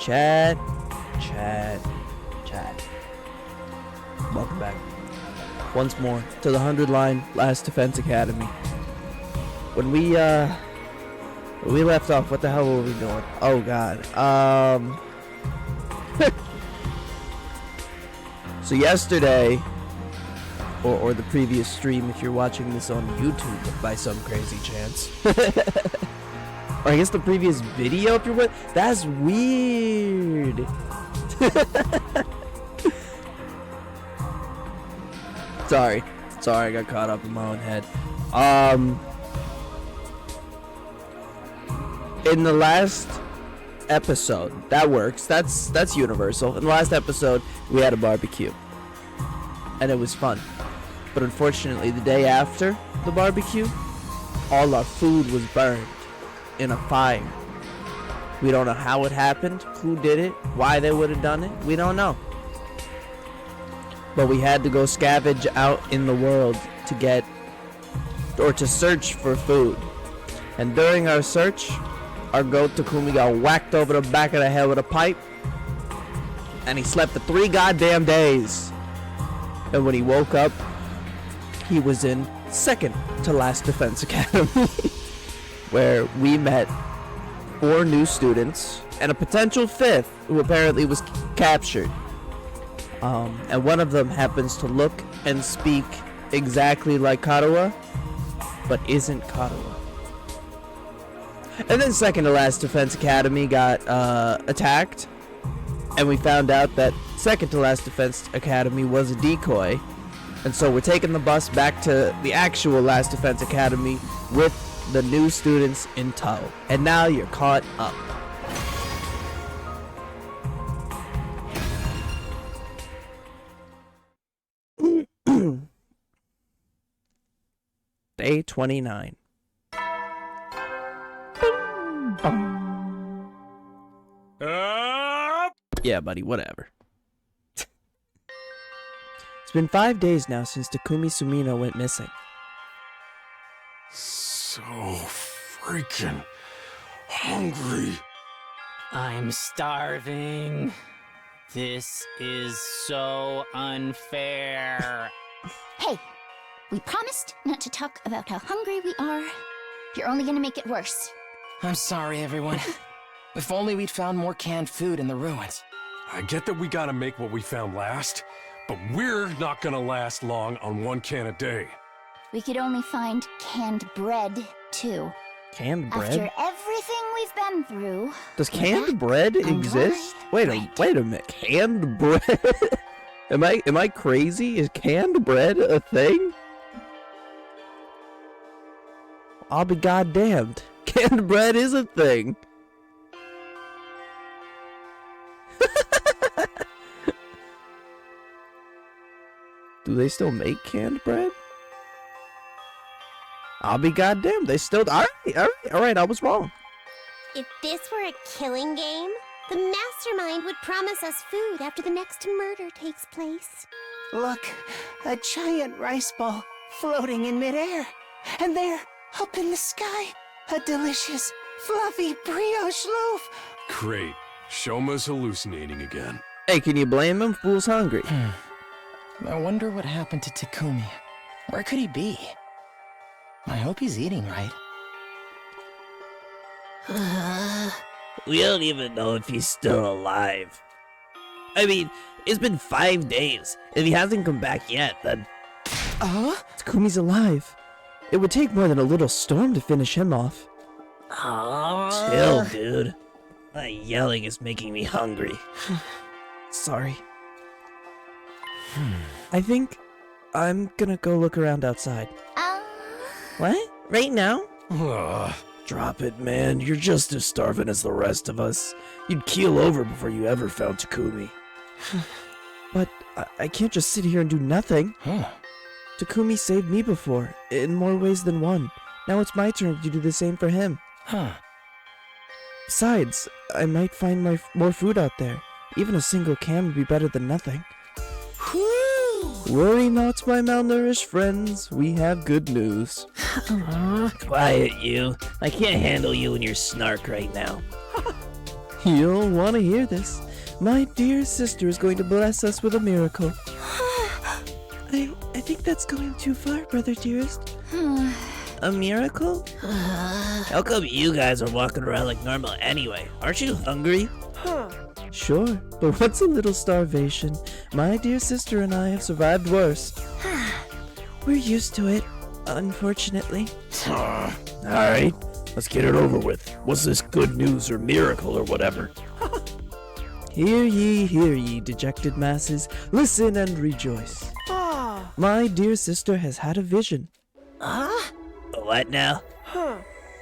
Chat. Welcome back once more to the 100 line Last Defense Academy. When we left off, what the hell were we doing? Oh god. So yesterday, or the previous stream if you're watching this on YouTube by some crazy chance. Or I guess the previous video if you're with. That's weird. Sorry, I got caught up in my own head. In the last episode, that works. That's universal. In the last episode, we had a barbecue, and it was fun. But unfortunately, the day after the barbecue, all our food was burned in a fire. We don't know how it happened, who did it, why they would have done it. We don't know. But we had to go scavenge out in the world to get, or to search for food. And during our search, our goat Takumi got whacked over the back of the head with a pipe. And he slept for 3 goddamn days. And when he woke up, he was in second to last Defense Academy. Where we met 4 new students and a potential 5th who apparently was captured. And one of them happens to look and speak exactly like Karawa, but isn't Karawa. And then second to last Defense Academy got attacked, and we found out that second to last Defense Academy was a decoy. And so we're taking the bus back to the actual last Defense Academy with the new students in tow. And now you're caught up. Day 29. Yeah, buddy, whatever. It's been 5 days now since Takumi Sumino went missing. So freaking hungry. I'm starving. This is so unfair. Hey, we promised not to talk about how hungry we are. You're only gonna make it worse. I'm sorry, everyone. If only we'd found more canned food in the ruins. I get that we gotta make what we found last, but we're not gonna last long on 1 can a day. We could only find canned bread, too. Canned bread? After everything we've been through... Does canned bread exist? Wait a minute. Canned bread? Am I crazy? Is canned bread a thing? I'll be goddamned. Canned bread is a thing. Do they still make canned bread? I'll be goddamned. They still... Alright, I was wrong. If this were a killing game, the mastermind would promise us food after the next murder takes place. Look, a giant rice ball floating in midair. And there, up in the sky, a delicious, fluffy brioche loaf. Great. Shoma's hallucinating again. Hey, can you blame him? Fool's hungry. I wonder what happened to Takumi. Where could he be? I hope he's eating right. We don't even know if he's still alive. I mean, it's been 5 days. If he hasn't come back yet, then... Takumi's alive. It would take more than a little storm to finish him off. Chill, dude. My yelling is making me hungry. Sorry. I think I'm gonna go look around outside. What? Right now? Drop it, man. You're just as starving as the rest of us. You'd keel over before you ever found Takumi. But I can't just sit here and do nothing. Takumi saved me before, in more ways than one. Now it's my turn to do the same for him. Besides, I might find more food out there. Even a single can would be better than nothing. Worry not, my malnourished friends. We have good news. Quiet, you. I can't handle you and your snark right now. You'll want to hear this. My dear sister is going to bless us with a miracle. I think that's going too far, brother dearest. A miracle? How come you guys are walking around like normal anyway? Aren't you hungry? Sure, but what's a little starvation? My dear sister and I have survived worse. We're used to it, unfortunately. Alright, let's get it over with. What's this good news or miracle or whatever? Hear ye, dejected masses. Listen and rejoice. My dear sister has had a vision. What now?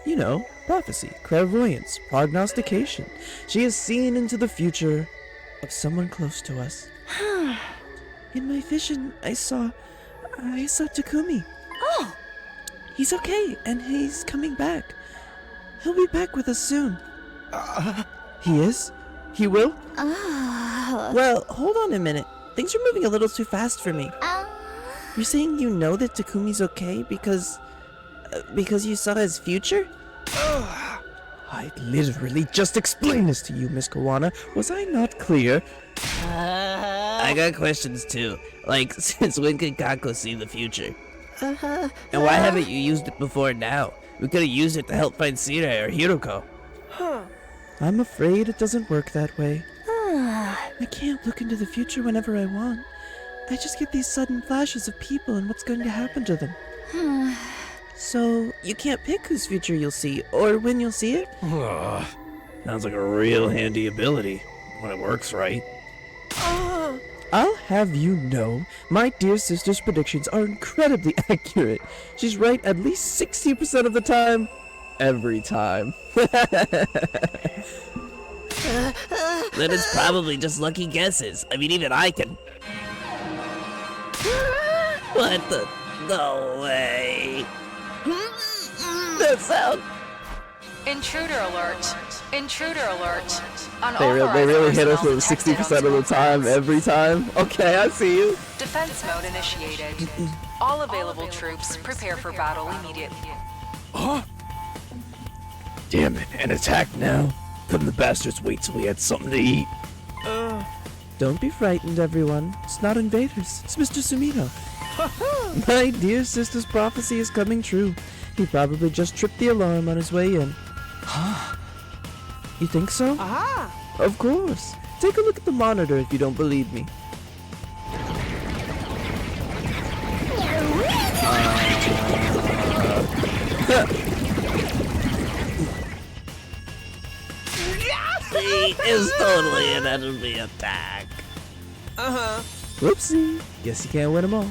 You know, prophecy, clairvoyance, prognostication. She has seen into the future of someone close to us. In my vision, I saw Takumi. Oh! He's okay, and he's coming back. He'll be back with us soon. He is? He will? Well, hold on a minute. Things are moving a little too fast for me. You're saying you know that Takumi's okay because you saw his future? I literally just explained this to you, Miss Kawana. Was I not clear? I got questions too. Like, since when can Kako see the future? And why haven't you used it before now? We could have used it to help find Sire or Hiroko. I'm afraid it doesn't work that way. I can't look into the future whenever I want. I just get these sudden flashes of people and what's going to happen to them. So, you can't pick whose future you'll see, or when you'll see it? Sounds like a real handy ability, when it works right. I'll have you know, my dear sister's predictions are incredibly accurate. She's right at least 60% of the time. Every time. Then it's probably just lucky guesses. I mean, even I can... What the... No way. That sound... Intruder alert. Intruder alert. They really hit us with 60% of the time, every time. Okay, I see you. Defense mode initiated. All available troops prepare for battle immediately. Huh? Damn it, an attack now? Couldn't the bastards wait till we had something to eat? Don't be frightened, everyone. It's not invaders. It's Mr. Sumino. My dear sister's prophecy is coming true. He probably just tripped the alarm on his way in. You think so? Of course. Take a look at the monitor if you don't believe me. See, it's totally an enemy attack. Whoopsie. Guess you can't win them all.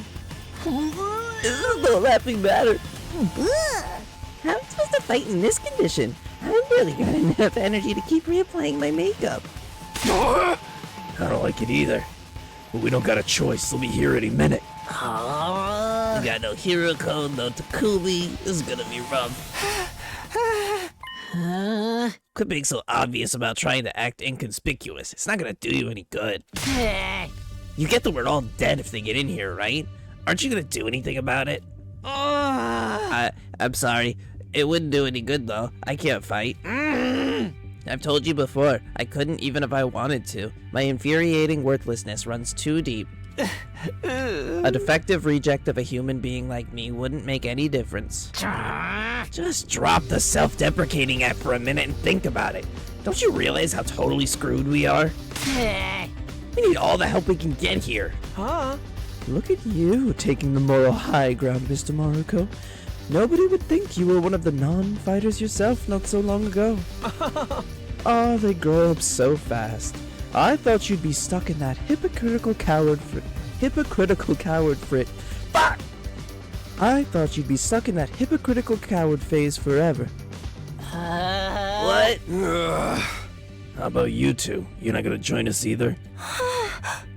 This is no laughing matter. How am I supposed to fight in this condition? I barely got enough energy to keep reapplying my makeup. I don't like it either. But we don't got a choice. They'll be here any minute. We got no Hiroko, no Takumi. This is gonna be rough. Quit being so obvious about trying to act inconspicuous. It's not gonna do you any good. You get that we're all dead if they get in here, right? Aren't you gonna do anything about it? I'm sorry. It wouldn't do any good though. I can't fight. I've told you before, I couldn't even if I wanted to. My infuriating worthlessness runs too deep. A defective reject of a human being like me wouldn't make any difference. Just drop the self-deprecating act for a minute and think about it. Don't you realize how totally screwed we are? We need all the help we can get here. Look at you taking the moral high ground, Mr. Maruko. Nobody would think you were one of the non-fighters yourself not so long ago. Oh, they grow up so fast. I thought you'd be stuck in that hypocritical coward Fuck! I thought you'd be stuck in that hypocritical coward phase forever. What? How about you two? You're not gonna join us either?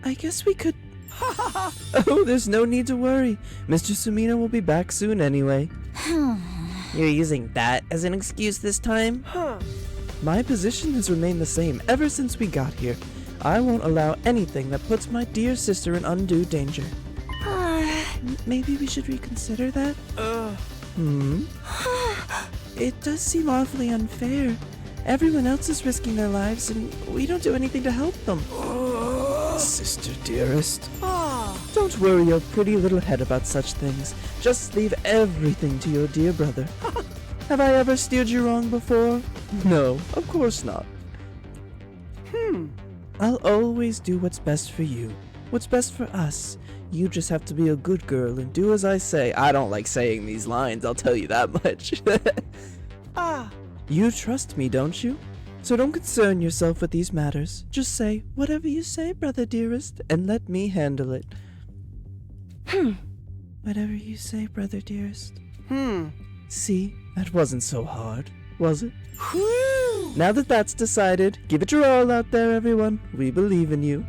I guess we could... Oh, there's no need to worry. Mr. Sumino will be back soon anyway. You're using that as an excuse this time? My position has remained the same ever since we got here. I won't allow anything that puts my dear sister in undue danger. Maybe we should reconsider that? It does seem awfully unfair. Everyone else is risking their lives, and we don't do anything to help them. Sister dearest. Don't worry your pretty little head about such things. Just leave everything to your dear brother. Have I ever steered you wrong before? No, of course not. I'll always do what's best for you. What's best for us. You just have to be a good girl and do as I say. I don't like saying these lines, I'll tell you that much. You trust me, don't you? So don't concern yourself with these matters. Just say whatever you say, brother dearest, and let me handle it. Whatever you say, brother dearest. See, that wasn't so hard, was it? Now that that's decided, give it your all out there, everyone. We believe in you.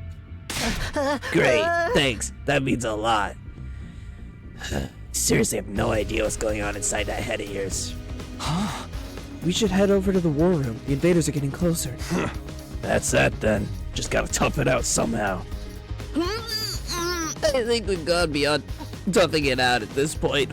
Great, thanks. That means a lot. Seriously, I have no idea what's going on inside that head of yours. We should head over to the war room. The invaders are getting closer. That's that then. Just gotta tough it out somehow. I think we've gone beyond toughing it out at this point.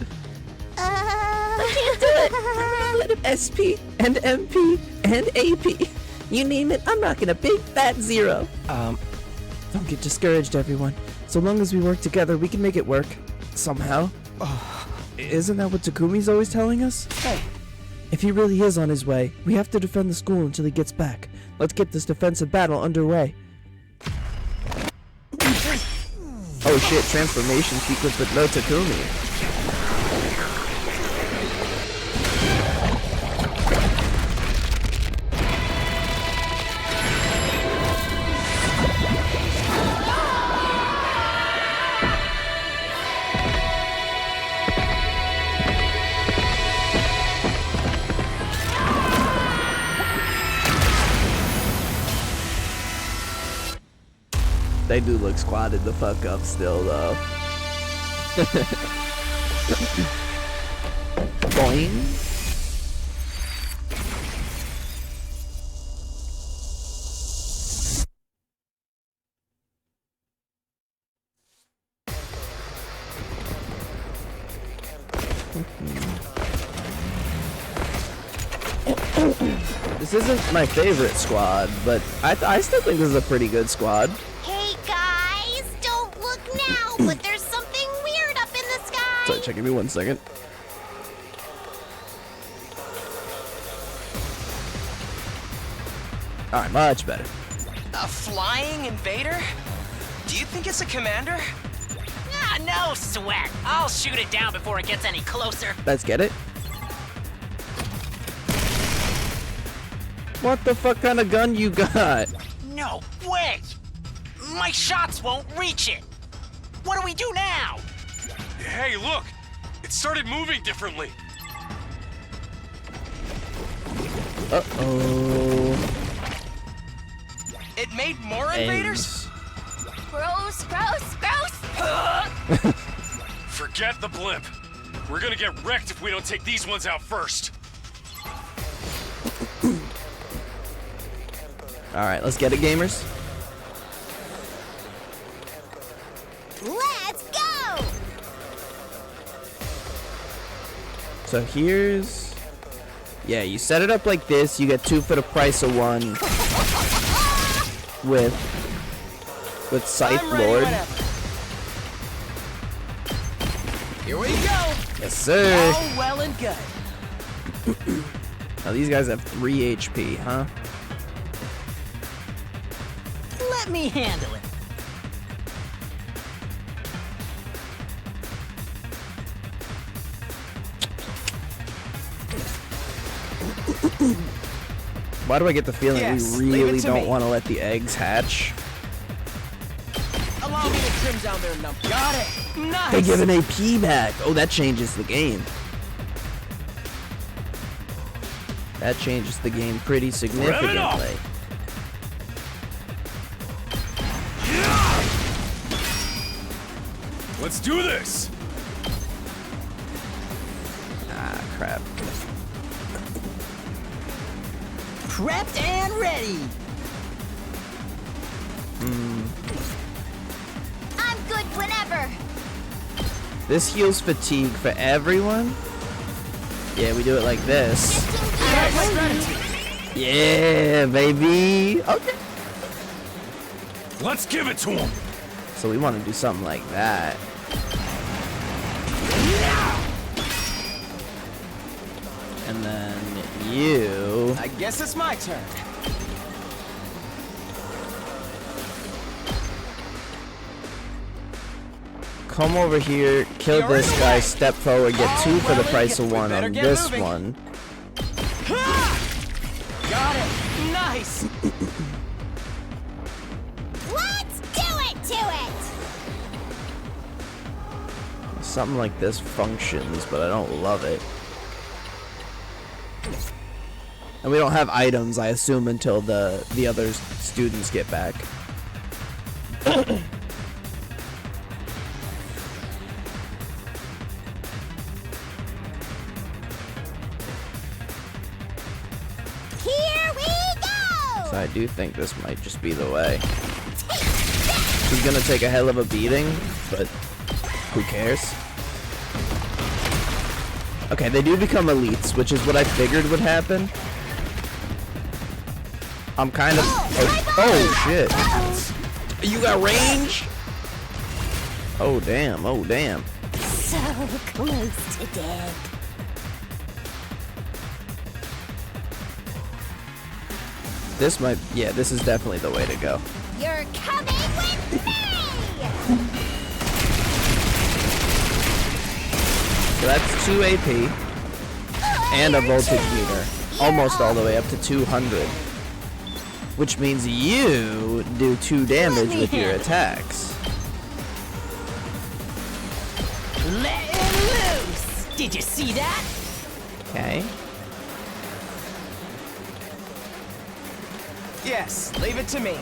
SP and MP and AP. You name it, I'm rocking a big fat 0. Don't get discouraged, everyone. So long as we work together, we can make it work. Somehow. Isn't that what Takumi's always telling us? If he really is on his way, we have to defend the school until he gets back. Let's get this defensive battle underway. Oh shit, transformation sequence with no Takumi. They do look squatted the fuck up still, though. Boing. This isn't my favorite squad, but I still think this is a pretty good squad. Hey guys, don't look now, but there's something weird up in the sky. Sorry, check, give me 1 second. Alright, much better. A flying invader? Do you think it's a commander? Ah, no sweat. I'll shoot it down before it gets any closer. Let's get it. What the fuck kind of gun you got? No way! My shots won't reach it! What do we do now? Hey, look! It started moving differently. Uh-oh. It made more invaders? Gross, gross, gross! Forget the blimp. We're gonna get wrecked if we don't take these ones out first. Alright, let's get it, gamers. Let's go! So here's... Yeah, you set it up like this, you get 2 for the price of 1 with Scythe Lord. Here we go! Yes, sir! All well and good. Now these guys have 3 HP, huh? Let me handle it. Why do I get the feeling Yes, we leave it really to don't me. want to let the eggs hatch? Allow me to trim down their number. Got it! Nice! They give an AP back! Oh, that changes the game. That changes the game pretty significantly. Let's do this! Ah, crap. Prepped and ready. I'm good whenever. This heals fatigue for everyone? Yeah, we do it like this. Just in case. Yeah, baby. Okay. Let's give it to him. So we want to do something like that. And then you. I guess it's my turn. Come over here, kill this guy, step forward, get 2 for the price of 1 on this one. Got it. Nice. Let's do it to it! Something like this functions, but I don't love it. And we don't have items, I assume, until the other students get back. Here we go! So I do think this might just be the way. He's gonna take a hell of a beating, but who cares? Okay, they do become elites, which is what I figured would happen. I'm kind of... Oh, shit. You got range? Oh, damn. Oh, damn. So close to dead. This might... Yeah, this is definitely the way to go. You're coming with me! So that's 2 AP and a voltage meter, almost all the way up to 200, which means you do 2 damage with your attacks. Let it loose. Did you see that? Okay. Yes, leave it to me.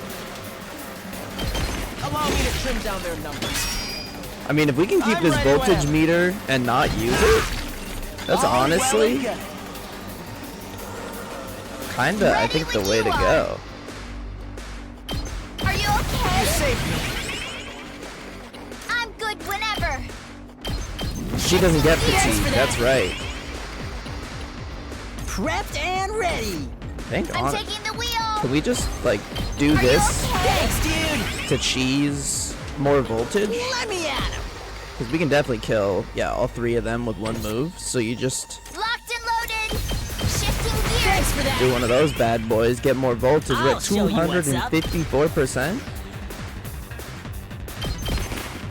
Allow me to trim down their numbers. I mean, if we can keep I'm this ready voltage when. meter and not use it, that's honestly kinda, I think, the way to go. Are you okay? You saved me. I'm good whenever. She doesn't get fatigue, that's right. Prepped and ready. Thank I'm God. taking the wheel. Can we just, like, do Are you this okay? Thanks, dude. to cheese more voltage? Let me at him. Because we can definitely kill, yeah, all 3 of them with 1 move. So you just Locked and loaded. Shifting gears. Thanks for that. do one of those bad boys, get more voltage. We're I'll at show you what's up. 254%.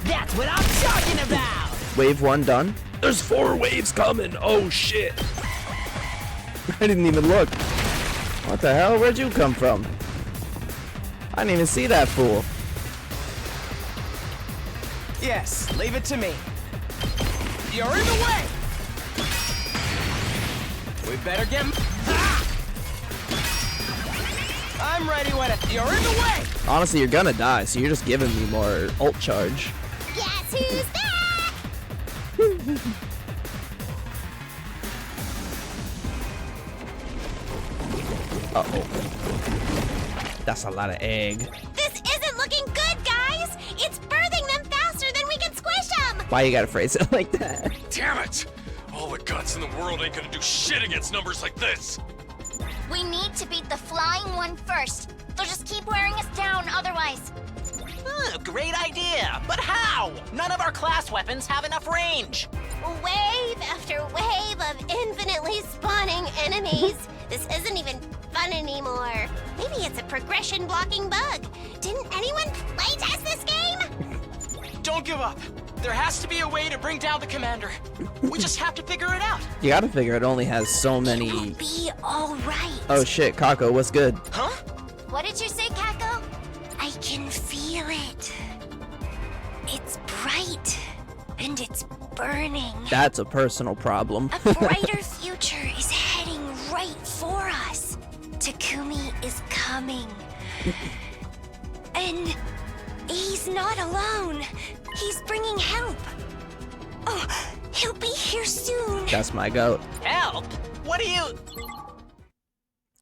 That's what I'm talking about. Wave 1 done. There's 4 waves coming. Oh shit. I didn't even look. What the hell? Where'd you come from? I didn't even see that fool. Yes, leave it to me. You're in the way. We better get. Ha! I'm ready when you're in the way. Honestly, you're gonna die, so you're just giving me more ult charge. Guess who's back? Uh-oh. That's a lot of egg. This isn't looking good, guys! It's birthing them faster than we can squish them! Why you gotta phrase it like that? Damn it! All the guts in the world ain't gonna do shit against numbers like this. We need to beat the flying one first. They'll just keep wearing us down otherwise. Great idea, but how? None of our class weapons have enough range. Wave after wave of infinitely spawning enemies. This isn't even fun anymore. Maybe it's a progression blocking bug. Didn't anyone playtest this game? Don't give up. There has to be a way to bring down the commander. We just have to figure it out. You gotta figure it only has so many... We'll be all right. Oh shit, Kako, what's good? Huh? What did you say, Kako? I can feel it. It's bright and it's burning. That's a personal problem. A brighter future is heading right for us. Takumi is coming. And he's not alone. He's bringing help. Oh, he'll be here soon. That's my goat. Help? What are you...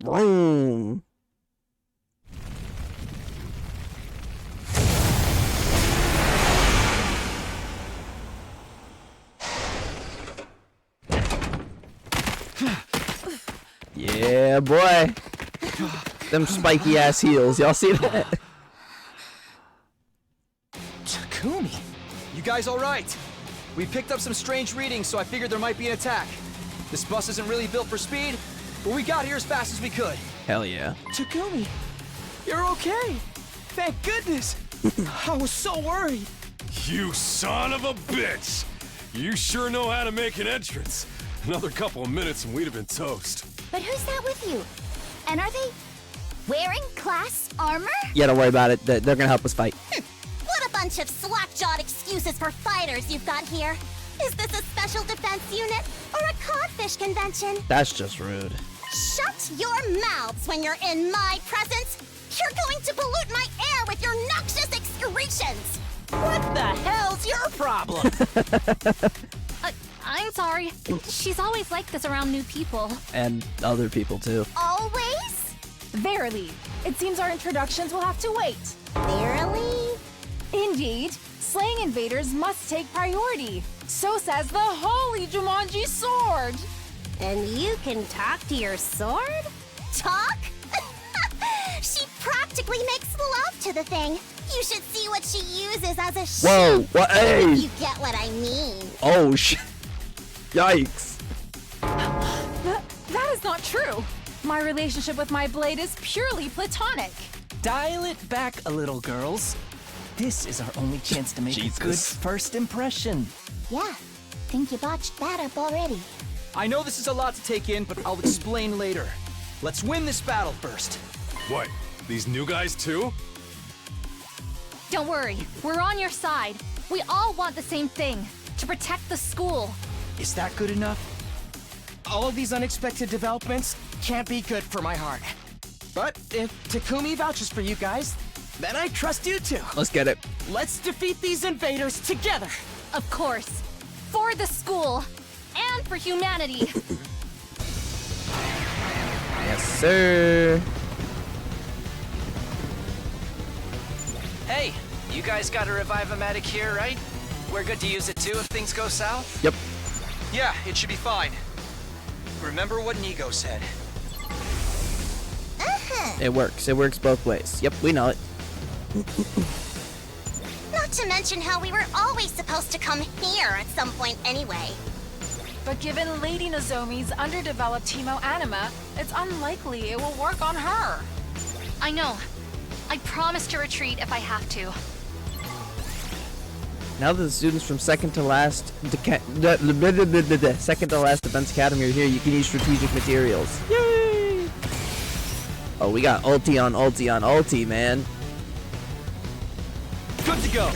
Vroom. Yeah, boy. Them spiky ass heels. Y'all see that? Takumi. You guys all right? We picked up some strange readings, so I figured there might be an attack. This bus isn't really built for speed, but we got here as fast as we could. Hell yeah. Takumi, you're okay. Thank goodness. I was so worried. You son of a bitch! You sure know how to make an entrance. Another couple of minutes and we'd have been toast. But who's that with you? And are they wearing class armor? Yeah, don't worry about it. They're gonna help us fight. What a bunch of slack-jawed excuses for fighters you've got here. Is this a special defense unit or a codfish convention? That's just rude. Shut your mouths when you're in my presence. You're going to pollute my air with your noxious excretions. What the hell's your problem? I'm sorry. She's always like this around new people. And other people too. Always? Verily. It seems our introductions will have to wait. Verily? Indeed. Slaying invaders must take priority. So says the holy Jumanji sword. And you can talk to your sword? Talk? She practically makes love to the thing. You should see what she uses as a shield. Whoa, what? Hey! You get what I mean. Oh, shit. Yikes. That is not true. My relationship with my blade is purely platonic. Dial it back a little, girls. This is our only chance to make a good first impression. Yeah, think you botched that up already. I know this is a lot to take in, but I'll explain later. Let's win this battle first. What? These new guys too? Don't worry, we're on your side. We all want the same thing, to protect the school. Is that good enough? All of these unexpected developments can't be good for my heart. But if Takumi vouches for you guys, then I trust you too. Let's get it. Let's defeat these invaders together. Of course. For the school. And for humanity. Yes, sir. Hey, you guys got a Revive-O-Matic here, right? We're good to use it too if things go south? Yep. Yeah, it should be fine. Remember what Nigo said. It works. It works both ways. Yep, we know it. Not to mention how we were always supposed to come here at some point anyway. But given Lady Nozomi's underdeveloped hemo-anima, it's unlikely it will work on her. I know. I promise to retreat if I have to. Now that the students from second to last Defense Academy are here, you can use strategic materials. Yay! Oh, we got ulti on ulti on ulti, man. Good to go.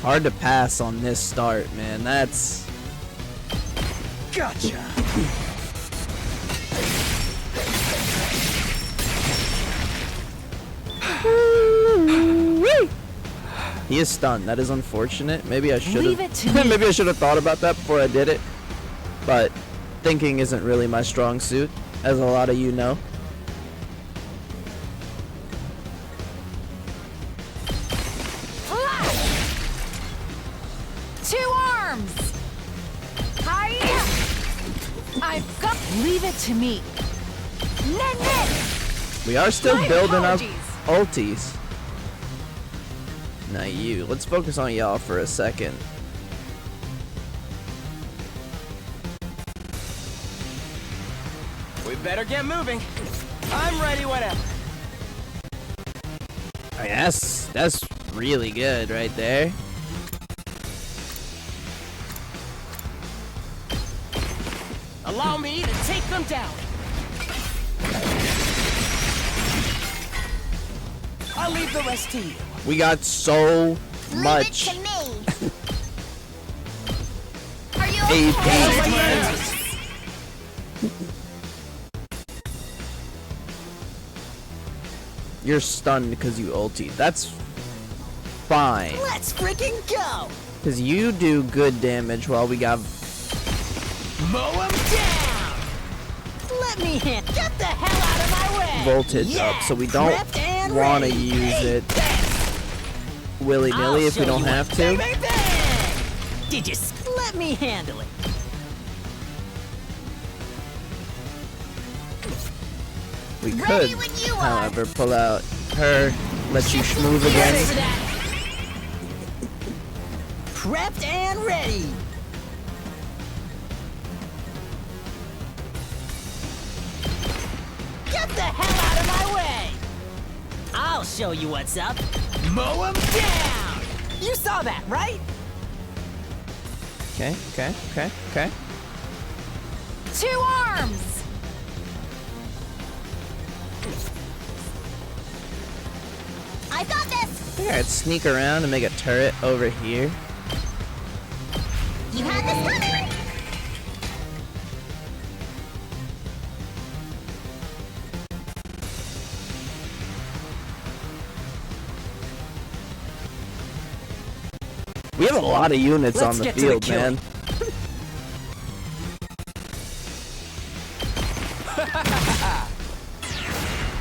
Hard to pass on this start, man. That's... Gotcha. He is stunned. That is unfortunate. Maybe I should Leave it to me. have. Maybe I should have thought about that before I did it. But thinking isn't really my strong suit, as a lot of you know. Two arms! Hiya! I've got... Leave it to me. We are still My building up apologies. ultis. Now you. Let's focus on y'all for a second. We better get moving. I'm ready whenever. I mean, that's really good right there. Allow me to take them down. I'll leave the rest to you. We got so much Leave it to me. Are you AP. okay? You're stunned because you ulti. That's fine. Let's freaking go! Because you do good damage while we got... Mow him down! Let me in! Get the hell out of my way! voltage up, so we don't prepped and want to ready. use Hey, it willy-nilly I'll if we show don't you have a to. bang, bang, bang. Did you let me handle it? We could, however, pull out her, let you move again. Prepped and ready. Get the hell out of my way! I'll show you what's up. Mow 'em down! You saw that, right? Okay. 2 arms! I got this! I think I'd sneak around and make a turret over here. You had this coming! We have a lot of units on the Let's get to the field, man.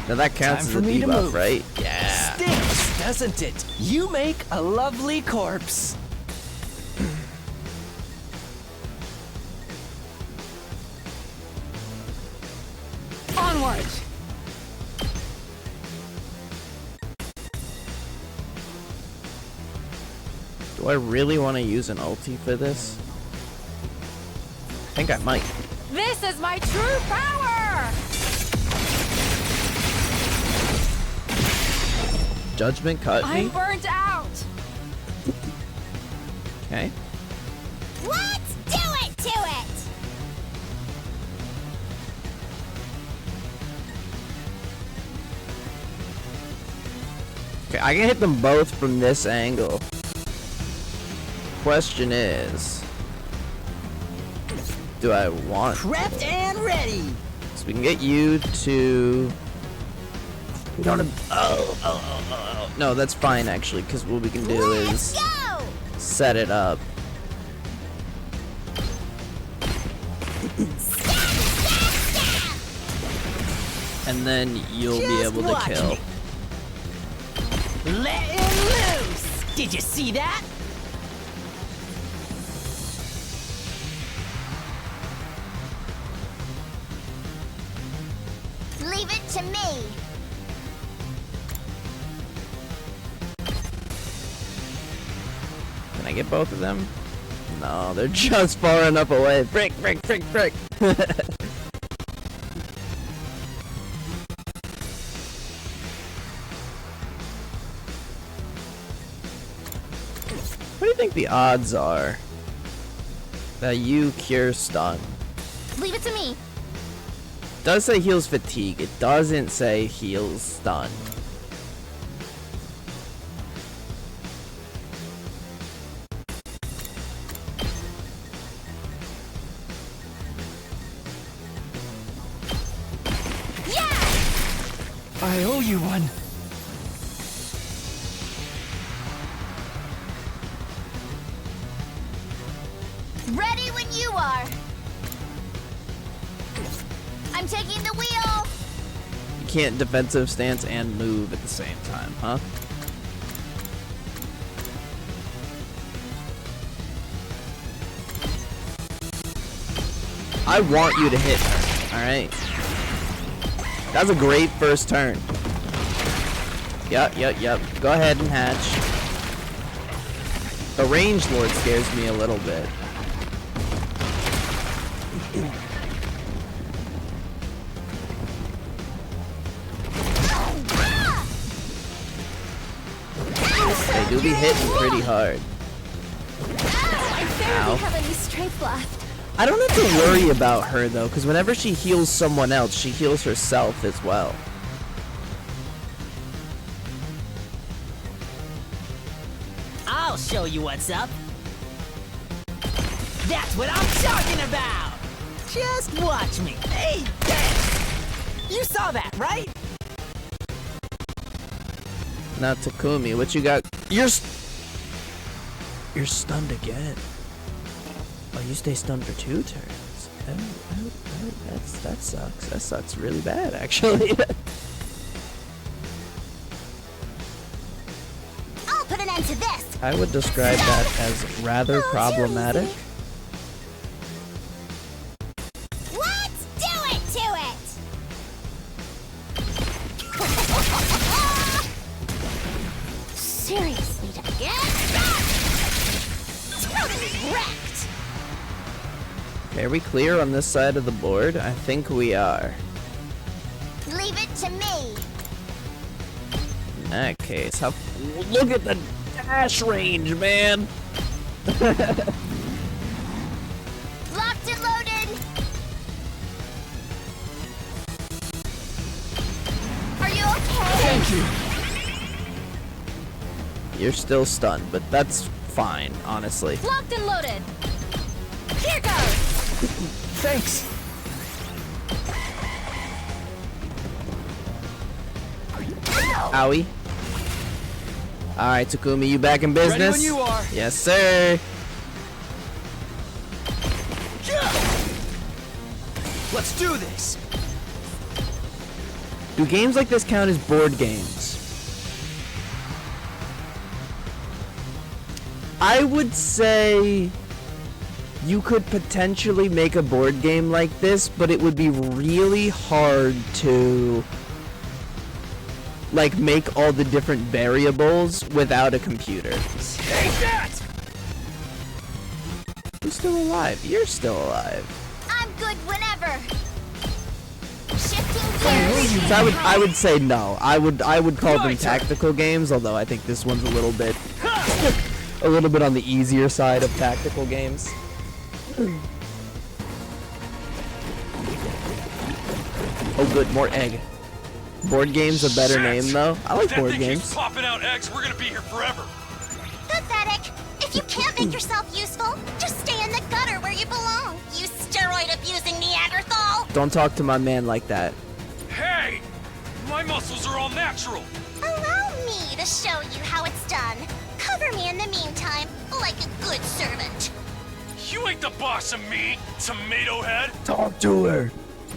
Now that counts as a debuff, right? Yeah. Stinks, doesn't it? You make a lovely corpse. Onward! Do I really want to use an ulti for this? I think I might. This is my true power! Judgment cut I'm me? burnt out! Okay. Let's do it to it! Okay, I can hit them both from this angle. Question is, do I want Prepped and ready. So we can get you to. We don't have. No, that's fine actually, because what we can do is Go! set it up. And then you'll be able to kill. Letting loose. Did you see that? Leave it to me. Can I get both of them? No, they're just far enough away. Frick. What do you think the odds are that you cure stun? Leave it to me. It does say heals fatigue. It doesn't say heals stun. I owe you one. Ready when you are. I'm taking the wheel. You can't defensive stance and move at the same time, huh? I want you to hit her, alright? That was a great first turn. Yep. Go ahead and hatch. The range lord scares me a little bit. They do be hitting pretty hard. I barely Ow. have any strength left. I don't have to worry about her though, because whenever she heals someone else, she heals herself as well. I'll show you what's up. That's what I'm talking about. Just watch me. Hey, hey. You saw that, right? Now Takumi, what you got? You're stunned again. Oh, you stay stunned for 2 turns. That sucks. That sucks really bad, actually. I'll put an end to this. I would describe that as rather problematic. Let's do it to it. seriously to get back! Totally wrecked! Okay, are we clear on this side of the board? I think we are. Leave it to me! In that case, how... Look at the dash range, man! Locked and loaded! Are you okay? Thank you. You're still stunned, but that's fine, honestly. Locked and loaded. Here goes! Thanks. Owie. Alright, Takumi, you back in business? Ready when you are. Yes, sir. Let's do this. Do games like this count as board games? I would say you could potentially make a board game like this, but it would be really hard to like make all the different variables without a computer. Take that! Who's still alive? You're still alive. I'm good whenever! Shifting gears! So I would say no. I would call them tactical games, although I think this one's a little bit on the easier side of tactical games. Oh good, more egg. Board game's a better name though. I like board games. Keeps popping out eggs, we're gonna be here forever. Pathetic! If you can't make yourself useful, just stay in the gutter where you belong, you steroid-abusing Neanderthal! Don't talk to my man like that. Hey! My muscles are all natural. Allow me to show you how it's done. Cover me in the meantime, like a good servant. You ain't the boss of me, tomato head. Talk to her.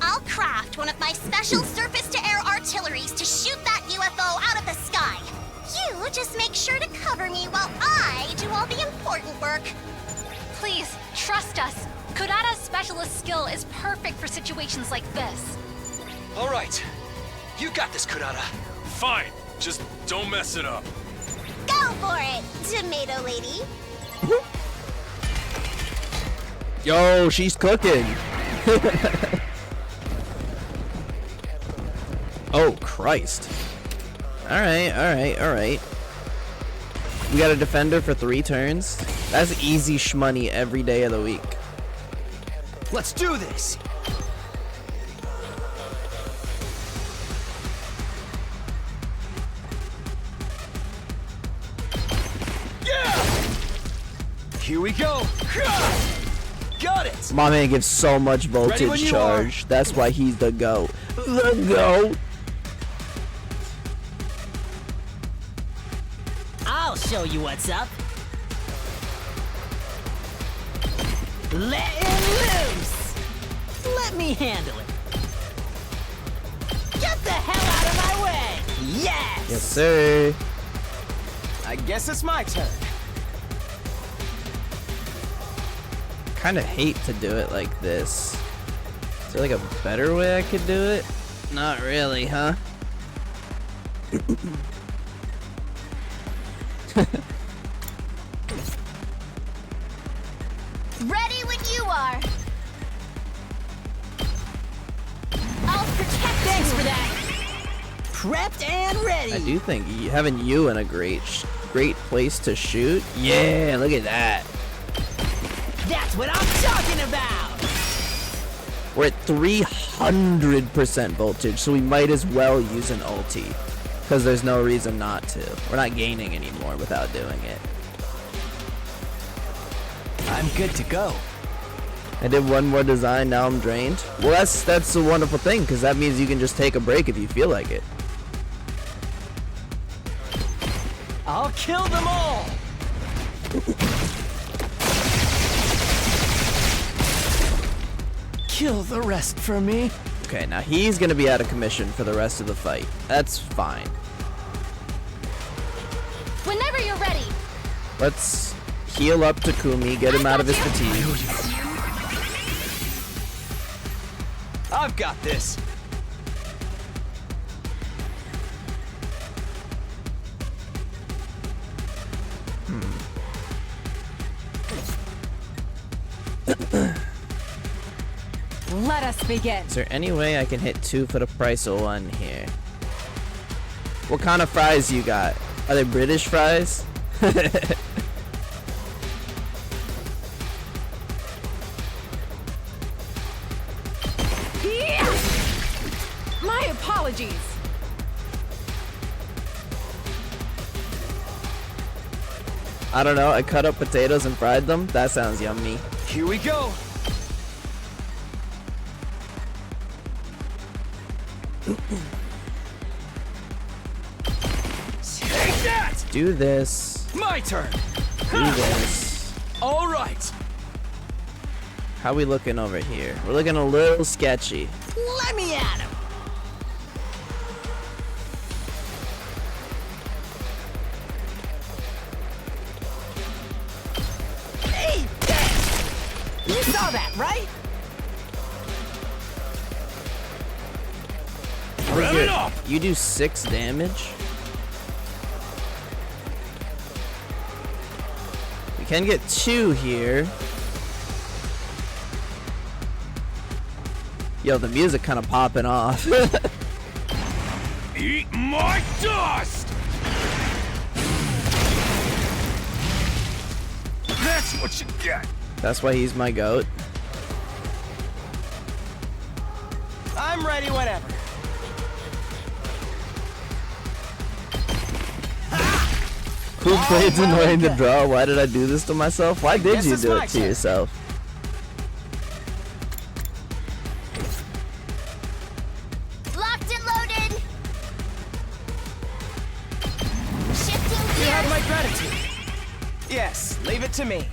I'll craft one of my special surface-to-air artilleries to shoot that UFO out of the sky. You just make sure to cover me while I do all the important work. Please, trust us. Kurata's specialist skill is perfect for situations like this. All right. You got this, Kurata. Fine, just don't mess it up. Go for it, tomato lady. Yo, she's cooking. Oh, Christ. Alright. We got a defender for 3 turns. That's easy shmoney every day of the week. Let's do this. Yeah! Here we go. Got it. My man gives so much Ready when voltage you charge. That's why he's the GOAT. The GOAT. I'll show you what's up. Letting loose. Let me handle it. Get the hell out of my way. Yes. Yes, sir. I guess it's my turn. Kind of hate to do it like this. Is there like a better way I could do it? Not really, huh? Ready when you are. I'll protect you. Thanks for that. Prepped and ready. I do think having you in a great place to shoot. Yeah, look at that. That's what I'm talking about. We're at 300% voltage, so we might as well use an ulti. Because there's no reason not to. We're not gaining anymore without doing it. I'm good to go. I did one more design, now I'm drained. Well, that's a wonderful thing, because that means you can just take a break if you feel like it. I'll kill them all. Kill the rest for me. Okay, now he's going to be out of commission for the rest of the fight. That's fine. Whenever you're ready. Let's heal up Takumi, get him out of his fatigue. I've got this. Let us begin. Is there any way I can hit 2 for the price of 1 here? What kind of fries you got? Are they British fries? Yeah! My apologies. I don't know. I cut up potatoes and fried them. That sounds yummy. Here we go. Take that! Do this. My turn. Do this. All right. How we looking over here? We're looking a little sketchy. Let me at him. Hey, bitch! You saw that, right? Rev it up! You do 6 damage? We can get 2 here. Yo, the music kind of popping off. Eat my dust! That's what you get! That's why he's my goat. I'm ready whenever. Who plays annoying to draw? Why did I do this to myself? Why did guess you it's do my it to turn. yourself? Locked and loaded. Shifting You have my gears. gratitude. Yes, leave it to me.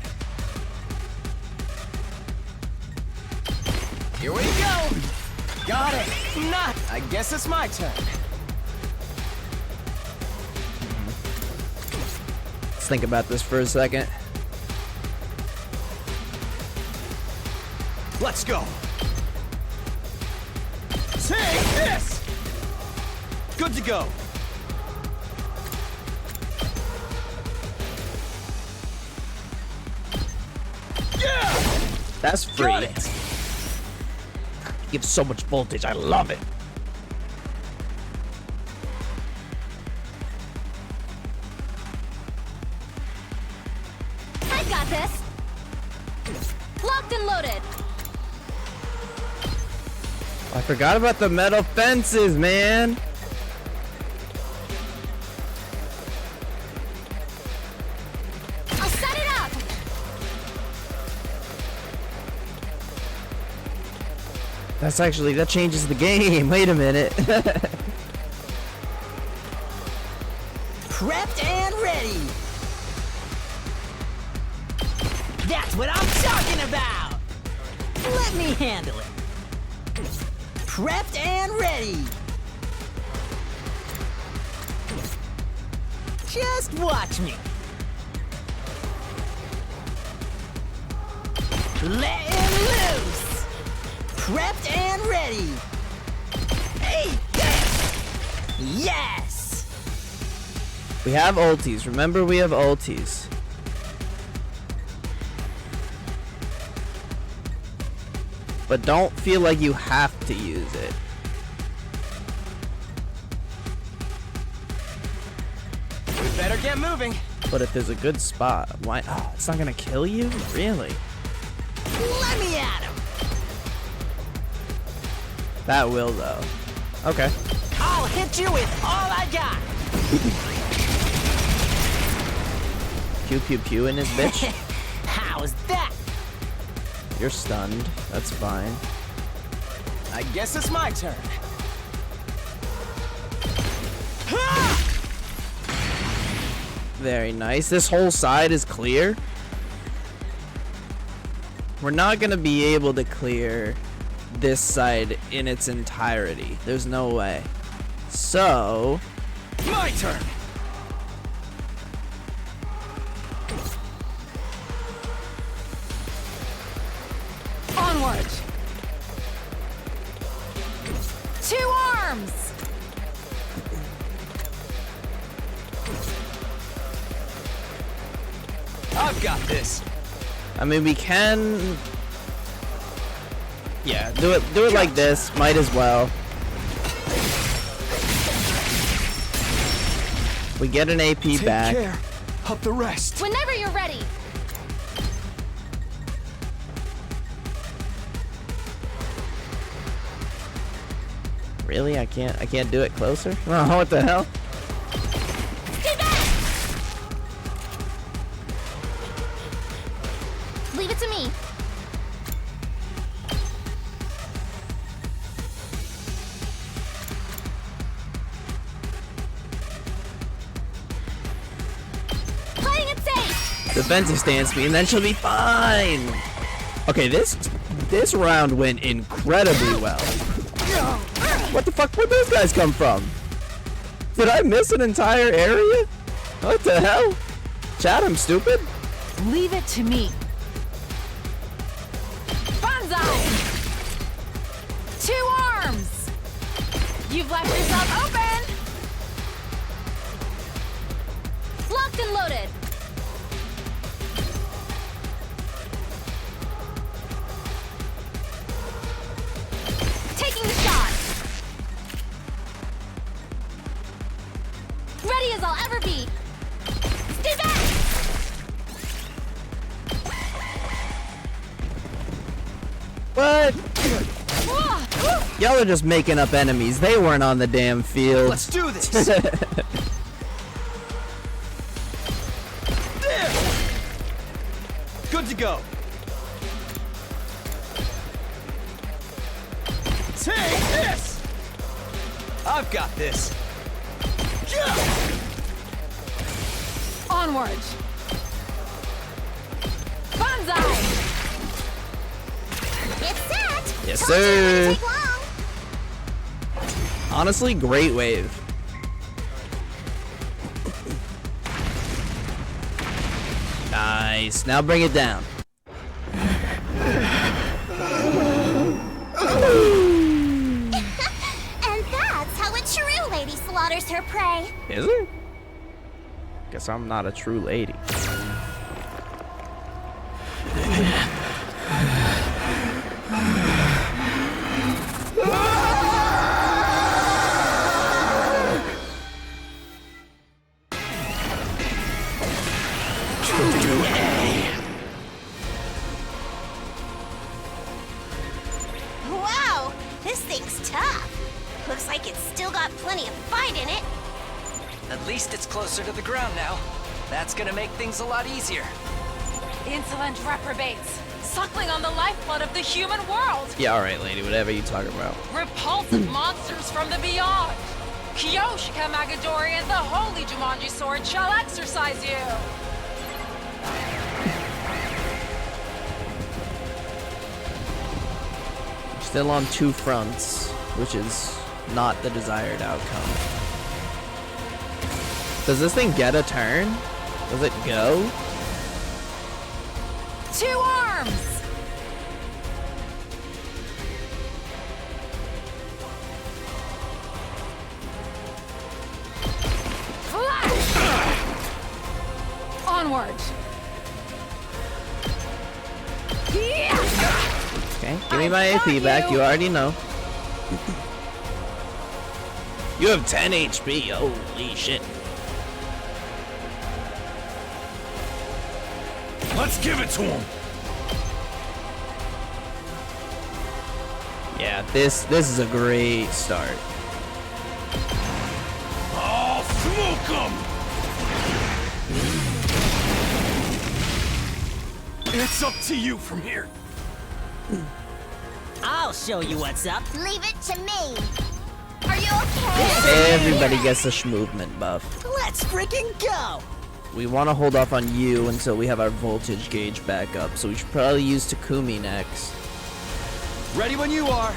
Here we go. Got it. Not. I guess it's my turn. Let's think about this for a second. Let's go. Take this. Good to go. Yeah. That's free. Got it. Gives so much voltage. I love it. I got this. Locked and loaded. I forgot about the metal fences, man. I'll set it up. That's actually, that changes the game. Wait a minute. Prepped and ready. That's what I'm talking about. Let me handle it. Prepped and ready. Just watch me. Letting loose. Prepped and ready. Hey, yes. We have ultis. Remember, we have ultis. But don't feel like you have to use it. We better get moving. But if there's a good spot, why? Oh, it's not gonna kill you? Really? Let me at him. That will, though. Okay. I'll hit you with all I got. Pew pew pew in this bitch. How's that? You're stunned. That's fine. I guess it's my turn. Very nice. This whole side is clear. We're not gonna be able to clear this side in its entirety. There's no way. So, My turn. Onward. 2 arms. I've got this. I mean, we can... Yeah, do it like this. Might as well. We get an AP Take back. care of the rest. Whenever you're ready. Really? I can't do it closer? Oh, what the hell? Stay back! Leave it to me. Playing it safe! Defensive stance speed, and then she'll be fine. Okay, this round went incredibly well. What the fuck? Where'd those guys come from? Did I miss an entire area? What the hell? Chat, I'm stupid? Leave it to me. Banzai! 2 arms! You've left yourself open! Locked and loaded. Taking the shot. Ready as I'll ever be. Stay back! What? Y'all are just making up enemies. They weren't on the damn field. Let's do this. There. Good to go. Take this. I've got this. Onward! Banzai! It's set! Yes, Told you it sir. wouldn't take long. Honestly, great wave. Nice. Now bring it down. And that's how a true lady slaughters her prey. Is it? Guess I'm not a true lady. Wow, this thing's tough. Looks like it's still got plenty of fight in it. At least it's closer to the ground now. That's gonna make things a lot easier. Insolent reprobates, suckling on the lifeblood of the human world. Yeah, alright, lady. Whatever you talking about. Repulsive monsters from the beyond. Kyoshika Magadori and the holy Jumanji sword shall exercise you. Still on 2 fronts, which is not the desired outcome. Does this thing get a turn? Does it go? 2 arms! Flash! Onward! Okay, give me my AP back. You already know. You have 10 HP. Holy shit. Let's give it to him. Yeah, this is a great start. I'll smoke him. It's up to you from here. I'll show you what's up. Leave it to me. Are you okay? Everybody gets a movement buff. Let's freaking go! We want to hold off on you until we have our voltage gauge back up, so we should probably use Takumi next. Ready when you are.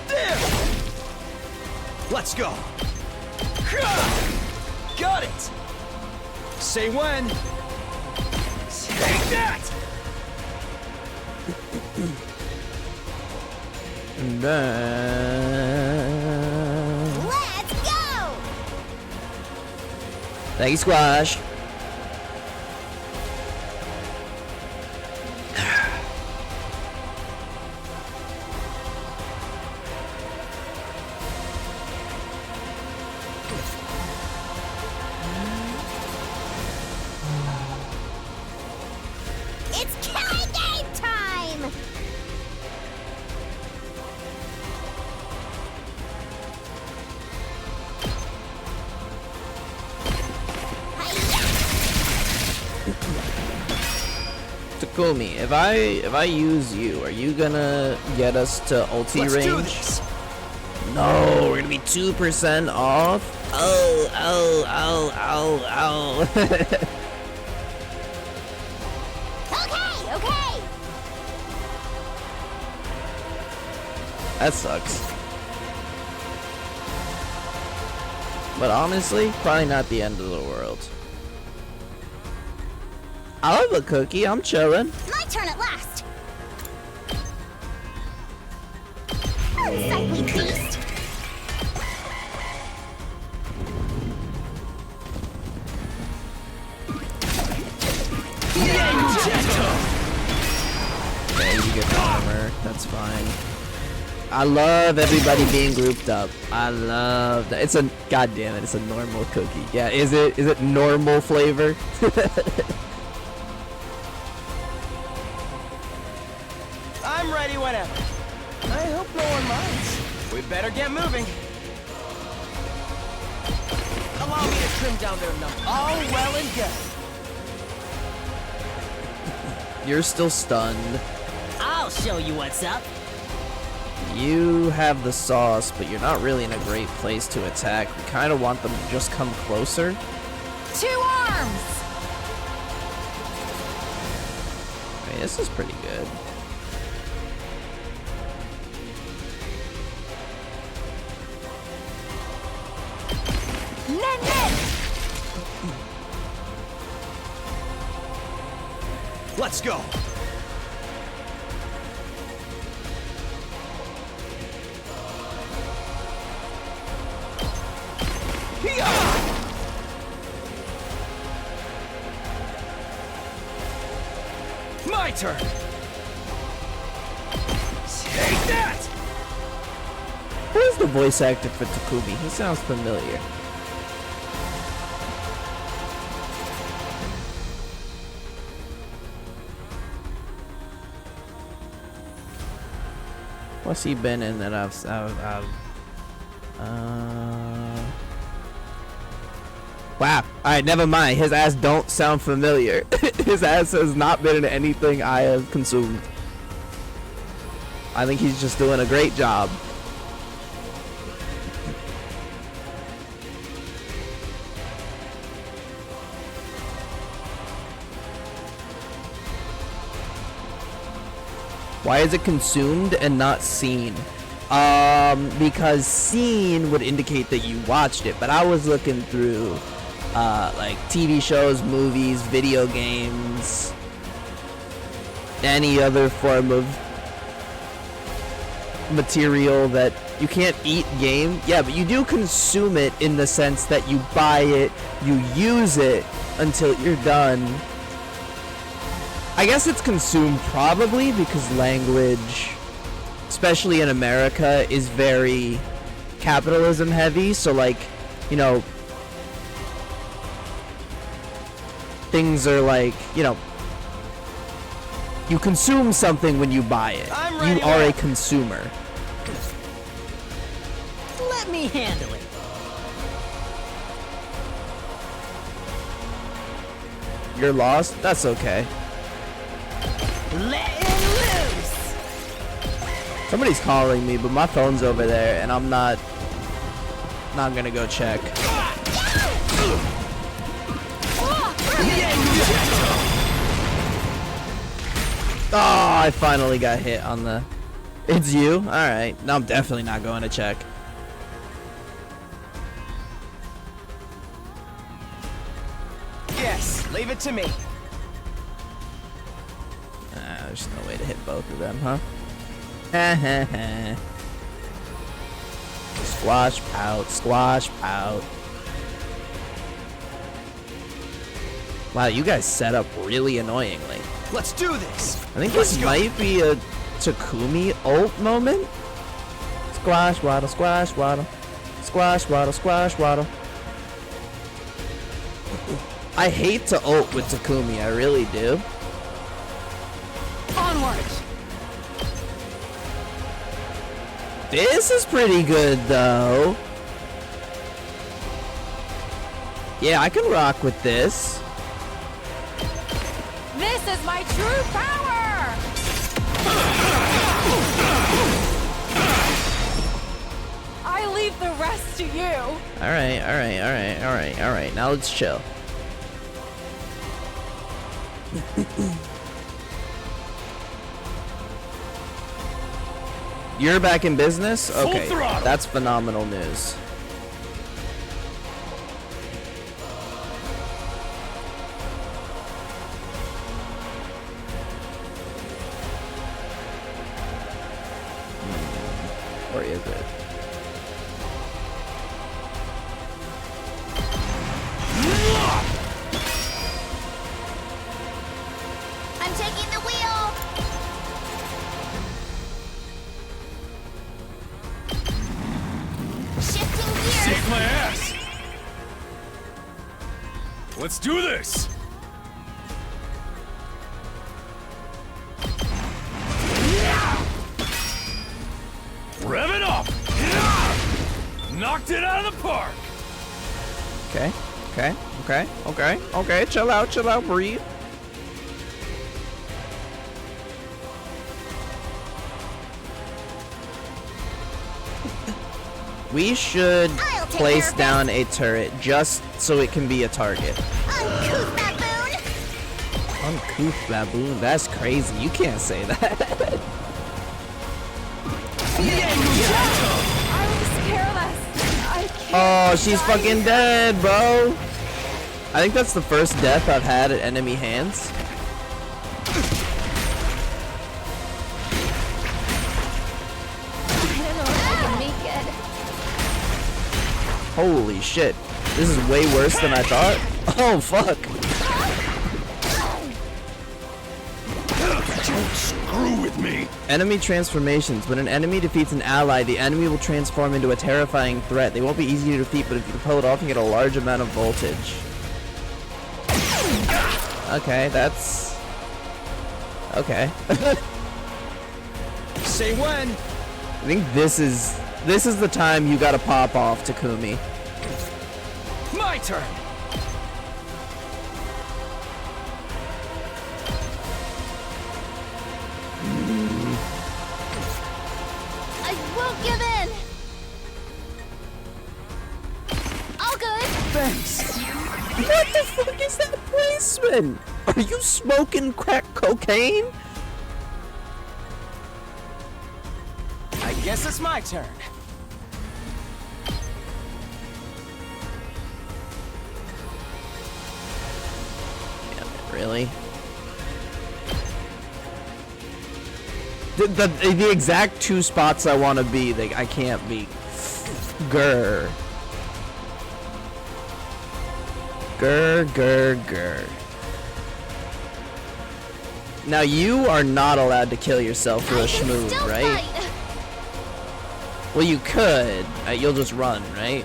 There. Let's go. Got it. Say when. Take that. And then... Let's go! Thank you, Squash. Takumi, if I use you, are you gonna get us to ulti Let's range? do this. No, we're gonna be 2% off. Oh, oh, oh, oh, oh. Okay. That sucks. But honestly, probably not the end of the world. I love a cookie. I'm chilling. My turn at last. Unsightly beast. Okay, you get the armor. That's fine. I love everybody being grouped up. I love that. It's a goddamn it. It's a normal cookie. Yeah, is it normal flavor? I'm ready whenever. I hope no one minds. We better get moving. Allow me to trim down their number. All well and good. You're still stunned. I'll show you what's up. You have the sauce, but you're not really in a great place to attack. We kind of want them to just come closer. 2 arms! Okay, this is pretty good. Let's go. My turn. Take that. Who's the voice actor for Takumi? He sounds familiar. What's he been in that I've wow. Alright, never mind. His ass don't sound familiar. His ass has not been in anything I have consumed. I think he's just doing a great job. Why is it consumed and not seen? Because seen would indicate that you watched it, but I was looking through like TV shows, movies, video games, any other form of material that you can't eat game. Yeah, but you do consume it in the sense that you buy it, you use it until you're done. I guess it's consumed probably because language, especially in America, is very capitalism heavy. So like, you know, things are like, you know, you consume something when you buy it. You are a consumer. Let me handle it. You're lost? That's okay. Let it loose. Somebody's calling me, but my phone's over there, and I'm not gonna go check. Oh, I finally got hit on the... It's you? Alright. No, I'm definitely not going to check. Yes, leave it to me. There's no way to hit both of them, huh? Squash out, squash out. Wow, you guys set up really annoyingly. Let's do this. I think this might be a Takumi ult moment. Squash waddle, squash waddle, squash waddle, squash waddle. I hate to ult with Takumi, I really do. Onwards. This is pretty good though. Yeah, I can rock with this. This is my true power! I leave the rest to you. Alright. Now let's chill. You're back in business? Okay, that's phenomenal news. Or is it? I'm taking the wheel. Shifting gears. Save my ass! Let's do this! Rev it up! Knocked it out of the park! Okay. Chill out, breathe. We should place down a turret just so it can be a target. Uncouth baboon! Uncouth baboon? That's crazy. You can't say that. I was careless. I can't. Oh, she's fucking dead, bro. I think that's the first death I've had at enemy hands. I don't know if I can make it. Holy shit. This is way worse than I thought. Oh, fuck. Don't screw with me! Enemy transformations. When an enemy defeats an ally, the enemy will transform into a terrifying threat. They won't be easy to defeat, but if you can pull it off, you get a large amount of voltage. Okay, that's... Okay. Say when. I think this is the time you gotta pop off, Takumi. My turn. I won't give in. All good. Thanks. What the fuck is that placement? Are you smoking crack cocaine? I guess it's my turn. Damn it, really? The exact two spots I want to be, I can't be. Grr. Grr. Now you are not allowed to kill yourself for a schmoove, right? Well, you could. You'll just run, right?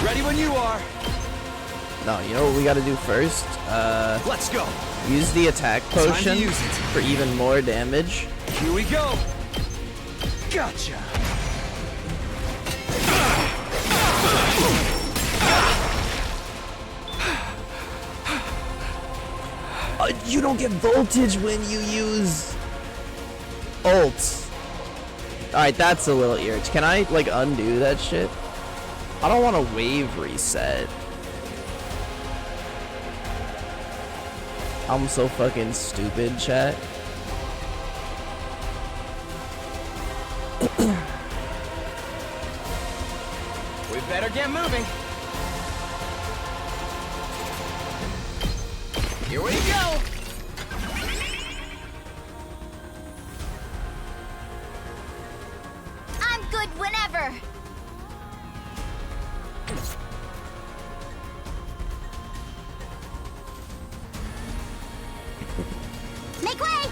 Ready when you are. No, you know what we gotta do first? Let's go. Use the attack Time to potion use it. for even more damage. Here we go. Gotcha. You don't get voltage when you use ults. Alright, that's a little irritating. Can I, like, undo that shit? I don't want a wave reset. I'm so fucking stupid, chat. We better get moving. Here we go. I'm good whenever. Make way!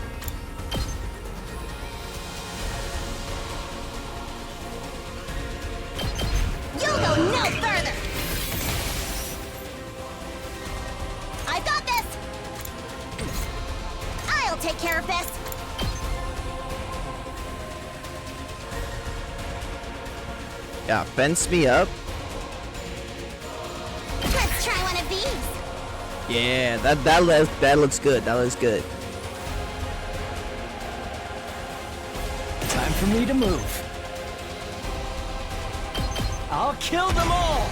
You'll go no further! I've got this! I'll take care of this! Yeah, fence me up. Let's try one of these. Yeah, that looks good. That looks good. Time for me to move. I'll kill them all!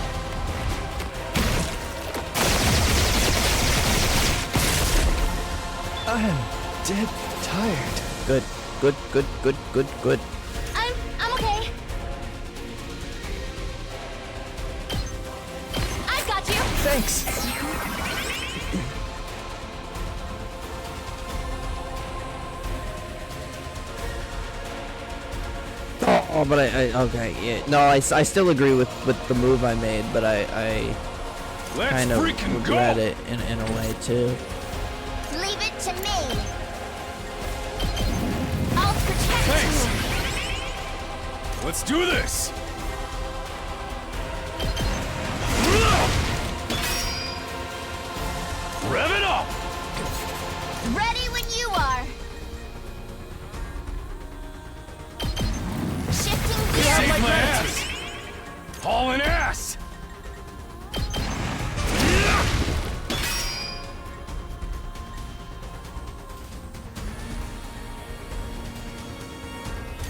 I'm dead tired. Good. I'm okay. I've got you. Thanks. Oh, but I okay, yeah. No, I still agree with the move I made, but I Let's kind of freaking regret go! it in a way too. Leave it to me. I'll protect Thanks. you. Let's do this! Rev it up! Ready when you are. Shifting gears. Save my ass! Hauling ass!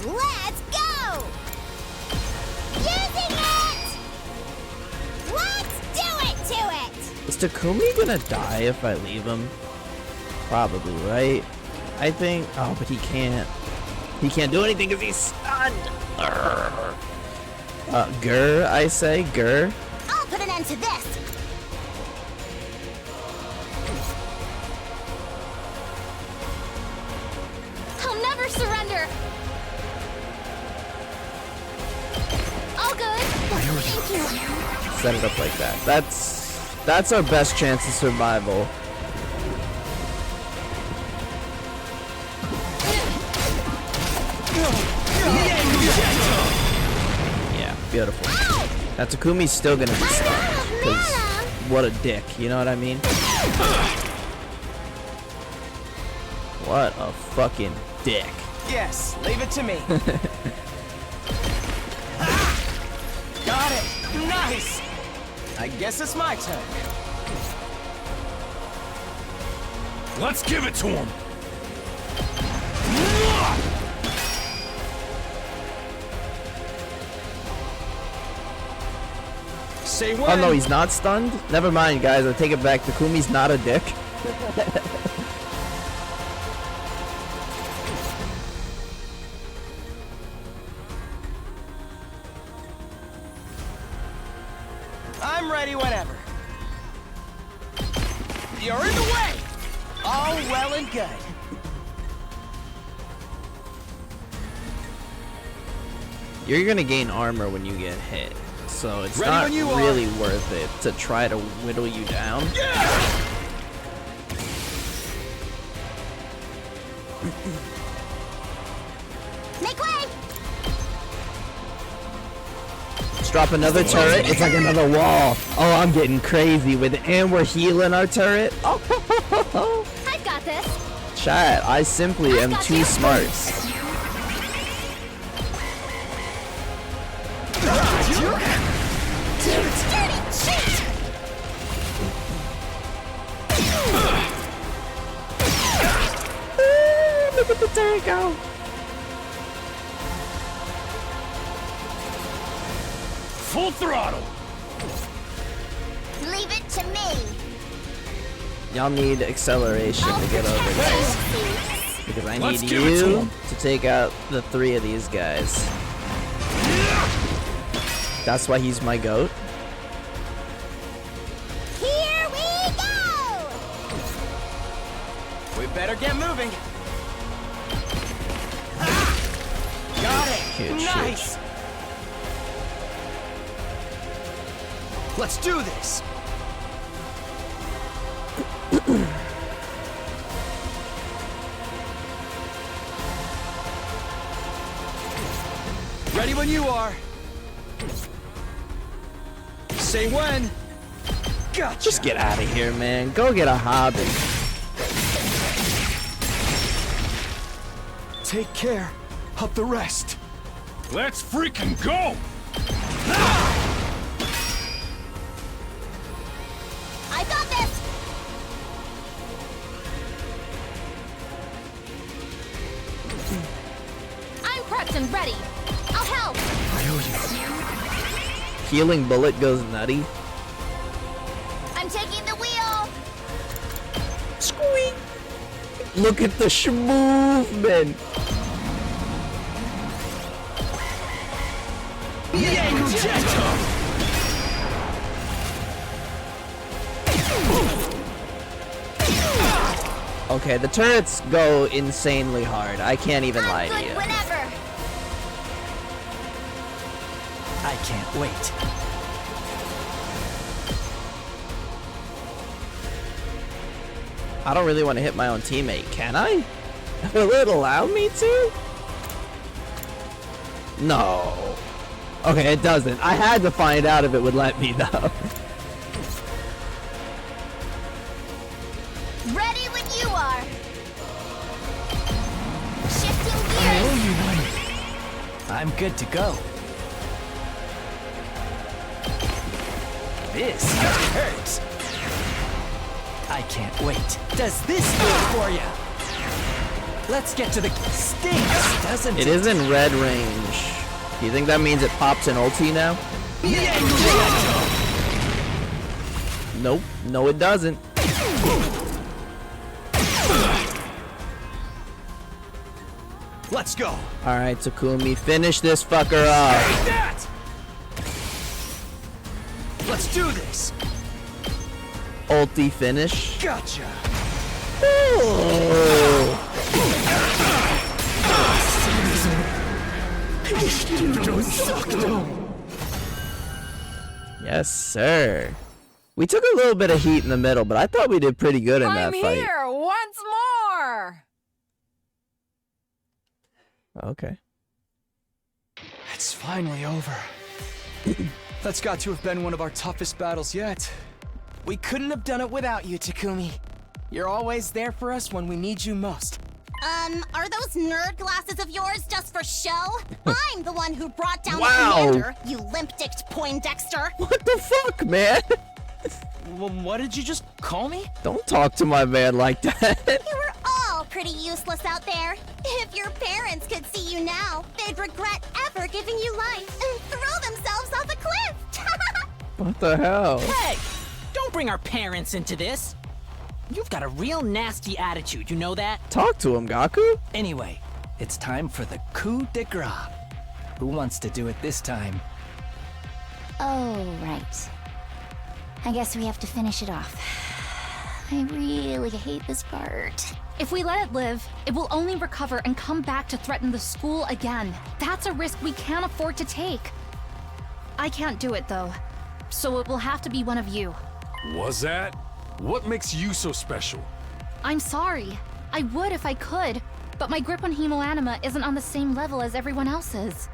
Let's go! Using it! Let's do it to it! Is Takumi gonna die if I leave him? Probably, right? I think. Oh, but he can't. He can't do anything because he's stunned. Grr, I say, grr. I'll put an end to this! I'll never surrender. All good. Thank you. Set it up like that. That's our best chance of survival. Yeah, beautiful. Now Takumi's still gonna be stunned, because what a dick, you know what I mean? What a fucking dick. Yes, leave it to me. Got it. Nice. I guess it's my turn. Let's give it to him! Say when. Oh no, he's not stunned? Never mind, guys, I take it back. Takumi's not a dick. I'm ready whenever. You're in the way! All well and good. You're gonna gain armor when you get hit, so it's Ready not when you are. really worth it to try to whittle you down. Make way! Let's drop another turret. It's like another wall. Oh, I'm getting crazy with it, and we're healing our turret. Oh, I've got this. chat, I simply am too smart. Dirty cheat! Look at the turret go. Full throttle! Leave it to me. Y'all need acceleration to get over this. Because I Let's need give it to you him. to take out the 3 of these guys. That's why he's my goat. Here we go! We better get moving. Got it. Huge, Nice. Let's do this. Ready when you are. Say when. Gotcha. Just get out of here, man. Go get a hobby. Take care of the rest. Let's freaking go! and ready. I'll help. Healing bullet goes nutty. I'm taking the wheel. Squeak! Look at the movement. Okay, the turrets go insanely hard. I can't even lie to you. Whenever. I can't wait. I don't really want to hit my own teammate, can I? Will it allow me to? No. Okay, it doesn't. I had to find out if it would let me, though. Ready when you are. Shifting gears. I'm good to go. This hurts. I can't wait. Does this do it for you? Let's get to the stinks, doesn't it? It is in red range. Do you think that means it pops an ulti now? Nope. No, it doesn't. Let's go. Alright, Takumi, finish this fucker off. Take that! Let's do this. Ulti finish. Gotcha. Oh. Yes, sir. We took a little bit of heat in the middle, but I thought we did pretty good in that I'm fight. here once more. Okay. It's finally over. That's got to have been one of our toughest battles yet. We couldn't have done it without you, Takumi. You're always there for us when we need you most. Are those nerd glasses of yours just for show? I'm the one who brought down Wow. the commander, you limp-dicked Poindexter. What the fuck, man? Well, what did you just call me? Don't talk to my man like that. You were all pretty useless out there. If your parents could see you now, they'd regret ever giving you life and throw themselves off a cliff. What the hell? Hey! Don't bring our parents into this. You've got a real nasty attitude, you know that? Talk to him, Gaku. Anyway, it's time for the coup de grace. Who wants to do it this time? Oh, right. I guess we have to finish it off. I really hate this part. If we let it live, it will only recover and come back to threaten the school again. That's a risk we can't afford to take. I can't do it, though. So it will have to be one of you. Was that? What makes you so special? I'm sorry. I would if I could, but my grip on Hemoanima isn't on the same level as everyone else's.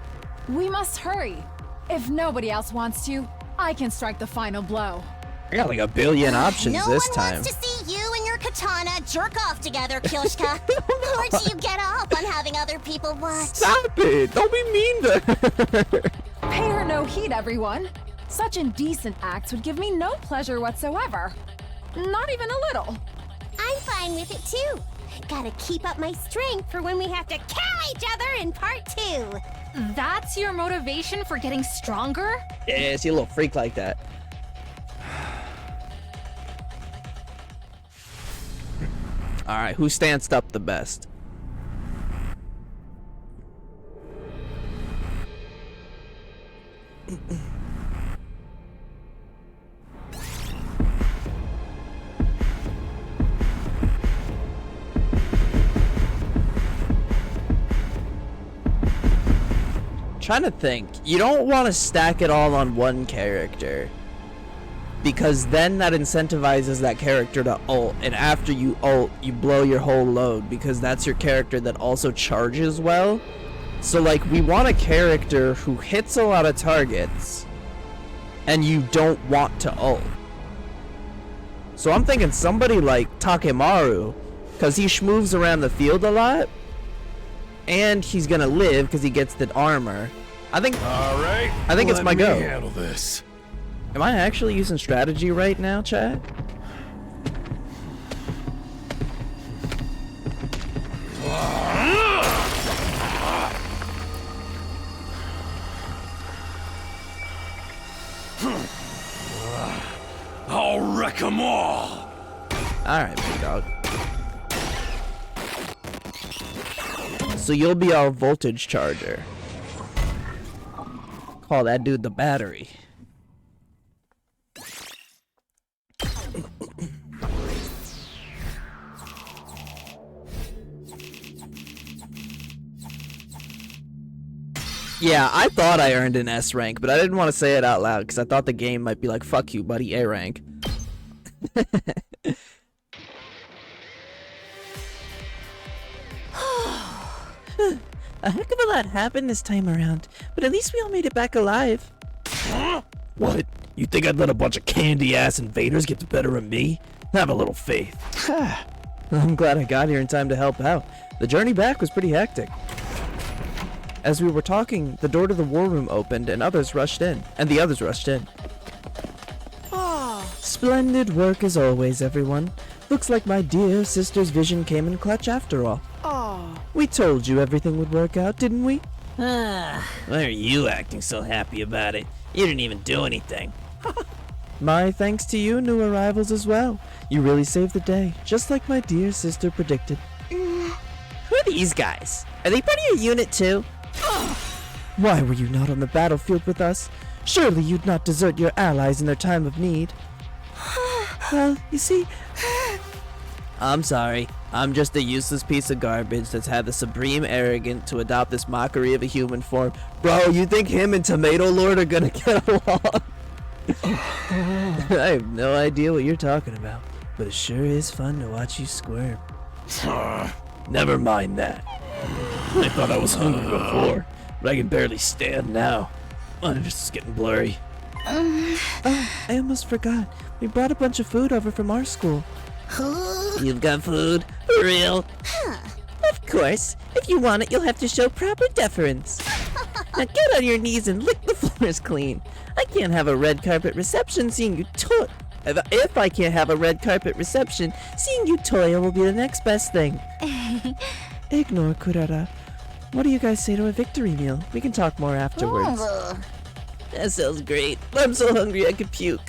We must hurry. If nobody else wants to, I can strike the final blow. I got like a billion options no this one time. wants to see you and your katana jerk off together, Kyoshka. Or do you get off on having other people watch? Stop it! Don't be mean to her. Pay her no heed, everyone. Such indecent acts would give me no pleasure whatsoever. Not even a little. I'm fine with it too. Gotta keep up my strength for when we have to kill each other in part 2. That's your motivation for getting stronger? Yeah, see a little freak like that. Alright, who stanced up the best? Trying to think. You don't want to stack it all on one character, because then that incentivizes that character to ult, and after you ult, you blow your whole load, because that's your character that also charges well. So like, we want a character who hits a lot of targets and you don't want to ult. So I'm thinking somebody like Takemaru, because he schmoves around the field a lot, and he's gonna live because he gets the armor. I think it's my go. Let me handle this. Am I actually using strategy right now, chat? Whack 'em all! Alright, big dog. So you'll be our voltage charger. Call that dude the battery. Yeah, I thought I earned an S rank, but I didn't want to say it out loud because I thought the game might be like, fuck you, buddy, A rank. A heck of a lot happened this time around, but at least we all made it back alive. What? You think I'd let a bunch of candy-ass invaders get the better of me? Have a little faith. I'm glad I got here in time to help out. The journey back was pretty hectic. As we were talking, the door to the war room opened and the others rushed in. Splendid work as always, everyone. Looks like my dear sister's vision came in clutch after all. We told you everything would work out, didn't we? Why are you acting so happy about it? You didn't even do anything. My thanks to you, new arrivals as well. You really saved the day, just like my dear sister predicted. Who are these guys? Are they part of your unit too? Why were you not on the battlefield with us? Surely you'd not desert your allies in their time of need. Well, you see... I'm sorry. I'm just a useless piece of garbage that's had the supreme arrogance to adopt this mockery of a human form. Bro, you think him and Tomato Lord are gonna get along? I have no idea what you're talking about, but it sure is fun to watch you squirm. Never mind that. I thought I was hungry before, but I can barely stand now. My vision's is getting blurry. Oh, I almost forgot. We brought a bunch of food over from our school. You've got food? For real? Of course. If you want it, you'll have to show proper deference. Now get on your knees and lick the floors clean. I can't have a red carpet reception seeing you toil. If I can't have a red carpet reception, seeing you toil will be the next best thing. Ignore Kurara. What do you guys say to a victory meal? We can talk more afterwards. That sounds great. I'm so hungry I could puke.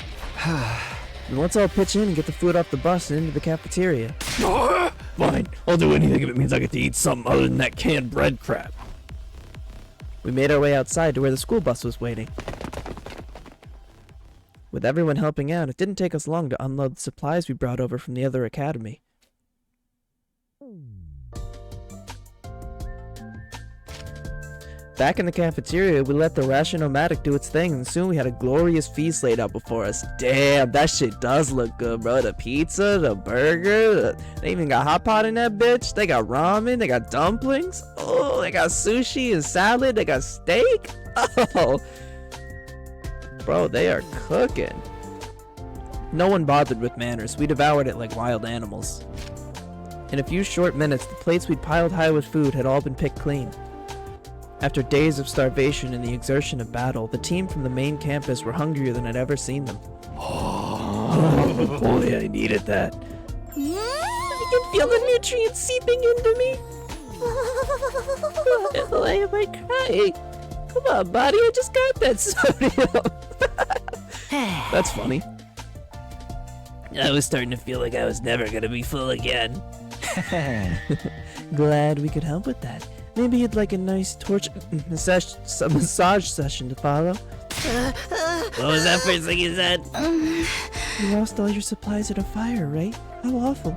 Then let's all pitch in and get the food off the bus and into the cafeteria. Fine, I'll do anything if it means I get to eat something other than that canned bread crap. We made our way outside to where the school bus was waiting. With everyone helping out, it didn't take us long to unload the supplies we brought over from the other academy. Back in the cafeteria, we let the Ration-O-Matic do its thing, and soon we had a glorious feast laid out before us. Damn, that shit does look good, bro. The pizza, the burger, they even got hot pot in that bitch. They got ramen, they got dumplings. Oh, they got sushi and salad, they got steak. Oh, bro, they are cooking. No one bothered with manners. We devoured it like wild animals. In a few short minutes, the plates we'd piled high with food had all been picked clean. After days of starvation and the exertion of battle, the team from the main campus were hungrier than I'd ever seen them. Oh, boy, I needed that. I can feel the nutrients seeping into me. Why am I crying? Come on, buddy, I just got that sodium. That's funny. I was starting to feel like I was never gonna be full again. Glad we could help with that. Maybe you'd like a nice massage session to follow. What was that first thing you said? You lost all your supplies at a fire, right? How awful.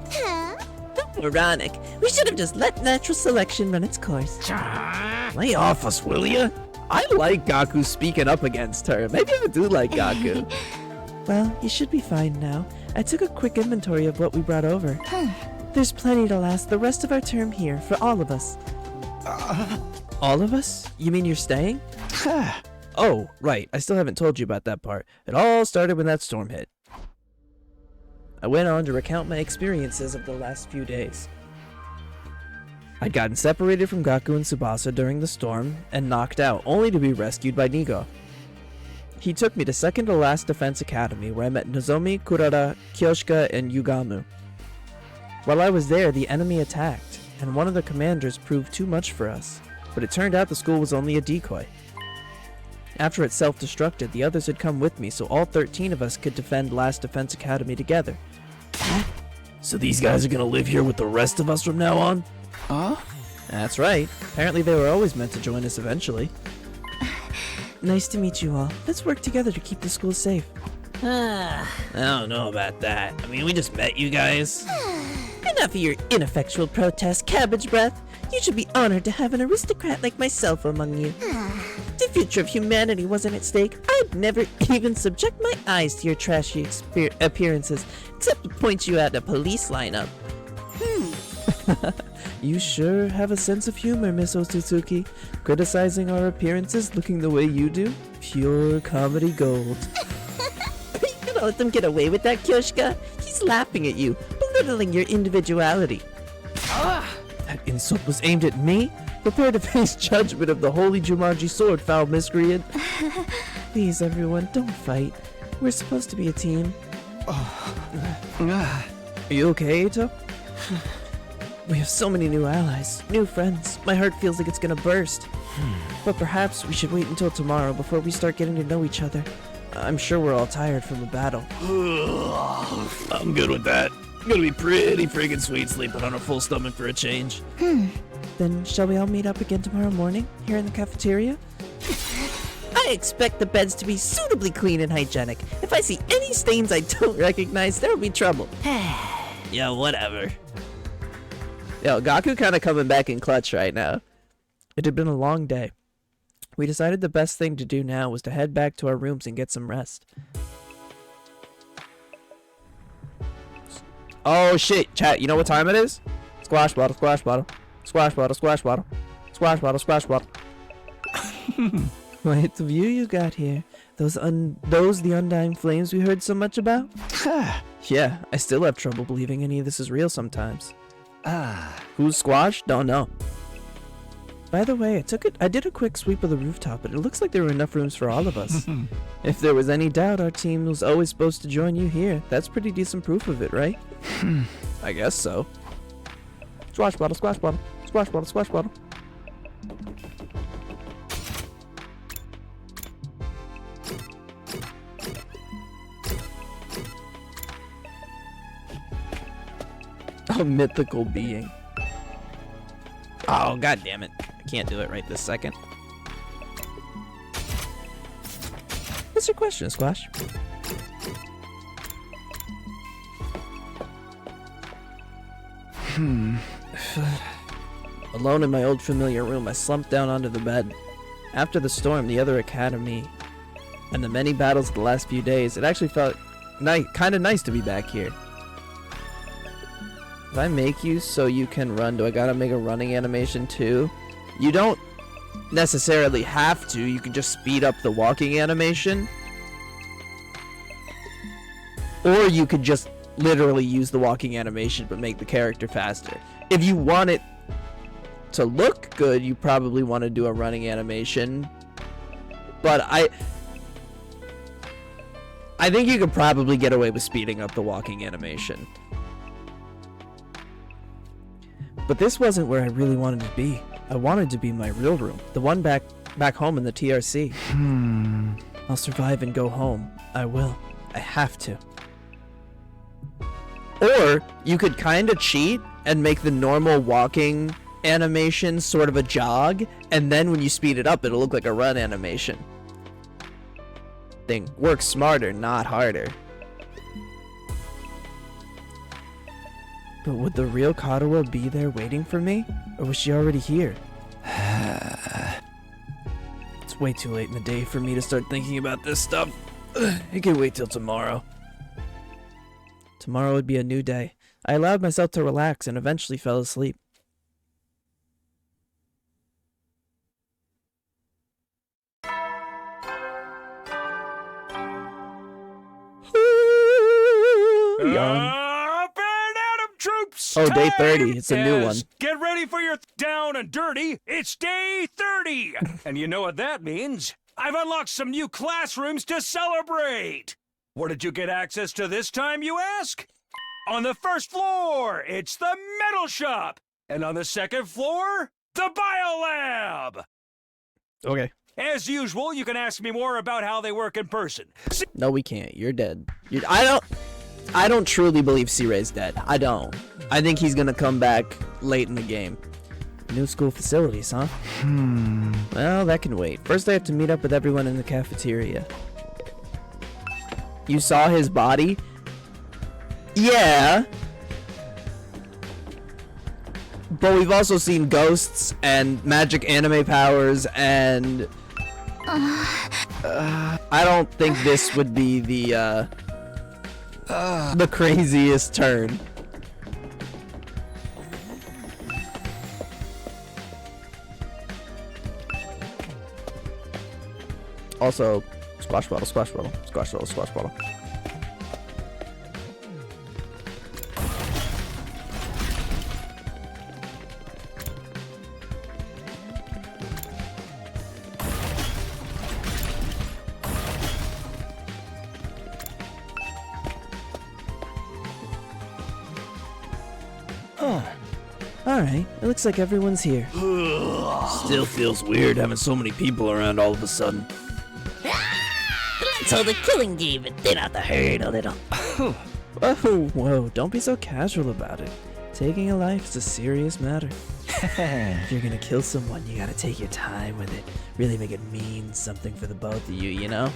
Moronic. We should have just let natural selection run its course. Lay off us, will ya? I like Gaku speaking up against her. Maybe I do like Gaku. Well, you should be fine now. I took a quick inventory of what we brought over. There's plenty to last the rest of our term here for all of us. All of us? You mean you're staying? Oh, right. I still haven't told you about that part. It all started when that storm hit. I went on to recount my experiences of the last few days. I'd gotten separated from Gaku and Tsubasa during the storm and knocked out, only to be rescued by Nigo. He took me to second to last Defense Academy, where I met Nozomi, Kurara, Kyoshika, and Yugamo. While I was there, the enemy attacked, and one of the commanders proved too much for us, but it turned out the school was only a decoy. After it self-destructed, the others had come with me so all 13 of us could defend Last Defense Academy together. So these guys are gonna live here with the rest of us from now on? Huh? That's right. Apparently they were always meant to join us eventually. Nice to meet you all. Let's work together to keep the school safe. I don't know about that. I mean, we just met you guys. Enough of your ineffectual protest, Cabbage Breath. You should be honored to have an aristocrat like myself among you. If the future of humanity wasn't at stake, I'd never even subject my eyes to your trashy appearances, except to point you out a police lineup. You sure have a sense of humor, Miss Otsutsuki. Criticizing our appearances looking the way you do? Pure comedy gold. Are you gonna let them get away with that, Kyoshika? He's laughing at you, belittling your individuality. That insult was aimed at me? Prepare to face judgment of the holy Jumanji sword, foul miscreant. Please, everyone, don't fight. We're supposed to be a team. Are you okay, Ito? We have so many new allies, new friends. My heart feels like it's gonna burst. But perhaps we should wait until tomorrow before we start getting to know each other. I'm sure we're all tired from the battle. I'm good with that. Gonna be pretty friggin' sweet sleeping on a full stomach for a change. Then shall we all meet up again tomorrow morning, here in the cafeteria? I expect the beds to be suitably clean and hygienic. If I see any stains I don't recognize, there will be trouble. Yeah, whatever. Yo, Gaku kind of coming back in clutch right now. It had been a long day. We decided the best thing to do now was to head back to our rooms and get some rest. Oh shit, chat, you know what time it is? Squash bottle, squash bottle. Squash bottle, squash bottle. Squash bottle, squash bottle. Quite the view you got here. Those the undying flames we heard so much about? Yeah, I still have trouble believing any of this is real sometimes. Who's Squash? Don't know. By the way, I did a quick sweep of the rooftop, but it looks like there were enough rooms for all of us. If there was any doubt, our team was always supposed to join you here. That's pretty decent proof of it, right? I guess so. Squash bottle, squash bottle. Squash bottle, squash bottle. A mythical being. Oh, god damn it. I can't do it right this second. What's your question, Squash? Alone in my old familiar room, I slumped down onto the bed. After the storm, the other academy, and the many battles of the last few days, it actually felt kind of nice to be back here. If I make you so you can run, do I gotta make a running animation too? You don't necessarily have to, you can just speed up the walking animation. Or you could just literally use the walking animation but make the character faster. If you want it to look good, you probably want to do a running animation. But I think you could probably get away with speeding up the walking animation. But this wasn't where I really wanted to be. I wanted to be in my real room, the one back home in the TRC. I'll survive and go home. I will. I have to. Or you could kind of cheat and make the normal walking animation sort of a jog, and then when you speed it up, it'll look like a run animation. Work smarter, not harder. But would the real Katawa be there waiting for me? Or was she already here? It's way too late in the day for me to start thinking about this stuff. It can wait till tomorrow. Tomorrow would be a new day. I allowed myself to relax and eventually fell asleep. Up and Adam troops! Oh, day 30. Time It's a new one. is- Get ready for your down and dirty. It's day 30. And you know what that means? I've unlocked some new classrooms to celebrate. Where did you get access to this time, you ask? On the first floor, it's the metal shop. And on the second floor, the biolab. Okay. As usual, you can ask me more about how they work in person. No, we can't. You're dead. I don't truly believe C-Ray's dead. I don't. I think he's gonna come back late in the game. New school facilities, huh? Well, that can wait. First, I have to meet up with everyone in the cafeteria. You saw his body? Yeah. But we've also seen ghosts and magic anime powers and... I don't think this would be the craziest turn. Also, squash bottle, squash bottle, squash bottle, squash bottle. Alright, it looks like everyone's here. Still feels weird having so many people around all of a sudden. So the killing game and thin out the herd a little. Whoa, don't be so casual about it. Taking a life is a serious matter. If you're gonna kill someone, you gotta take your time with it. Really make it mean something for the both of you, you know?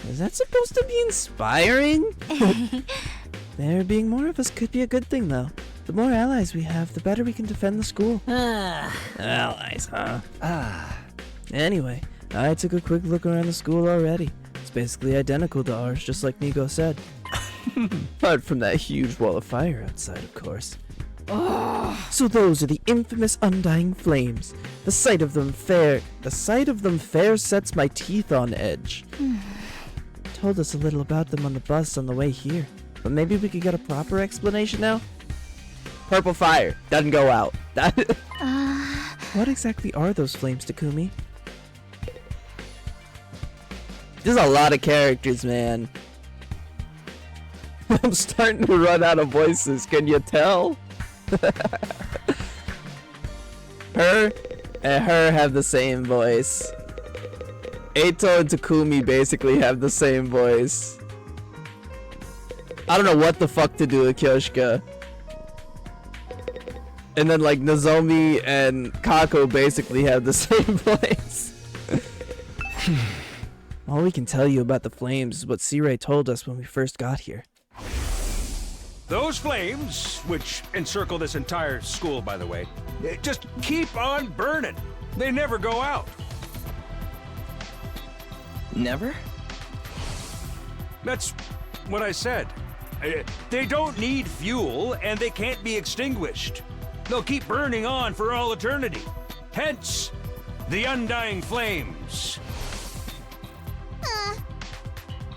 Is that supposed to be inspiring? There being more of us could be a good thing, though. The more allies we have, the better we can defend the school. Allies, huh? Anyway, I took a quick look around the school already. It's basically identical to ours, just like Nico said. Apart from that huge wall of fire outside, of course. So those are the infamous undying flames. The sight of them fair sets my teeth on edge. Told us a little about them on the bus on the way here, but maybe we could get a proper explanation now? Purple fire doesn't go out. What exactly are those flames, Takumi? There's a lot of characters, man. I'm starting to run out of voices, can you tell? Her and her have the same voice. Eito and Takumi basically have the same voice. I don't know what the fuck to do with Kyoshika. And then like Nozomi and Kako basically have the same voice. All we can tell you about the flames is what C-Ray told us when we first got here. Those flames, which encircle this entire school, by the way, just keep on burning. They never go out. Never? That's what I said. They don't need fuel, and they can't be extinguished. They'll keep burning on for all eternity. Hence, the undying flames.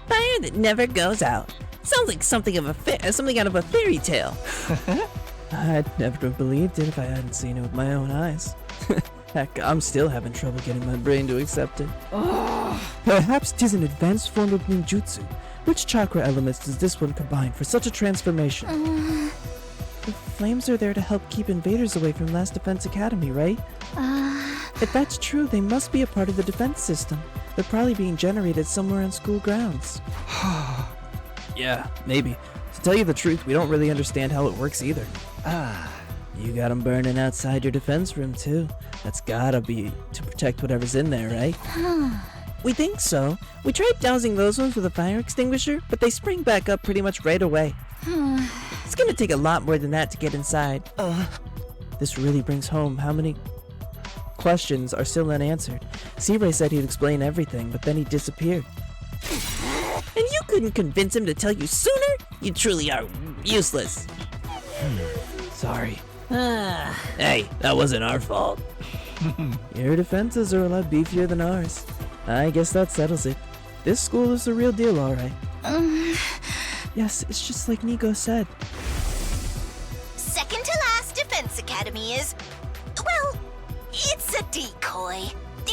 Fire that never goes out. Sounds like something out of a fairy tale. I'd never have believed it if I hadn't seen it with my own eyes. Heck, I'm still having trouble getting my brain to accept it. Perhaps 'tis an advanced form of ninjutsu. Which chakra elements does this one combine for such a transformation? The flames are there to help keep invaders away from Last Defense Academy, right? If that's true, they must be a part of the defense system. They're probably being generated somewhere on school grounds. Yeah, maybe. To tell you the truth, we don't really understand how it works either. You got them burning outside your defense room too. That's gotta be to protect whatever's in there, right? We think so. We tried dousing those ones with a fire extinguisher, but they spring back up pretty much right away. It's gonna take a lot more than that to get inside. This really brings home how many questions are still unanswered. C-Ray said he'd explain everything, but then he disappeared. And you couldn't convince him to tell you sooner? You truly are useless. Sorry. Hey, that wasn't our fault. Your defenses are a lot beefier than ours. I guess that settles it. This school is the real deal, alright. Yes, it's just like Nico said. Second to last Defense Academy is, well, it's a decoy.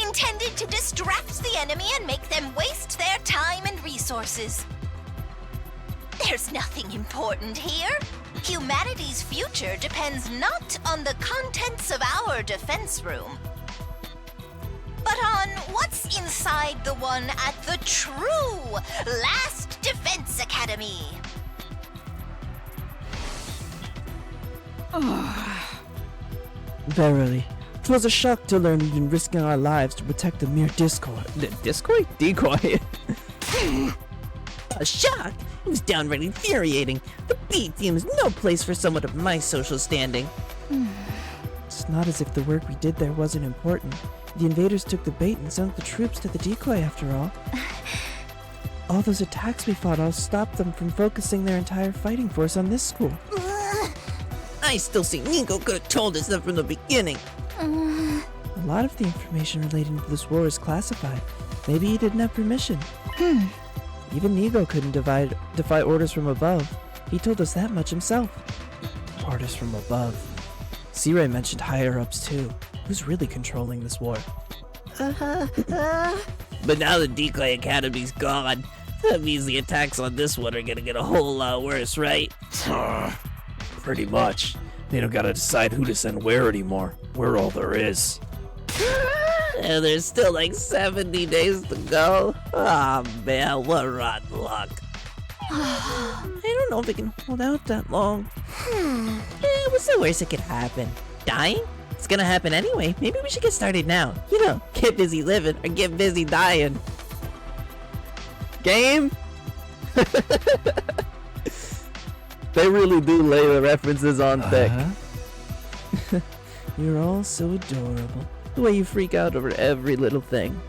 Intended to distract the enemy and make them waste their time and resources. There's nothing important here. Humanity's future depends not on the contents of our defense room, but on what's inside the one at the true Last Defense Academy. Verily, 'twas a shock to learn we'd been risking our lives to protect a mere Decoy? A shock? It was downright infuriating. The B team is no place for someone of my social standing. It's not as if the work we did there wasn't important. The invaders took the bait and sent the troops to the decoy after all. All those attacks we fought all stopped them from focusing their entire fighting force on this school. I still think Nico could have told us that from the beginning. A lot of the information relating to this war is classified. Maybe he didn't have permission. Even Nigo couldn't defy orders from above. He told us that much himself. Orders from above. C-Ray mentioned higher-ups too. Who's really controlling this war? But now the Decoy Academy's gone. That means the attacks on this one are gonna get a whole lot worse, right? Pretty much. They don't gotta decide who to send where anymore. We're all there is. And there's still like 70 days to go. Ah, man, what rotten luck. I don't know if I can hold out that long. What's the worst that could happen? Dying? It's gonna happen anyway. Maybe we should get started now. You know, get busy living or get busy dying. Game? They really do lay the references on thick. You're all so adorable. The way you freak out over every little thing.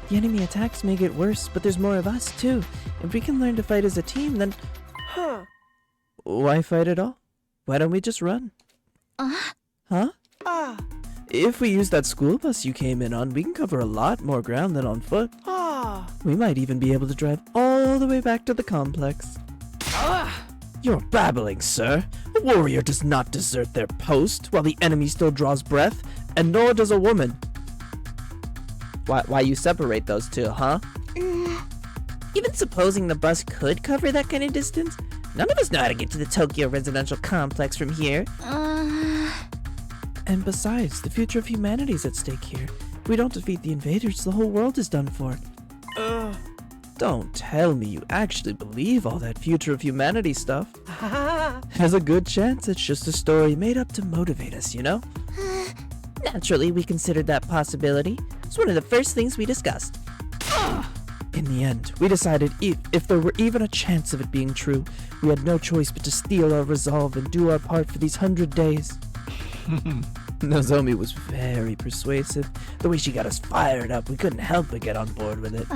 The enemy attacks may get worse, but there's more of us too. If we can learn to fight as a team, then... Why fight at all? Why don't we just run? Huh? If we use that school bus you came in on, we can cover a lot more ground than on foot. We might even be able to drive all the way back to the complex. You're babbling, sir. A warrior does not desert their post while the enemy still draws breath, and nor does a woman. Why you separate those two, huh? Even supposing the bus could cover that kind of distance, none of us know how to get to the Tokyo residential complex from here. And besides, the future of humanity is at stake here. If we don't defeat the invaders, the whole world is done for. Don't tell me you actually believe all that future of humanity stuff. There's a good chance it's just a story made up to motivate us, you know? Naturally, we considered that possibility. It's one of the first things we discussed. In the end, we decided if there were even a chance of it being true, we had no choice but to steel our resolve and do our part for these 100 days. Nozomi was very persuasive. The way she got us fired up, we couldn't help but get on board with it.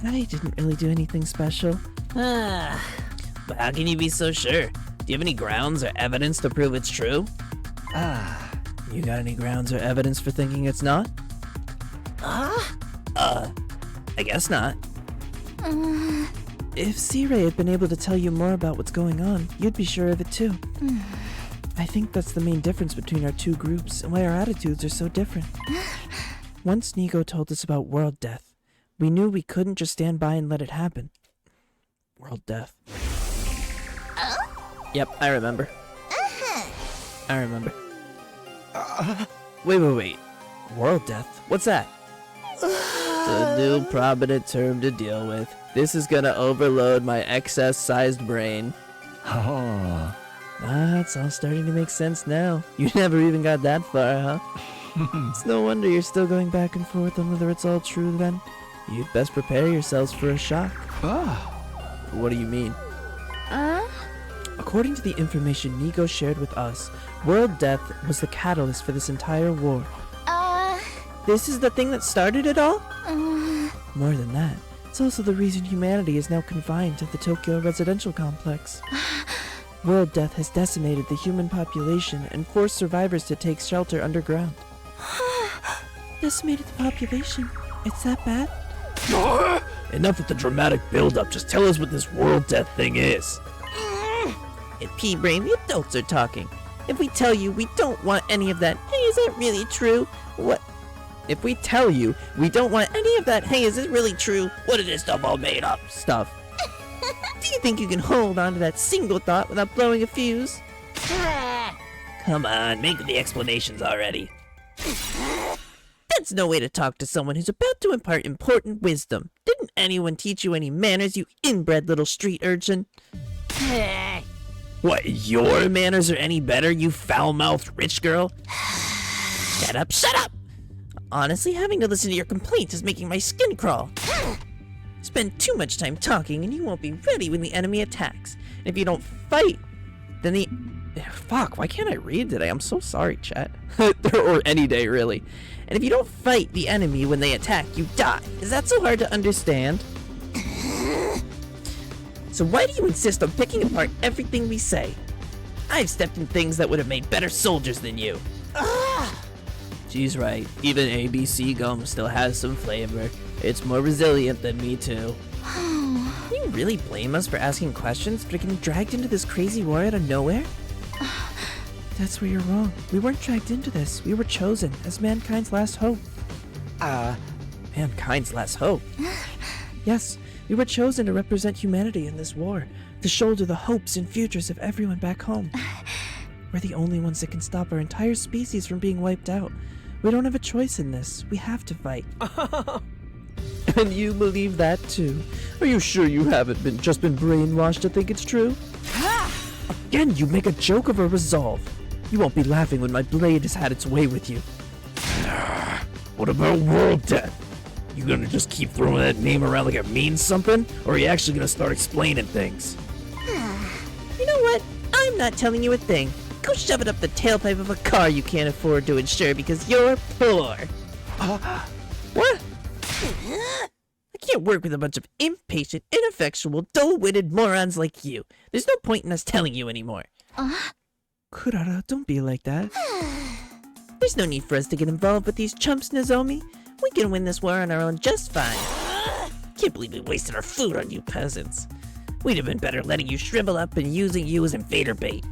I didn't really do anything special. But how can you be so sure? Do you have any grounds or evidence to prove it's true? You got any grounds or evidence for thinking it's not? I guess not. If C-Ray had been able to tell you more about what's going on, you'd be sure of it too. I think that's the main difference between our two groups and why our attitudes are so different. Once Nigo told us about world death, we knew we couldn't just stand by and let it happen. World death. Yep, I remember. I remember. Wait. World death? What's that? It's a new prominent term to deal with. This is gonna overload my excess-sized brain. It's all starting to make sense now. You never even got that far, huh? It's no wonder you're still going back and forth on whether it's all true then. You'd best prepare yourselves for a shock. What do you mean? According to the information Nigo shared with us, world death was the catalyst for this entire war. This is the thing that started it all? More than that, it's also the reason humanity is now confined to the Tokyo residential complex. World death has decimated the human population and forced survivors to take shelter underground. Decimated the population? It's that bad? Enough with the dramatic build-up. Just tell us what this world death thing is. In P-Brain, the adults are talking. If we tell you we don't want any of that, hey, is that really true? What? If we tell you we don't want Any of that, hey, is this really true? What is this stuff all made up? stuff, Do you think you can hold on to that single thought without blowing a fuse? Come on, make the explanations already. That's no way to talk to someone who's about to impart important wisdom. Didn't anyone teach you any manners, you inbred little street urchin? What, your manners are any better, you foul-mouthed rich girl? Shut up, shut up! Honestly, having to listen to your complaints is making my skin crawl. Spend too much time talking and you won't be ready when the enemy attacks. And if you don't fight, then the... Fuck, why can't I read today? I'm so sorry, chat. Or any day, really. And if you don't fight the enemy when they attack, you die. Is that so hard to understand? So why do you insist on picking apart everything we say? I've stepped in things that would have made better soldiers than you. She's right. Even ABC gum still has some flavor. It's more resilient than me, too. Can you really blame us for asking questions, for getting dragged into this crazy war out of nowhere? That's where you're wrong. We weren't dragged into this. We were chosen as mankind's last hope. Mankind's last hope? Yes, we were chosen to represent humanity in this war, to shoulder the hopes and futures of everyone back home. We're the only ones that can stop our entire species from being wiped out. We don't have a choice in this. We have to fight. And you believe that too? Are you sure you haven't just been brainwashed to think it's true? Again, you make a joke of our resolve. You won't be laughing when my blade has had its way with you. What about world death? You gonna just keep throwing that name around like it means something? Or are you actually gonna start explaining things? You know what? I'm not telling you a thing. Go shove it up the tailpipe of a car you can't afford to insure because you're poor. What? I can't work with a bunch of impatient, ineffectual, dull-witted morons like you. There's no point in us telling you anymore. Kurara, don't be like that. There's no need for us to get involved with these chumps, Nozomi. We can win this war on our own just fine. Can't believe we wasted our food on you peasants. We'd have been better letting you shrivel up and using you as invader bait.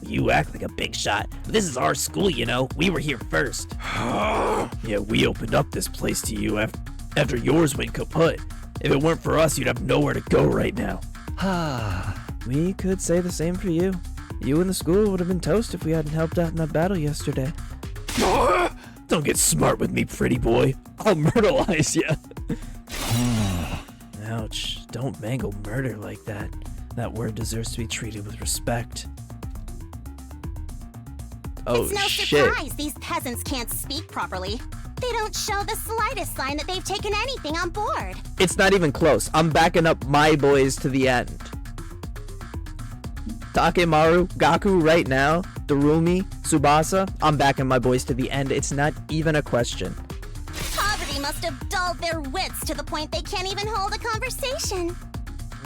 You act like a big shot. But this is our school, you know. We were here first. Yeah, we opened up this place to you after yours went kaput. If it weren't for us, you'd have nowhere to go right now. We could say the same for you. You and the school would have been toast if we hadn't helped out in that battle yesterday. Don't get smart with me, pretty boy. I'll murderize you. Ouch. Don't mangle murder like that. That word deserves to be treated with respect. Oh, it's no shit. surprise these peasants can't speak properly. They don't show the slightest sign that they've taken anything on board. It's not even close. I'm backing up my boys to the end. Takemaru, Gaku right now, Darumi, Tsubasa, I'm backing my boys to the end. It's not even a question. Poverty must have dulled their wits to the point they can't even hold a conversation.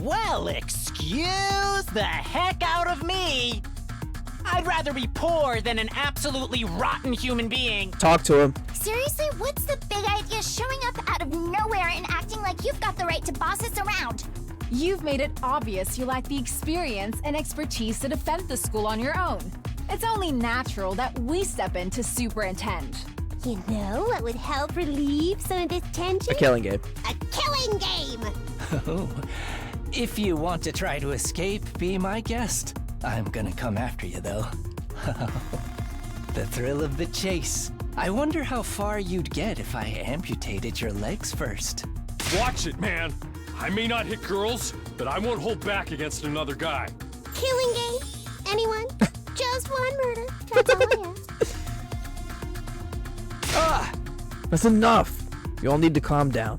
Well, excuse the heck out of me. I'd rather be poor than an absolutely rotten human being. Talk to him. Seriously, what's the big idea showing up out of nowhere and acting like you've got the right to boss us around? You've made it obvious you lack the experience and expertise to defend the school on your own. It's only natural that we step in to superintend. You know what would help relieve some of this tension? A killing game. A killing game! Oh, if you want to try to escape, be my guest. I'm gonna come after you, though. The thrill of the chase. I wonder how far you'd get if I amputated your legs first. Watch it, man. I may not hit girls, but I won't hold back against another guy. Killing game? Anyone? Just one murder. That's all I ask. That's enough. You all need to calm down.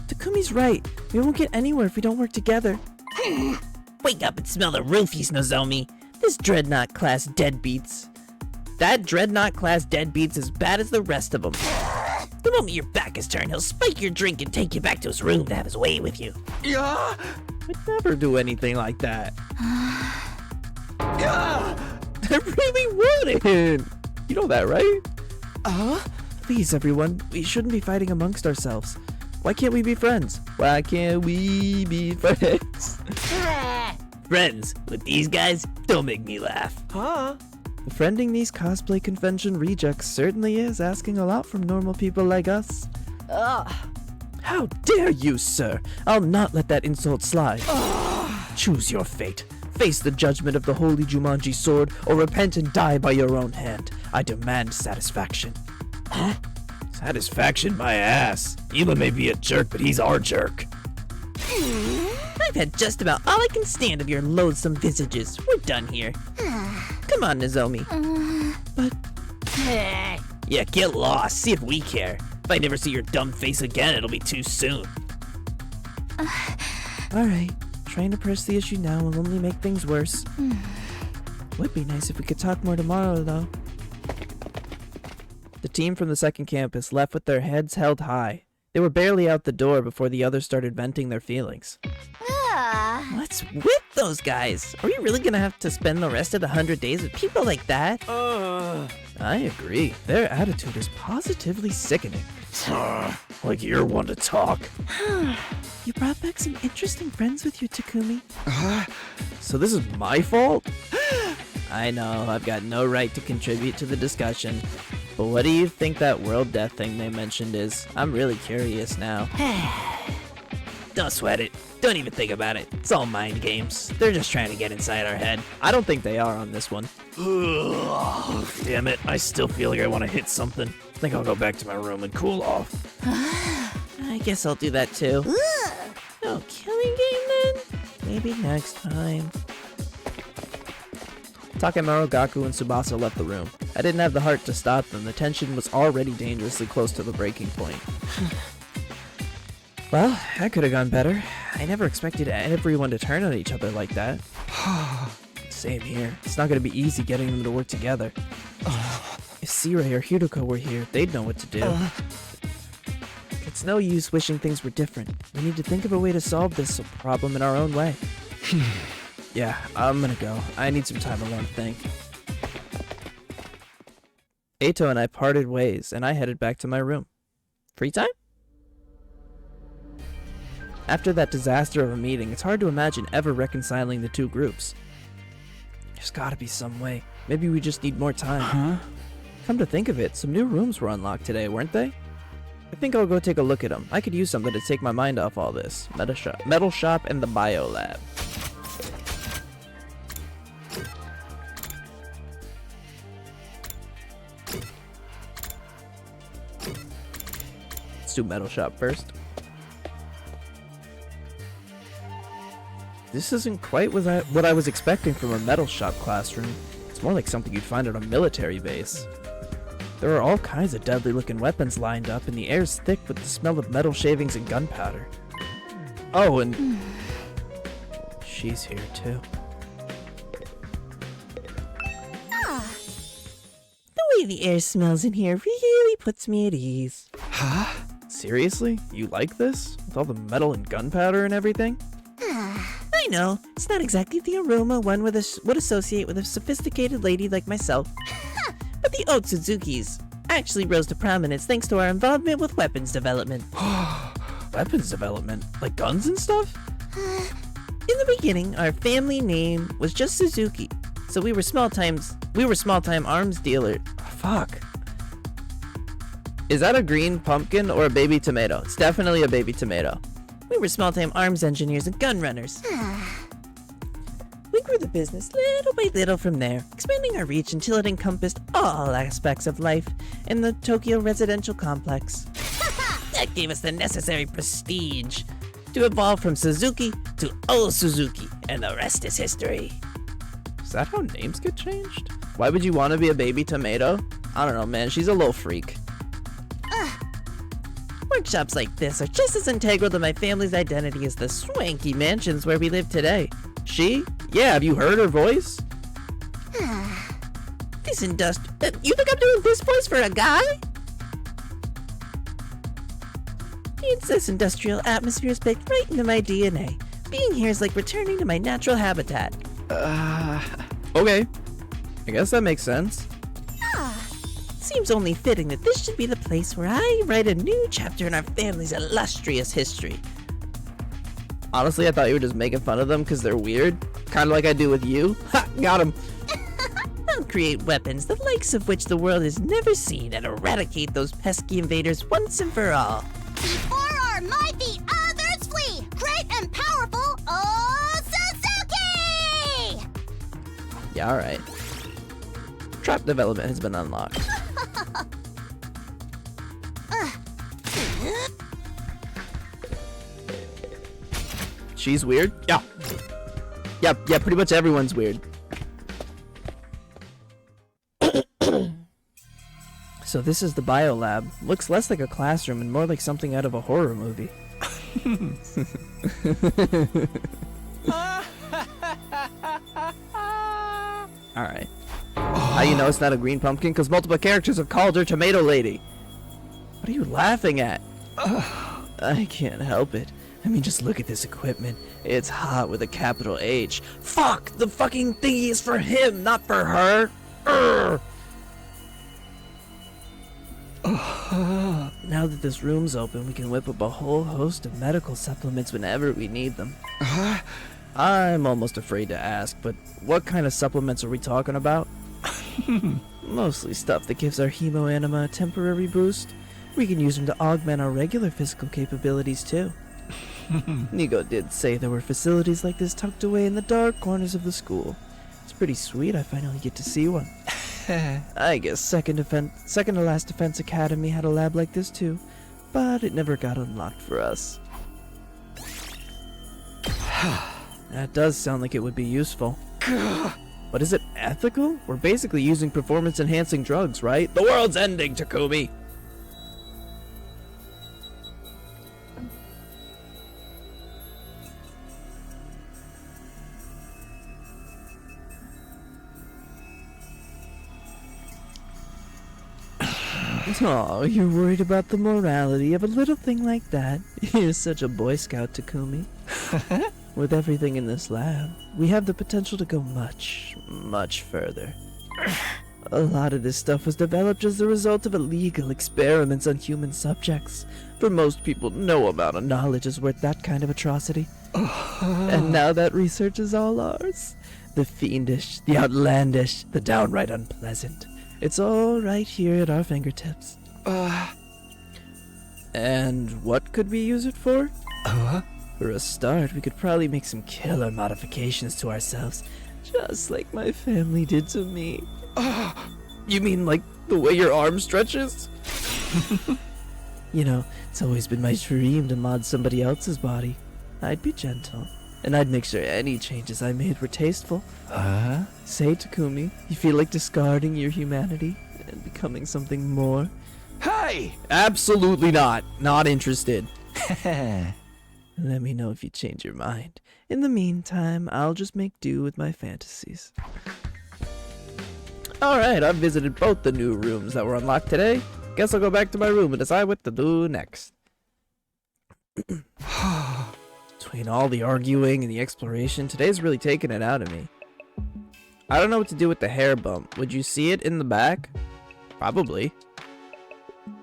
Takumi's right. We won't get anywhere if we don't work together. Wake up and smell the roofies, Nozomi. This Dreadnought class deadbeats. That Dreadnought class deadbeats as bad as the rest of them. The moment your back is turned, he'll spike your drink and take you back to his room to have his way with you. Yeah. I'd never do anything like that. I really wouldn't. You know that, right? Please, everyone. We shouldn't be fighting amongst ourselves. Why can't we be friends? Why can't we be friends? Friends with these guys don't make me laugh. Befriending these cosplay convention rejects certainly is asking a lot from normal people like us. How dare you, sir? I'll not let that insult slide. Choose your fate. Face the judgment of the holy Jumanji sword, or repent and die by your own hand. I demand satisfaction. Huh? Satisfaction my ass. Ela may be a jerk, but he's our jerk. I've had just about all I can stand of your loathsome visages. We're done here. Come on, Nozomi. But... Yeah, get lost. See if we care. If I never see your dumb face again, it'll be too soon. Alright, trying to press the issue now will only make things worse. Would be nice if we could talk more tomorrow, though. The team from the second campus left with their heads held high. They were barely out the door before the others started venting their feelings. What's with those guys? Are we really gonna have to spend the rest of the 100 days with people like that? I agree. Their attitude is positively sickening. Like you're one to talk. You brought back some interesting friends with you, Takumi. So this is my fault? I know, I've got no right to contribute to the discussion. But what do you think that world death thing they mentioned is? I'm really curious now. Don't sweat it. Don't even think about it. It's all mind games. They're just trying to get inside our head. I don't think they are on this one. Damn it, I still feel like I want to hit something. I think I'll go back to my room and cool off. I guess I'll do that too. No killing game then? Maybe next time. Takemaru, Gaku, and Tsubasa left the room. I didn't have the heart to stop them. The tension was already dangerously close to the breaking point. Well, that could have gone better. I never expected everyone to turn on each other like that. Same here. It's not going to be easy getting them to work together. If Sirei or Hiruko were here, they'd know what to do. It's no use wishing things were different. We need to think of a way to solve this problem in our own way. Yeah, I'm gonna go. I need some time alone to think. Eito and I parted ways, and I headed back to my room. Free time? After that disaster of a meeting, it's hard to imagine ever reconciling the two groups. There's gotta be some way. Maybe we just need more time. Come to think of it, some new rooms were unlocked today, weren't they? I think I'll go take a look at them. I could use something to take my mind off all this. Metal shop and the bio lab. Let's do metal shop first. This isn't quite what I was expecting from a metal shop classroom. It's more like something you'd find at a military base. There are all kinds of deadly looking weapons lined up, and the air's thick with the smell of metal shavings and gunpowder. Oh, and she's here too. The way the air smells in here really puts me at ease. Huh? Seriously? You like this? With all the metal and gunpowder and everything? I know, it's not exactly the aroma one would associate with a sophisticated lady like myself. But the Otsuzukis actually rose to prominence thanks to our involvement with weapons development. Weapons development? Like guns and stuff? In the beginning, our family name was just Suzuki, so we were small-time arms dealer. Fuck. Is that a green pumpkin or a baby tomato? It's definitely a baby tomato. We were small-time arms engineers and gun runners. We grew the business little by little from there, expanding our reach until it encompassed all aspects of life in the Tokyo residential complex. That gave us the necessary prestige to evolve from Suzuki to Old Suzuki, and the rest is history. Is that how names get changed? Why would you want to be a baby tomato? I don't know, man. She's a little freak. Workshops like this are just as integral to my family's identity as the swanky mansions where we live today. She? Yeah, have you heard her voice? This you think I'm doing this voice for a guy? It's this industrial atmosphere is baked right into my DNA. Being here is like returning to my natural habitat. Okay. I guess that makes sense. Seems only fitting that this should be the place where I write a new chapter in our family's illustrious history. Honestly, I thought you were just making fun of them because they're weird. Kind of like I do with you. Ha! Got him! I'll create weapons the likes of which the world has never seen and eradicate those pesky invaders once and for all. Before our mighty others flee, great and powerful Suzuki! Yeah, alright. Trap development has been unlocked. She's weird? Yeah. Yeah, pretty much everyone's weird. So this is the biolab. Looks less like a classroom and more like something out of a horror movie. Alright. How you know it's not a green pumpkin? Because multiple characters have called her Tomato Lady. What are you laughing at? I can't help it. I mean, just look at this equipment. It's hot with a capital H. Fuck! The fucking thingy is for him, not for her! Urgh. Now that this room's open, we can whip up a whole host of medical supplements whenever we need them. I'm almost afraid to ask, but what kind of supplements are we talking about? Mostly stuff that gives our hemo anima a temporary boost. We can use them to augment our regular physical capabilities too. Nigo did say there were facilities like this tucked away in the dark corners of the school. It's pretty sweet I finally get to see one. I guess second to last Defense Academy had a lab like this too, but it never got unlocked for us. That does sound like it would be useful. But is it ethical? We're basically using performance-enhancing drugs, right? The world's ending, Takumi! Oh, you're worried about the morality of a little thing like that? You're such a Boy Scout, Takumi. With everything in this lab, we have the potential to go much, much further. A lot of this stuff was developed as the result of illegal experiments on human subjects. For most people, no amount of knowledge is worth that kind of atrocity. And now that research is all ours. The fiendish, the outlandish, the downright unpleasant. It's all right here at our fingertips. And what could we use it for? For a start, we could probably make some killer modifications to ourselves, just like my family did to me. You mean like the way your arm stretches? You know, it's always been my dream to mod somebody else's body. I'd be gentle, and I'd make sure any changes I made were tasteful. Say, Takumi, you feel like discarding your humanity and becoming something more? Hey! Absolutely not. Not interested. Let me know if you change your mind. In the meantime, I'll just make do with my fantasies. Alright, I've visited both the new rooms that were unlocked today. Guess I'll go back to my room and decide what to do next. Between all the arguing and the exploration, today's really taking it out of me. I don't know what to do with the hair bump. Would you see it in the back? Probably.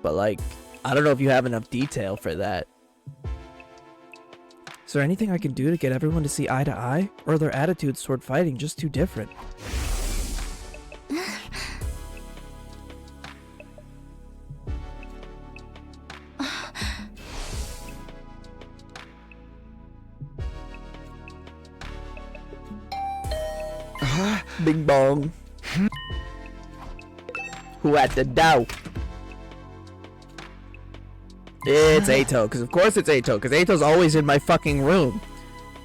But like, I don't know if you have enough detail for that. Is there anything I can do to get everyone to see eye to eye? Or are their attitudes toward fighting just too different? Bing bong. Who at the door? It's Ato, because of course it's Ato, because Ato's always in my fucking room.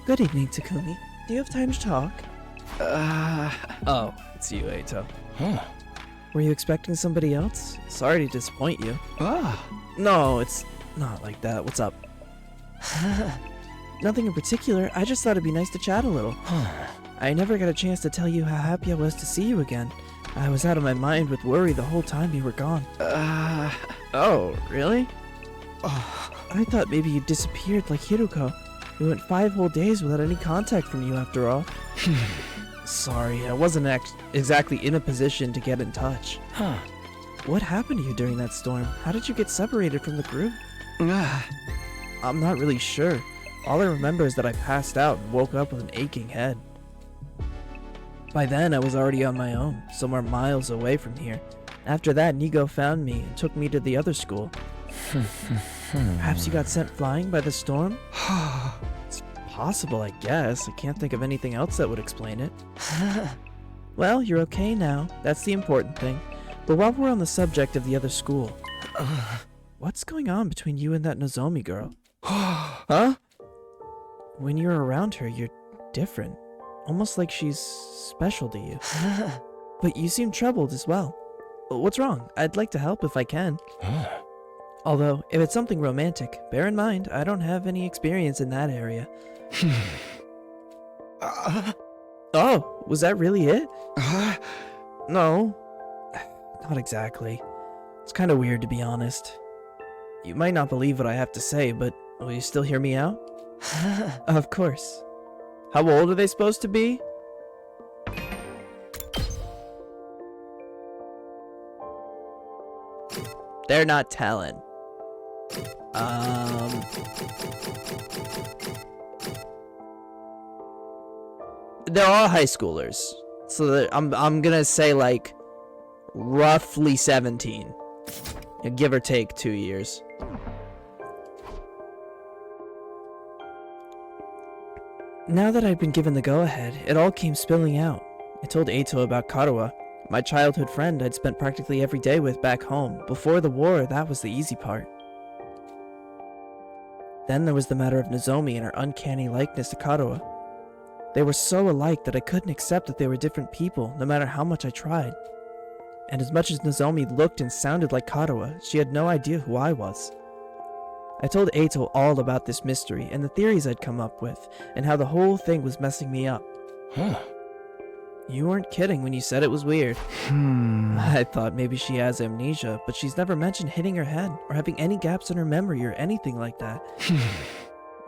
Good evening, Takumi. Do you have time to talk? Oh, it's you, Ato. Were you expecting somebody else? Sorry to disappoint you. No, it's not like that. What's up? Nothing in particular. I just thought it'd be nice to chat a little. I never got a chance to tell you how happy I was to see you again. I was out of my mind with worry the whole time you were gone. Oh, really? I thought maybe you disappeared like Hiruko. We went 5 whole days without any contact from you after all. Sorry, I wasn't exactly in a position to get in touch. What happened to you during that storm? How did you get separated from the group? I'm not really sure. All I remember is that I passed out and woke up with an aching head. By then, I was already on my own, somewhere miles away from here. After that, Nigo found me and took me to the other school. Perhaps you got sent flying by the storm? It's possible, I guess. I can't think of anything else that would explain it. Well, you're okay now. That's the important thing. But while we're on the subject of the other school, what's going on between you and that Nozomi girl? Huh? When you're around her, you're different. Almost like she's special to you. But you seem troubled as well. What's wrong? I'd like to help if I can. Although, if it's something romantic, bear in mind, I don't have any experience in that area. Oh, was that really it? No. Not exactly. It's kind of weird, to be honest. You might not believe what I have to say, but will you still hear me out? Of course. How old are they supposed to be? They're not telling. They're all high schoolers. So I'm gonna say like roughly 17. Give or take 2 years. Now that I'd been given the go-ahead, it all came spilling out. I told Eito about Karuwa, my childhood friend I'd spent practically every day with back home. Before the war, that was the easy part. Then there was the matter of Nozomi and her uncanny likeness to Karuwa. They were so alike that I couldn't accept that they were different people, no matter how much I tried. And as much as Nozomi looked and sounded like Karuwa, she had no idea who I was. I told Eito all about this mystery and the theories I'd come up with, and how the whole thing was messing me up. You weren't kidding when you said it was weird. I thought maybe she has amnesia, but she's never mentioned hitting her head, or having any gaps in her memory or anything like that.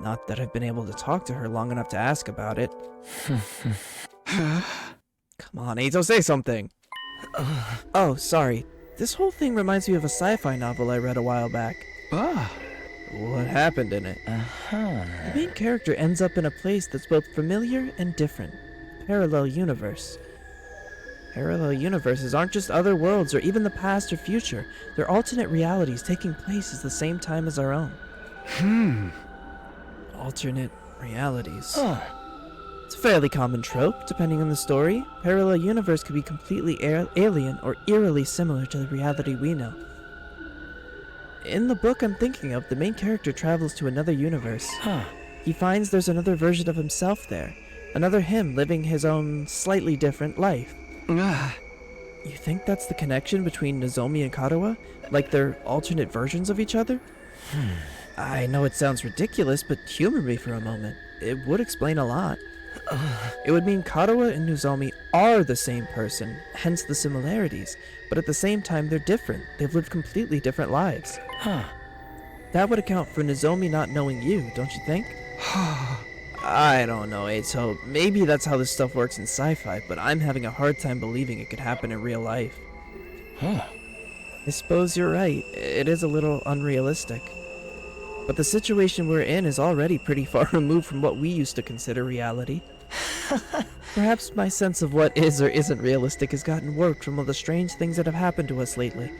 Not that I've been able to talk to her long enough to ask about it. Come on, Eito, say something! Oh, sorry. This whole thing reminds me of a sci-fi novel I read a while back. What happened in it? The main character ends up in a place that's both familiar and different. A parallel universe. Parallel universes aren't just other worlds or even the past or future. They're alternate realities taking place at the same time as our own. Alternate realities. It's a fairly common trope, depending on the story. Parallel universe could be completely alien or eerily similar to the reality we know. In the book I'm thinking of, the main character travels to another universe. He finds there's another version of himself there. Another him living his own slightly different life. You think that's the connection between Nozomi and Karuwa? Like they're alternate versions of each other? I know it sounds ridiculous, but humor me for a moment. It would explain a lot. It would mean Karuwa and Nozomi are the same person, hence the similarities, but at the same time they're different. They've lived completely different lives. That would account for Nozomi not knowing you, don't you think? I don't know, Eito. Maybe that's how this stuff works in sci-fi, but I'm having a hard time believing it could happen in real life. I suppose you're right. It is a little unrealistic. But the situation we're in is already pretty far removed from what we used to consider reality. Perhaps my sense of what is or isn't realistic has gotten warped from all the strange things that have happened to us lately.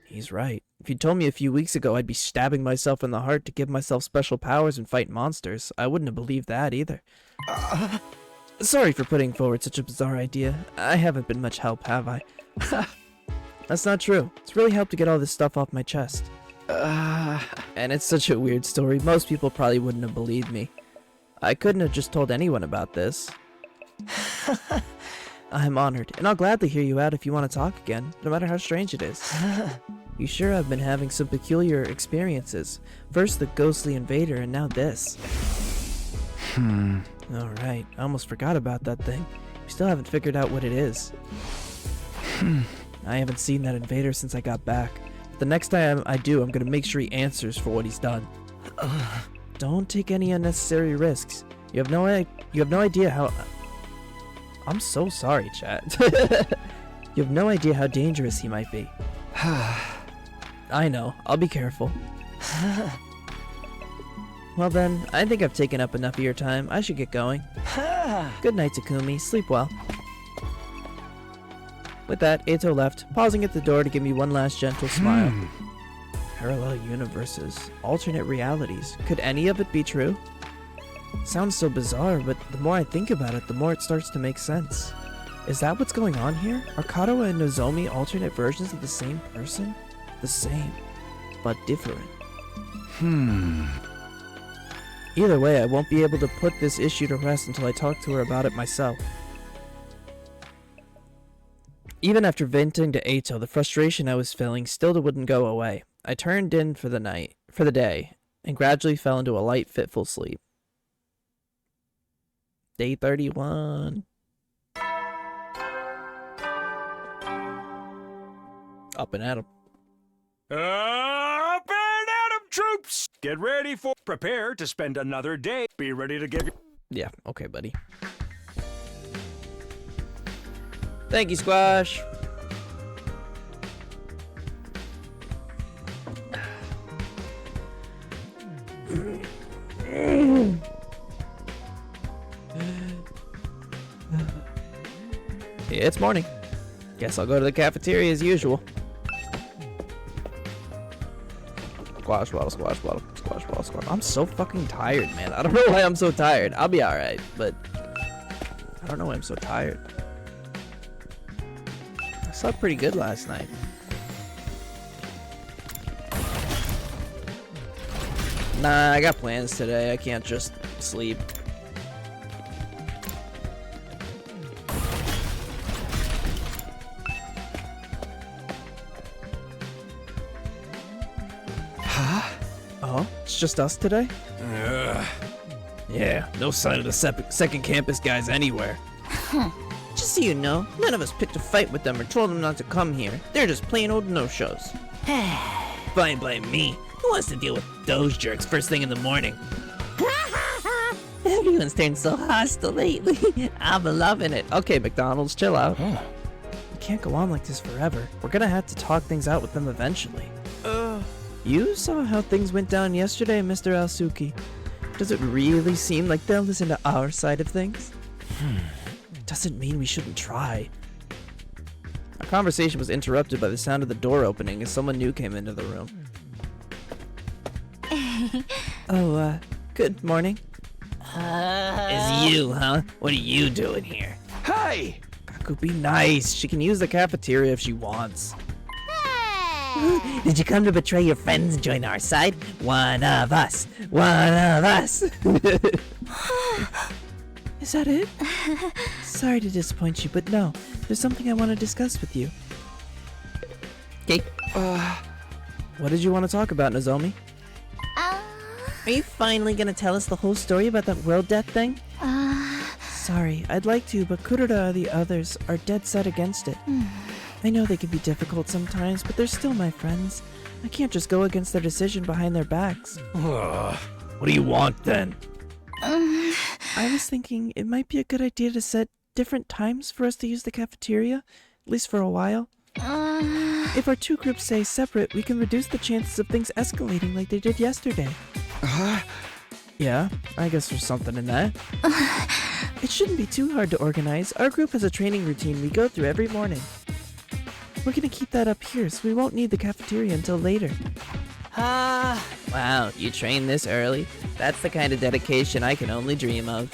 He's right. If you'd told me a few weeks ago I'd be stabbing myself in the heart to give myself special powers and fight monsters, I wouldn't have believed that either. Sorry for putting forward such a bizarre idea. I haven't been much help, have I? That's not true. It's really helped to get all this stuff off my chest. And it's such a weird story, most people probably wouldn't have believed me. I couldn't have just told anyone about this. I'm honored, and I'll gladly hear you out if you want to talk again, no matter how strange it is. You sure have been having some peculiar experiences. First the ghostly invader, and now this. Alright, I almost forgot about that thing. We still haven't figured out what it is. I haven't seen that invader since I got back. The next time I do, I'm gonna make sure he answers for what he's done. Don't take any unnecessary risks. You have no idea how... I'm so sorry, chat. You have no idea how dangerous he might be. I know. I'll be careful. Well then, I think I've taken up enough of your time. I should get going. Good night, Takumi. Sleep well. With that, Eito left, pausing at the door to give me one last gentle smile. Parallel universes, alternate realities. Could any of it be true? Sounds so bizarre, but the more I think about it, the more it starts to make sense. Is that what's going on here? Are Kato and Nozomi alternate versions of the same person? The same, but different. Either way, I won't be able to put this issue to rest until I talk to her about it myself. Even after venting to Eito, the frustration I was feeling still wouldn't go away. I turned in for the day, and gradually fell into a light, fitful sleep. Day 31. Up and at 'em. Up and at 'em, troops! Get ready for... Prepare to spend another day. Be ready to give... Yeah, okay, buddy. Thank you, Squash. Yeah, it's morning. Guess I'll go to the cafeteria as usual. Squash, waddle, squash, waddle, squash, waddle, squash. I'm so fucking tired, man. I don't know why I'm so tired. I'll be alright, but I don't know why I'm so tired. I slept pretty good last night. Nah, I got plans today. I can't just sleep. Oh, it's just us today? Yeah, no sign of the second campus guys anywhere. Just so you know, none of us picked a fight with them or told them not to come here. They're just plain old no-shows. Fine, blame me. Who wants to deal with those jerks first thing in the morning? Everyone's turned so hostile lately. I'm loving it. Okay, McDonald's, chill out. We can't go on like this forever. We're gonna have to talk things out with them eventually. You saw how things went down yesterday, Mr. Alsuki. Does it really seem like they'll listen to our side of things? Doesn't mean we shouldn't try. Our conversation was interrupted by the sound of the door opening as someone new came into the room. Oh, good morning. Is you, huh? What are you doing here? Hey! Kaku, be nice. She can use the cafeteria if she wants. Did you come to betray your friends and join our side? One of us. One of us. Is that it? Sorry to disappoint you, but no. There's something I want to discuss with you. Okay. What did you want to talk about, Nozomi? Are you finally gonna tell us the whole story about that world death thing? Sorry, I'd like to, but Kuroda and the others are dead set against it. I know they can be difficult sometimes, but they're still my friends. I can't just go against their decision behind their backs. What do you want then? I was thinking it might be a good idea to set different times for us to use the cafeteria, at least for a while. If our two groups stay separate, we can reduce the chances of things escalating like they did yesterday. Yeah, I guess there's something in that. It shouldn't be too hard to organize. Our group has a training routine we go through every morning. We're gonna keep that up here, so we won't need the cafeteria until later. Wow, you train this early? That's the kind of dedication I can only dream of.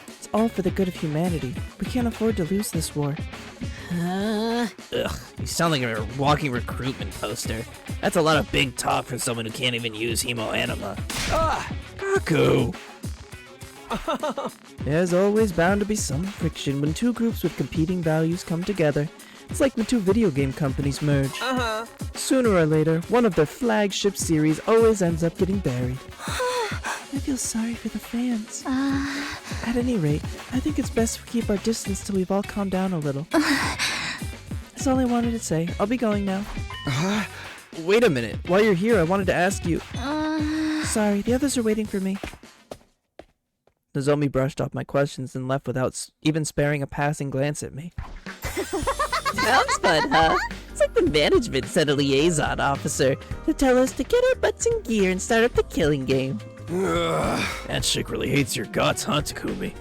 It's all for the good of humanity. We can't afford to lose this war. Ugh, you sound like a walking recruitment poster. That's a lot of big talk for someone who can't even use hemoanima. Kaku! There's always bound to be some friction when two groups with competing values come together. It's like when two video game companies merge. Sooner or later, one of their flagship series always ends up getting buried. I feel sorry for the fans. At any rate, I think it's best we keep our distance till we've all calmed down a little. That's all I wanted to say. I'll be going now. Wait a minute. While you're here, I wanted to ask you... Sorry, the others are waiting for me. Nozomi brushed off my questions and left without even sparing a passing glance at me. Sounds fun, huh? It's like the management sent a liaison officer to tell us to get our butts in gear and start up the killing game. That chick really hates your guts, huh, Takumi?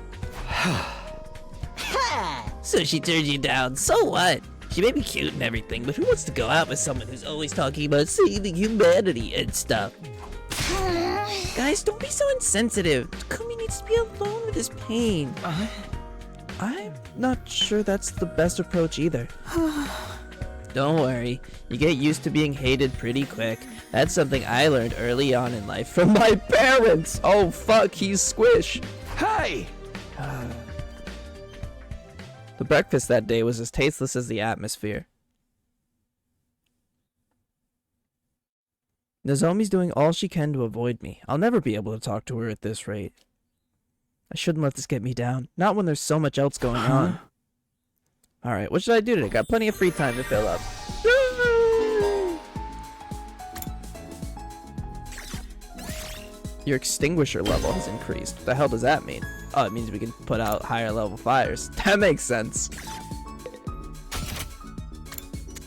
So she turned you down, so what? She may be cute and everything, but who wants to go out with someone who's always talking about saving humanity and stuff? Guys, don't be so insensitive. Takumi needs to be alone with his pain. I'm not sure that's the best approach either. Don't worry, you get used to being hated pretty quick. That's something I learned early on in life from my parents. Oh fuck, he's Squish. Hey! The breakfast that day was as tasteless as the atmosphere. Nozomi's doing all she can to avoid me. I'll never be able to talk to her at this rate. I shouldn't let this get me down. Not when there's so much else going on. Alright, what should I do today? Got plenty of free time to fill up. Your extinguisher level has increased. What the hell does that mean? Oh, it means we can put out higher level fires. That makes sense.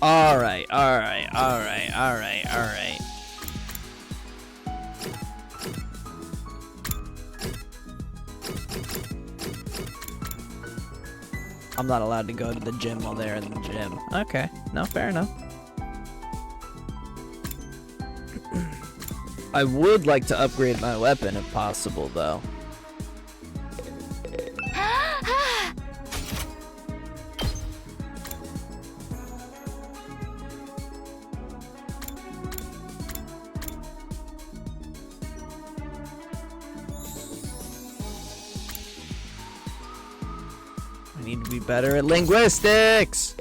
Alright. I'm not allowed to go to the gym while they're in the gym. Okay, no, fair enough. I would like to upgrade my weapon if possible, though. I need to be better at linguistics!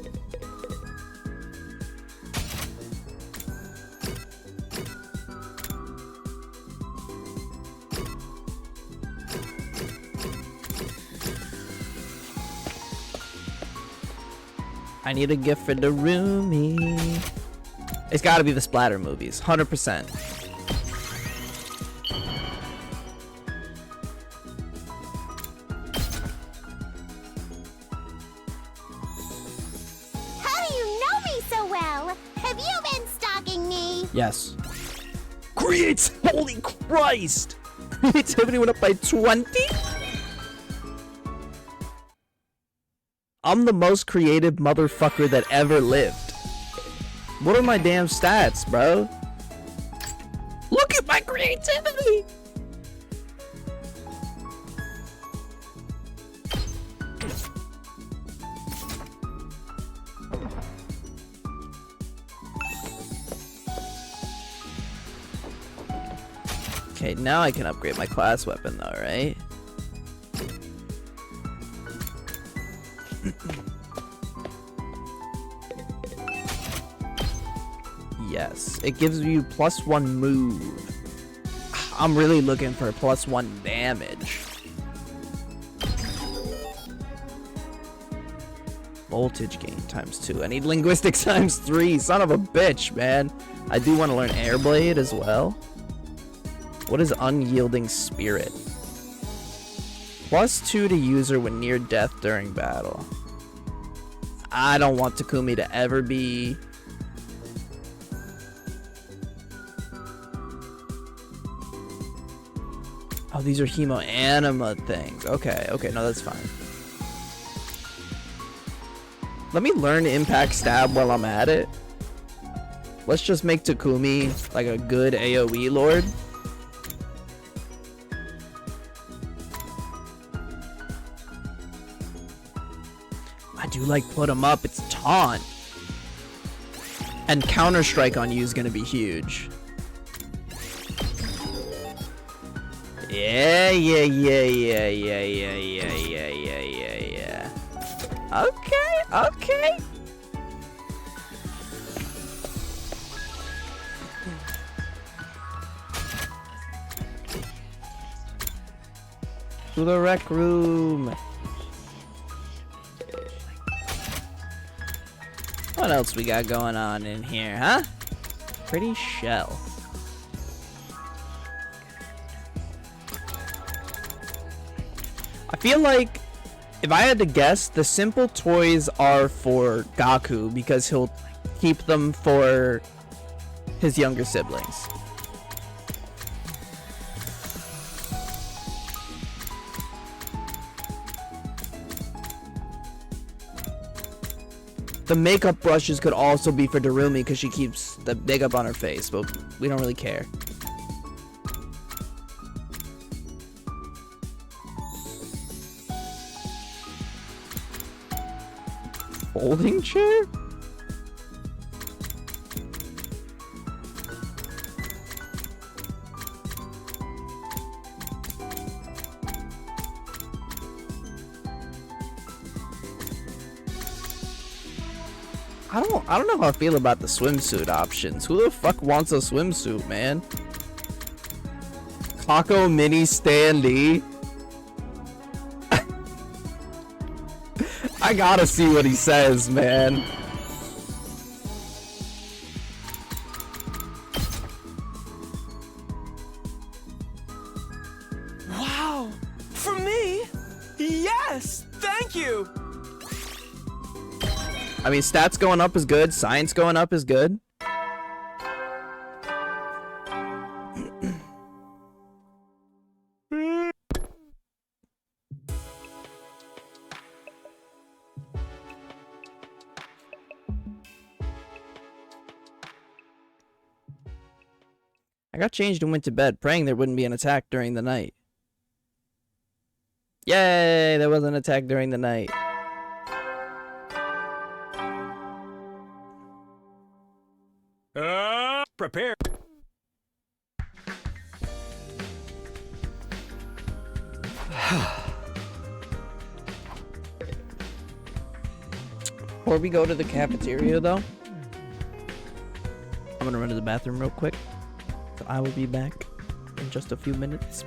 I need a gift for the roomie. It's gotta be the splatter movies, 100%. How do you know me so well? Have you been stalking me? Yes. Creates, holy Christ! Creativity went up by 20? I'm the most creative motherfucker that ever lived. What are my damn stats, bro? Look at my creativity! Okay, now I can upgrade my class weapon though, right? Yes, it gives you +1 move. I'm really looking for +1 damage. Voltage gain ×2. I need linguistics ×3. Son of a bitch, man. I do want to learn Airblade as well. What is Unyielding Spirit? +2 to user when near death during battle. I don't want Takumi to ever be... Oh, these are Hemo Anima things. Okay, no, that's fine. Let me learn Impact Stab while I'm at it. Let's just make Takumi like a good AoE lord. I do like put him up. It's taunt. And Counter Strike on you is gonna be huge. Yeah. Okay. To the rec room. What else we got going on in here, huh? Pretty shell. I feel like, if I had to guess, the simple toys are for Gaku because he'll keep them for his younger siblings. The makeup brushes could also be for Darumi because she keeps the makeup on her face, but we don't really care. Folding chair? I don't know how I feel about the swimsuit options. Who the fuck wants a swimsuit, man? Kako mini standee. I gotta see what he says, man. Wow! For me? Yes! Thank you! I mean, stats going up is good. Science going up is good. I got changed and went to bed, praying there wouldn't be an attack during the night. Yay! There was an attack during the night. Prepare. Before we go to the cafeteria, though, I'm gonna run to the bathroom real quick. So I will be back in just a few minutes.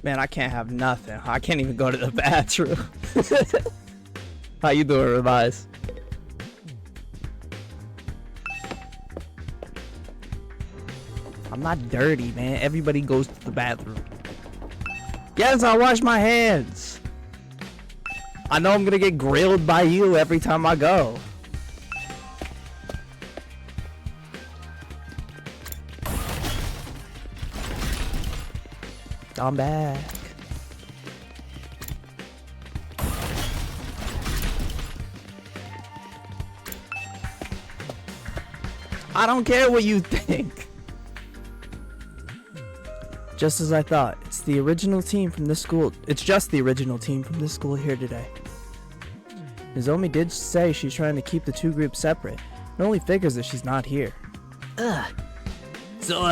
Man, I can't have nothing. I can't even go to the bathroom. How you doing, Revise? I'm not dirty, man. Everybody goes to the bathroom. Yes, I wash my hands. I know I'm gonna get grilled by you every time I go. I'm back. I don't care what you think. Just as I thought, it's the original team from this school. It's just the original team from this school here today. Nozomi did say she's trying to keep the two groups separate. It only figures that she's not here. Ugh. So,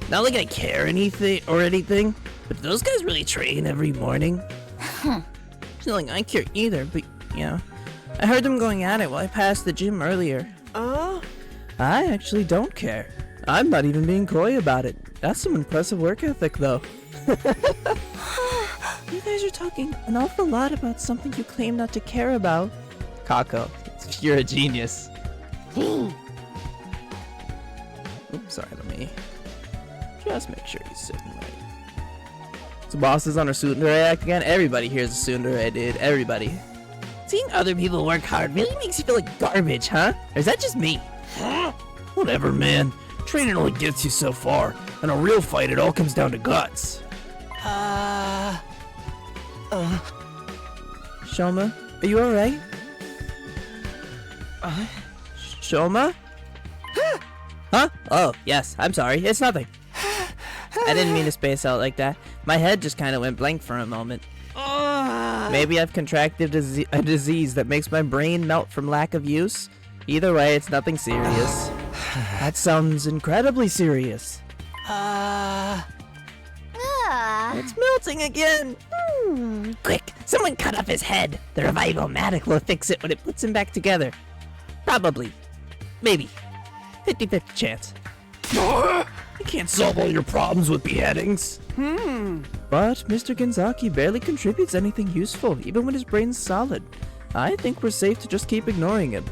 not like I care anything, but those guys really train every morning. It's not like I care either, but, you know, I heard them going at it while I passed the gym earlier. I actually don't care. I'm not even being coy about it. That's some impressive work ethic, though. You guys are talking an awful lot about something you claim not to care about. Kako, you're a genius. Oops, sorry, let me just make sure he's sitting right. So boss is on her tsundere act again? Everybody here's a tsundere, dude. Everybody. Seeing other people work hard really makes you feel like garbage, huh? Or is that just me? Whatever, man. Training only gets you so far. In a real fight, it all comes down to guts. Shoma, are you alright? Shoma? Huh? Oh, yes, I'm sorry. It's nothing. I didn't mean to space out like that. My head just kind of went blank for a moment. Maybe I've contracted a disease that makes my brain melt from lack of use. Either way, it's nothing serious. That sounds incredibly serious. It's melting again. Quick, someone cut off his head. The Revival-matic will fix it when it puts him back together. Probably. Maybe. 50-50 chance. You can't solve all your problems with beheadings. But Mr. Genzaki barely contributes anything useful, even when his brain's solid. I think we're safe to just keep ignoring him.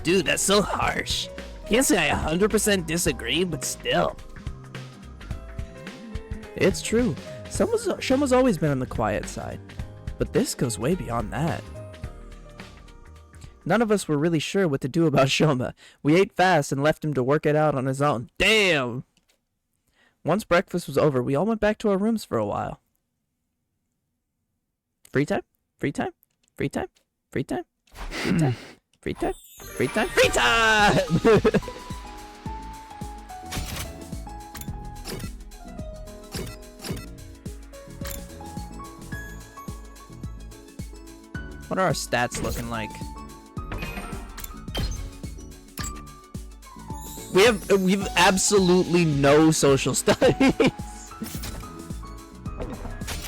Dude, that's so harsh. Can't say I 100% disagree, but still. It's true. Shoma's always been on the quiet side. But this goes way beyond that. None of us were really sure what to do about Shoma. We ate fast and left him to work it out on his own. Damn! Once breakfast was over, we all went back to our rooms for a while. Free time? Free time? Free time? Free time? Free time? Free time? Free time? Free time! What are our stats looking like? We've absolutely no social studies.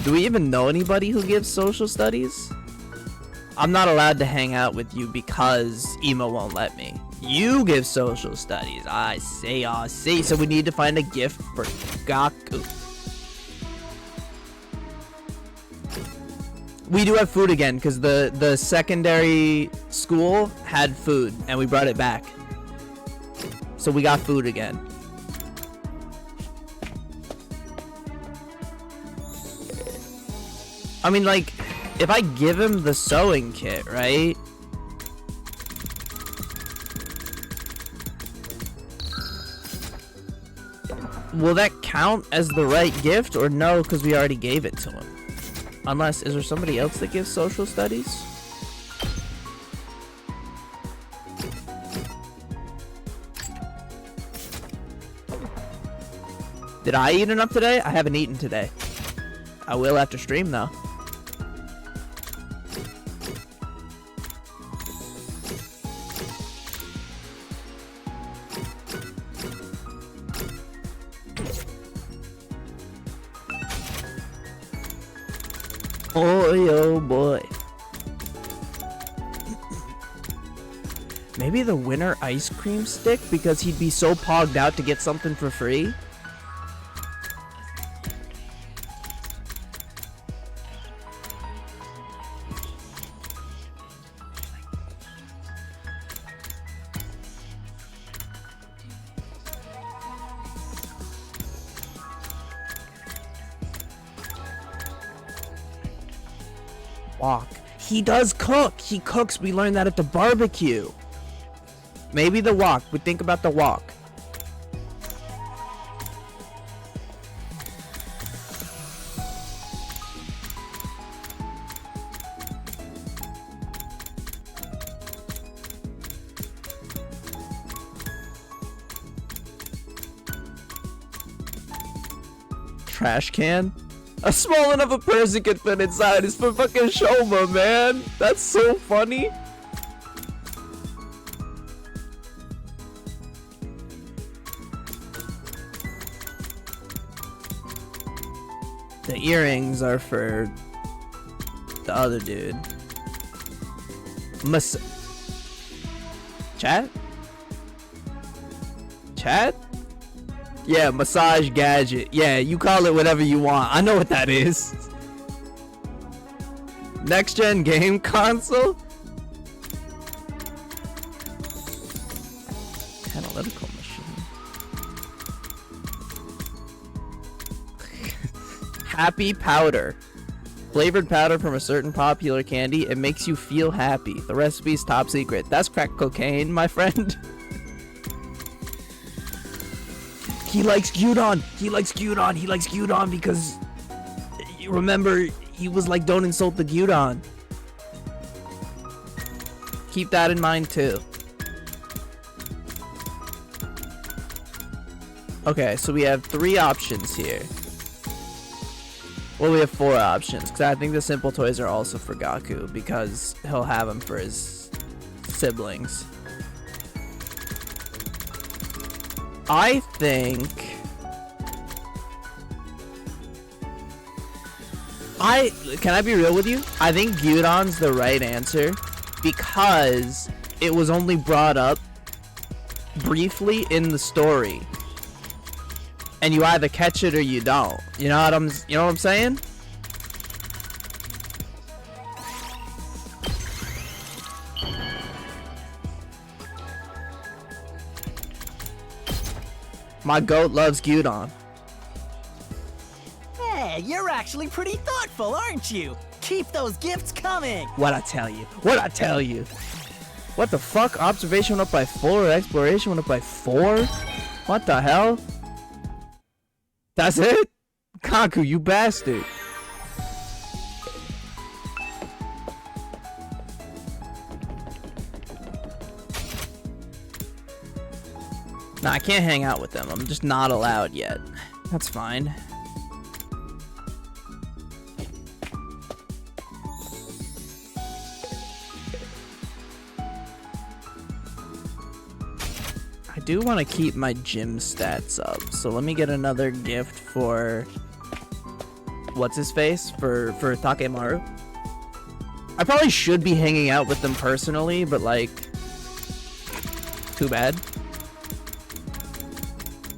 Do we even know anybody who gives social studies? I'm not allowed to hang out with you because Emo won't let me. You give social studies. I see. So we need to find a gift for Gaku. We do have food again because the secondary school had food and we brought it back. So we got food again. I mean, like, if I give him the sewing kit, right? Will that count as the right gift or no, because we already gave it to him? Unless, is there somebody else that gives social studies? Did I eat enough today? I haven't eaten today. I will after stream though. Boy, oh boy. Maybe the winner ice cream stick because he'd be so pogged out to get something for free? wok. He does cook. He cooks. We learned that at the barbecue. Maybe the wok. We think about the wok. Trash can? A small enough a person can fit inside is for fucking Shoma, man. That's so funny. The earrings are for the other dude. Chat? Chat? Yeah, massage gadget. Yeah, you call it whatever you want. I know what that is. Next gen game console? Analytical machine. Happy powder. Flavored powder from a certain popular candy. It makes you feel happy. The recipe's top secret. That's crack cocaine, my friend. He likes gyudon. He likes gyudon. He likes gyudon because you remember he was like, don't insult the gyudon. Keep that in mind too. Okay, so we have 3 options here. Well, we have 4 options because I think the simple toys are also for Gaku because he'll have them for his siblings. I think can I be real with you? I think Gyudon's the right answer because it was only brought up briefly in the story. And you either catch it or you don't. You know what I'm saying? My goat loves gyudon. Hey, you're actually pretty thoughtful, aren't you? Keep those gifts coming. What I tell you? What I tell you? What the fuck? Observation went up by 4, exploration went up by 4? What the hell? That's it? Kaku, you bastard. Nah, I can't hang out with them. I'm just not allowed yet. That's fine. I do want to keep my gym stats up, so let me get another gift for what's his face for Takemaru. I probably should be hanging out with them personally, but like, too bad.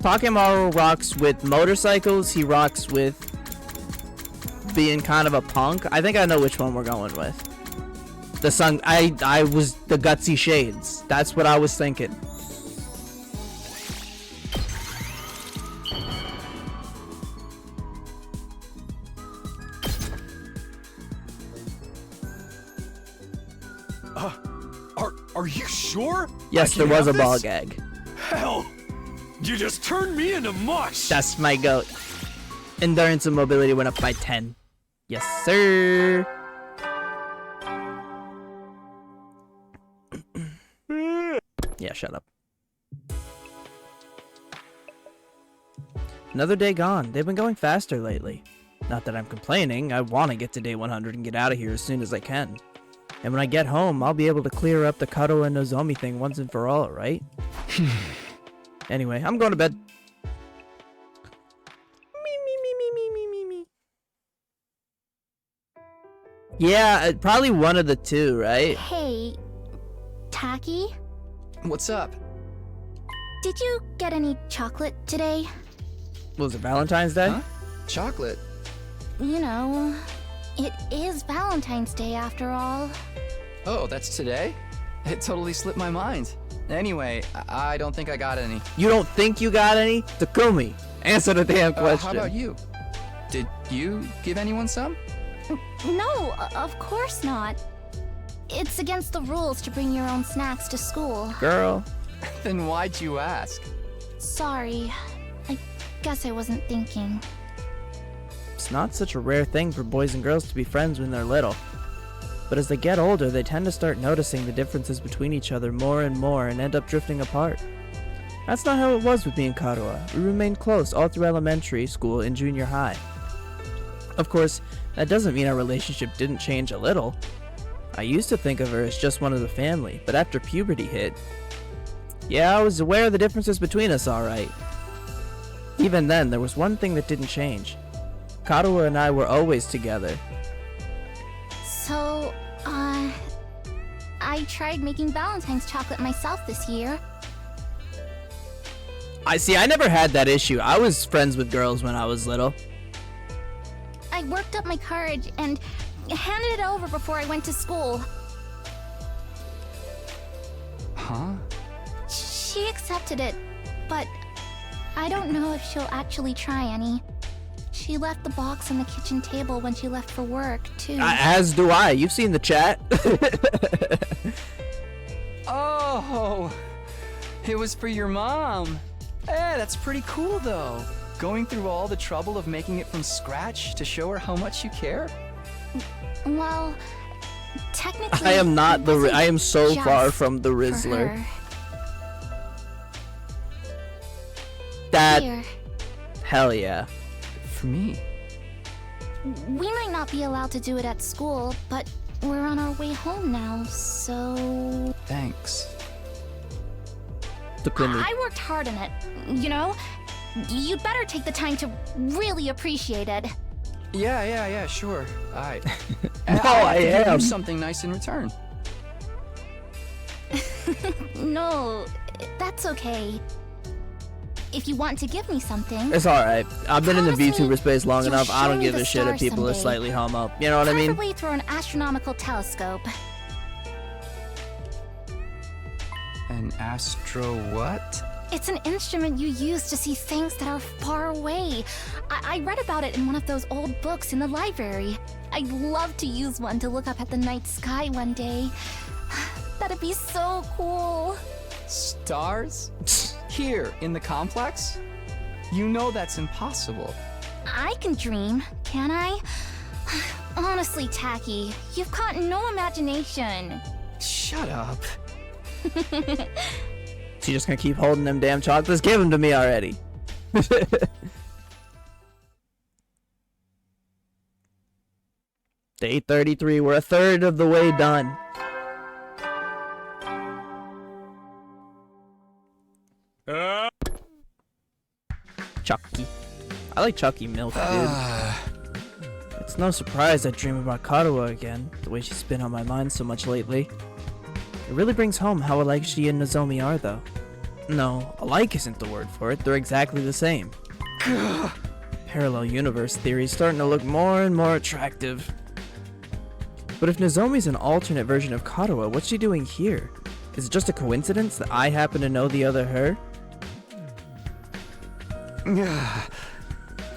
Takemaru rocks with motorcycles. He rocks with being kind of a punk. I think I know which one we're going with. The sun. I was the gutsy shades. That's what I was thinking. Are you sure? Yes, there was a ball gag. Hell, you just turned me into mush. That's my goat. Endurance and mobility went up by 10. Yes, sir. Yeah, shut up. Another day gone. They've been going faster lately. Not that I'm complaining. I want to get to day 100 and get out of here as soon as I can. And when I get home, I'll be able to clear up the Kado and Nozomi thing once and for all, right? Anyway, I'm going to bed. Me. Yeah, probably one of the two, right? Hey, Taki? What's up? Did you get any chocolate today? Was it Valentine's Day? Huh? Chocolate? You know, it is Valentine's Day after all. Oh, that's today? It totally slipped my mind. Anyway, I don't think I got any. You don't think you got any? Takumi, answer the damn question. How about you? Did you give anyone some? No, of course not. It's against the rules to bring your own snacks to school. Girl. Then why'd you ask? Sorry. I guess I wasn't thinking. It's not such a rare thing for boys and girls to be friends when they're little. But as they get older, they tend to start noticing the differences between each other more and more and end up drifting apart. That's not how it was with me and Karuha. We remained close all through elementary school and junior high. Of course, that doesn't mean our relationship didn't change a little. I used to think of her as just one of the family, but after puberty hit, yeah, I was aware of the differences between us, alright. Even then, there was one thing that didn't change. Karuha and I were always together. So, I tried making Valentine's chocolate myself this year. I never had that issue. I was friends with girls when I was little. I worked up my courage and handed it over before I went to school. Huh? She accepted it, but I don't know if she'll actually try any. She left the box on the kitchen table when she left for work, too. As do I. You've seen the chat. Oh, it was for your mom. Eh, that's pretty cool, though. Going through all the trouble of making it from scratch to show her how much you care? Well, technically, I am not it the. wasn't I am so just far from the for Rizzler. her. That. Here, Hell yeah. For me. we might not be allowed to do it at school, but we're on our way home now, so... Thanks. I worked hard on it, you know? You'd better take the time to really appreciate it. Yeah, sure. Alright. No, I have to give am. you something nice in return. No, that's okay. If you want to give me something... It's alright. I've been in the Promise me VTuber space long you'll enough. I show don't me give the a shit if stars people are someday. slightly homo. You know what I mean? Preferably through an astronomical telescope. An astro what? It's an instrument you use to see things that are far away. I read about it in one of those old books in the library. I'd love to use one to look up at the night sky one day. That'd be so cool. Stars? Here, in the complex? You know that's impossible. I can dream, can I? Honestly, Tacky, you've got no imagination. Shut up. So you're just gonna keep holding them damn chocolates? Give them to me already. Day 33. We're a third of the way done. Chucky. I like Chucky milk, dude. It's no surprise I dream about Karuha again, the way she's been on my mind so much lately. It really brings home how alike she and Nozomi are, though. No, alike isn't the word for it, they're exactly the same. Parallel universe theory's starting to look more and more attractive. But if Nozomi's an alternate version of Karuha, what's she doing here? Is it just a coincidence that I happen to know the other her?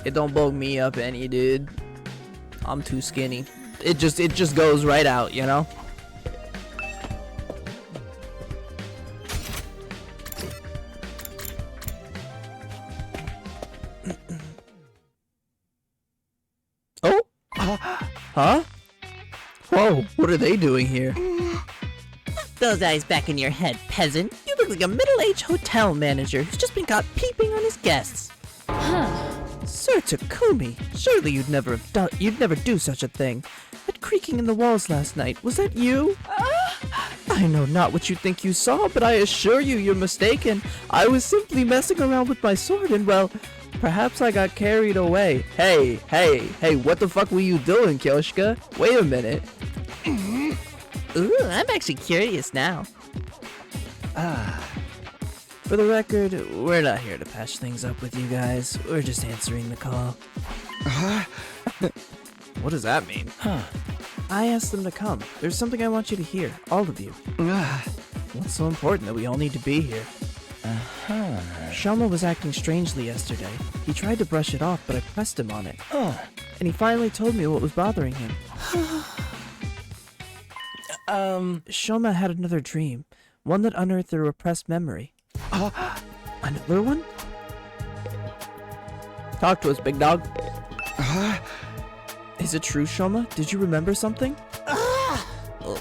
It don't bulk me up any, dude. I'm too skinny. It just goes right out, you know? Oh? Huh? Whoa, what are they doing here? Those eyes back in your head, peasant. You look like a middle-aged hotel manager who's just been caught peeping on his guests. Sir Takumi, surely you'd never do such a thing. That creaking in the walls last night, was that you? I know not what you think you saw, but I assure you you're mistaken. I was simply messing around with my sword and, well, perhaps I got carried away. Hey, what the fuck were you doing, Kyoshika? Wait a minute. Ooh, I'm actually curious now. For the record, we're not here to patch things up with you guys. We're just answering the call. What does that mean? I asked them to come. There's something I want you to hear, all of you. What's so important that we all need to be here? Shama was acting strangely yesterday. He tried to brush it off, but I pressed him on it. and he finally told me what was bothering him. Shoma had another dream, one that unearthed a repressed memory. Another one? Talk to us, big dog. Is it true, Shoma? Did you remember something?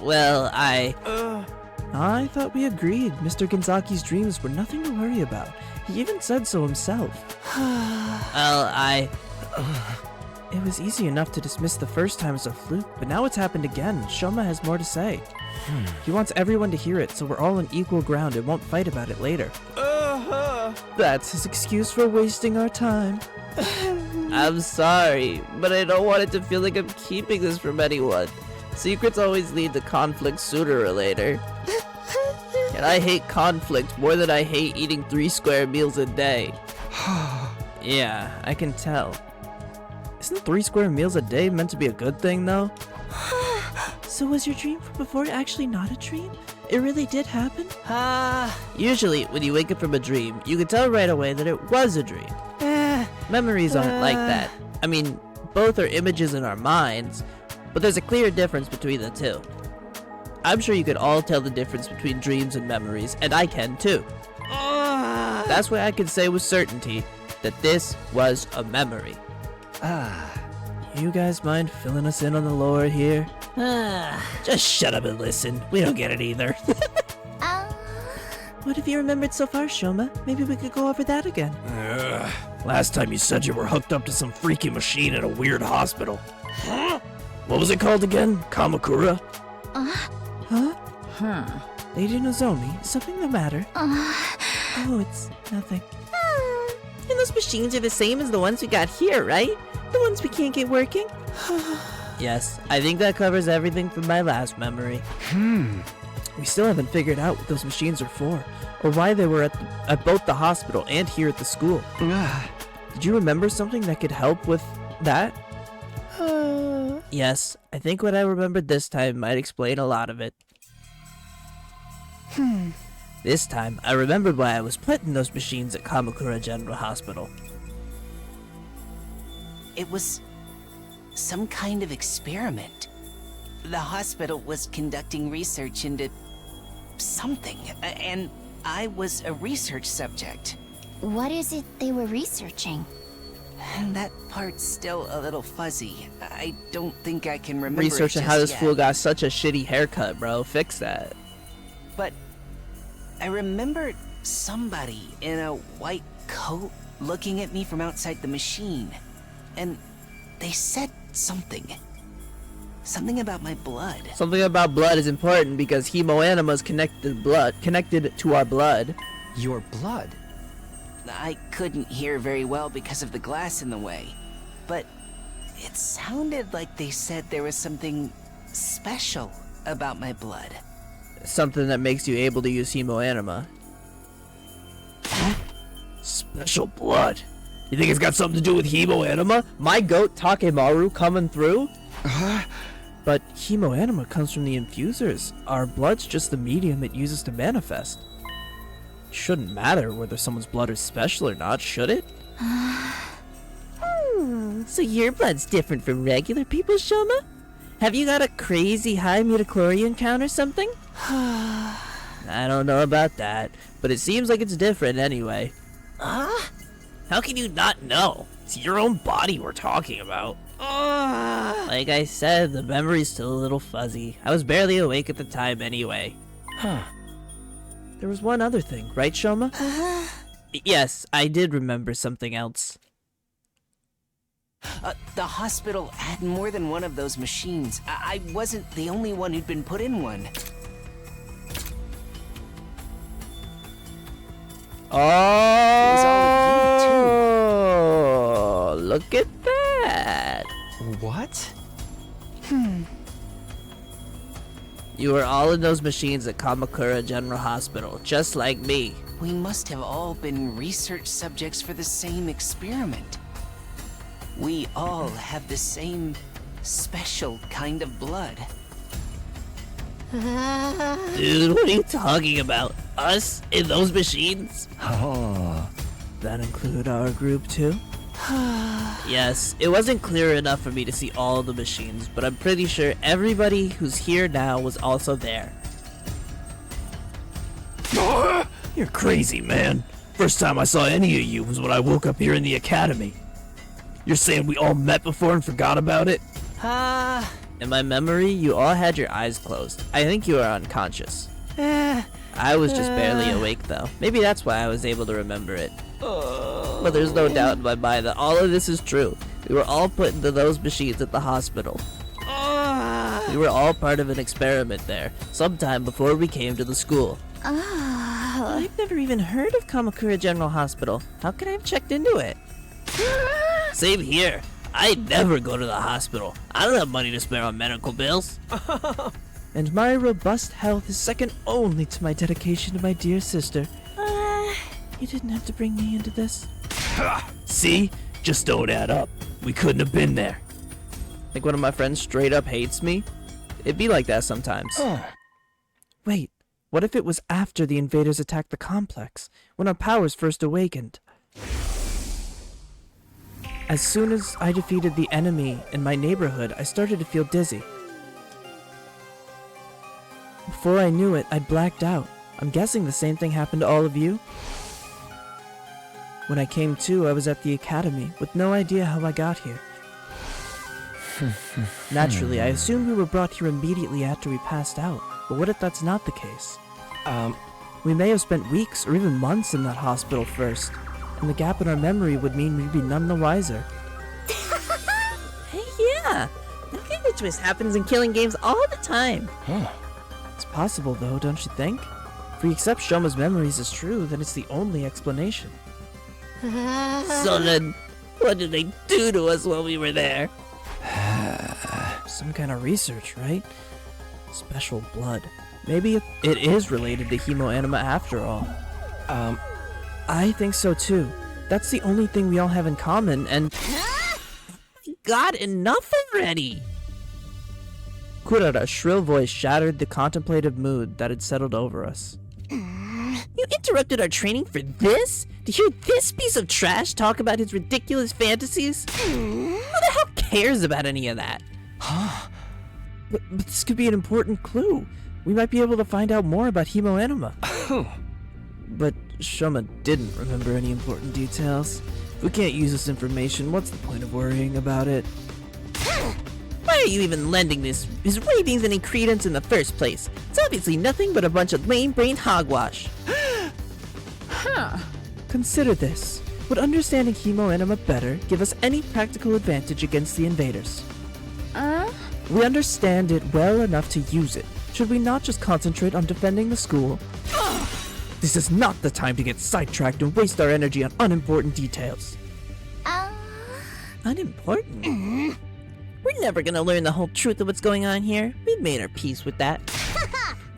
Well, I thought we agreed Mr. Gonzaki's dreams were nothing to worry about. He even said so himself. It was easy enough to dismiss the first time as a fluke, but now it's happened again. Shoma has more to say. He wants everyone to hear it, so we're all on equal ground and won't fight about it later. That's his excuse for wasting our time. I'm sorry, but I don't want it to feel like I'm keeping this from anyone. Secrets always lead to conflict sooner or later. And I hate conflict more than I hate eating 3 square meals a day. Yeah, I can tell. Isn't 3 square meals a day meant to be a good thing, though? So was your dream from before actually not a dream? It really did happen? Usually, when you wake up from a dream, you can tell right away that it was a dream. Memories aren't like that. I mean, both are images in our minds, but there's a clear difference between the two. I'm sure you could all tell the difference between dreams and memories, and I can too. That's why I can say with certainty that this was a memory. You guys mind filling us in on the lore here? Just shut up and listen. We don't get it either. What have you remembered so far, Shoma? Maybe we could go over that again. Last time you said you were hooked up to some freaky machine at a weird hospital. What was it called again? Kamakura? Lady Nozomi, is something the matter? Oh, it's nothing. And those machines are the same as the ones we got here, right? The ones we can't get working? Yes, I think that covers everything from my last memory. We still haven't figured out what those machines are for, or why they were at both the hospital and here at the school. Did you remember something that could help with that? Yes, I think what I remembered this time might explain a lot of it. This time, I remembered why I was put in those machines at Kamakura General Hospital. It was some kind of experiment. The hospital was conducting research into something, and I was a research subject. What is it they were researching? That part's still a little fuzzy. I don't think I can remember Researching it how this just fool yet. got such a shitty haircut, bro. Fix that. But I remember somebody in a white coat looking at me from outside the machine. And they said something. Something about my blood. Something about blood is important because hemoanima's connected to our blood. Your blood? I couldn't hear very well because of the glass in the way. But it sounded like they said there was something special about my blood. Something that makes you able to use hemoanima. Special blood. You think it's got something to do with hemoanima? My goat Takemaru coming through? But hemoanima comes from the infusers. Our blood's just the medium it uses to manifest. Shouldn't matter whether someone's blood is special or not, should it? So your blood's different from regular people's, Shoma? Have you got a crazy high midichlorian count or something? I don't know about that, but it seems like it's different anyway. How can you not know? It's your own body we're talking about. Like I said, the memory's still a little fuzzy. I was barely awake at the time anyway. There was one other thing, right, Shoma? Yes, I did remember something else. The hospital had more than one of those machines. I wasn't the only one who'd been put in one. Oh, look at that. What? You were all in those machines at Kamakura General Hospital, just like me. We must have all been research subjects for the same experiment. We all have the same special kind of blood. Dude, what are you talking about? Us in those machines? Oh. That include our group too? Yes, it wasn't clear enough for me to see all the machines, but I'm pretty sure everybody who's here now was also there. You're crazy, man. First time I saw any of you was when I woke up here in the academy. You're saying we all met before and forgot about it? In my memory, you all had your eyes closed. I think you were unconscious. I was just barely awake though. Maybe that's why I was able to remember it. But there's no doubt in my mind that all of this is true. We were all put into those machines at the hospital. We were all part of an experiment there, sometime before we came to the school. I've never even heard of Kamakura General Hospital. How could I have checked into it? Same here. I'd never go to the hospital. I don't have money to spare on medical bills. And my robust health is second only to my dedication to my dear sister. You didn't have to bring me into this. See? Just don't add up. We couldn't have been there. Like one of my friends straight up hates me? It'd be like that sometimes. Wait, what if it was after the invaders attacked the complex, when our powers first awakened? As soon as I defeated the enemy in my neighborhood, I started to feel dizzy. Before I knew it, I'd blacked out. I'm guessing the same thing happened to all of you? When I came to, I was at the academy, with no idea how I got here. Naturally, I assumed we were brought here immediately after we passed out, but what if that's not the case? We may have spent weeks or even months in that hospital first, and the gap in our memory would mean we'd be none the wiser. Hey, yeah! That kind of twist happens in killing games all the time. It's possible though, don't you think? If we accept Shoma's memories as true, then it's the only explanation. So then, what did they do to us while we were there? Some kind of research, right? Special blood. Maybe it is related to hemoanima after all. I think so too. That's the only thing we all have in common, and... God, enough already! Kurara's shrill voice shattered the contemplative mood that had settled over us. You interrupted our training for this? To hear this piece of trash talk about his ridiculous fantasies? Who the hell cares about any of that? But this could be an important clue. We might be able to find out more about hemoanima. But Shoma didn't remember any important details. If we can't use this information, what's the point of worrying about it? Why are you even lending his ravings any credence in the first place? It's obviously nothing but a bunch of lame-brained hogwash. Consider this. Would understanding hemoanima better give us any practical advantage against the invaders? We understand it well enough to use it. Should we not just concentrate on defending the school? This is not the time to get sidetracked and waste our energy on unimportant details. Unimportant? We're never gonna learn the whole truth of what's going on here. We've made our peace with that.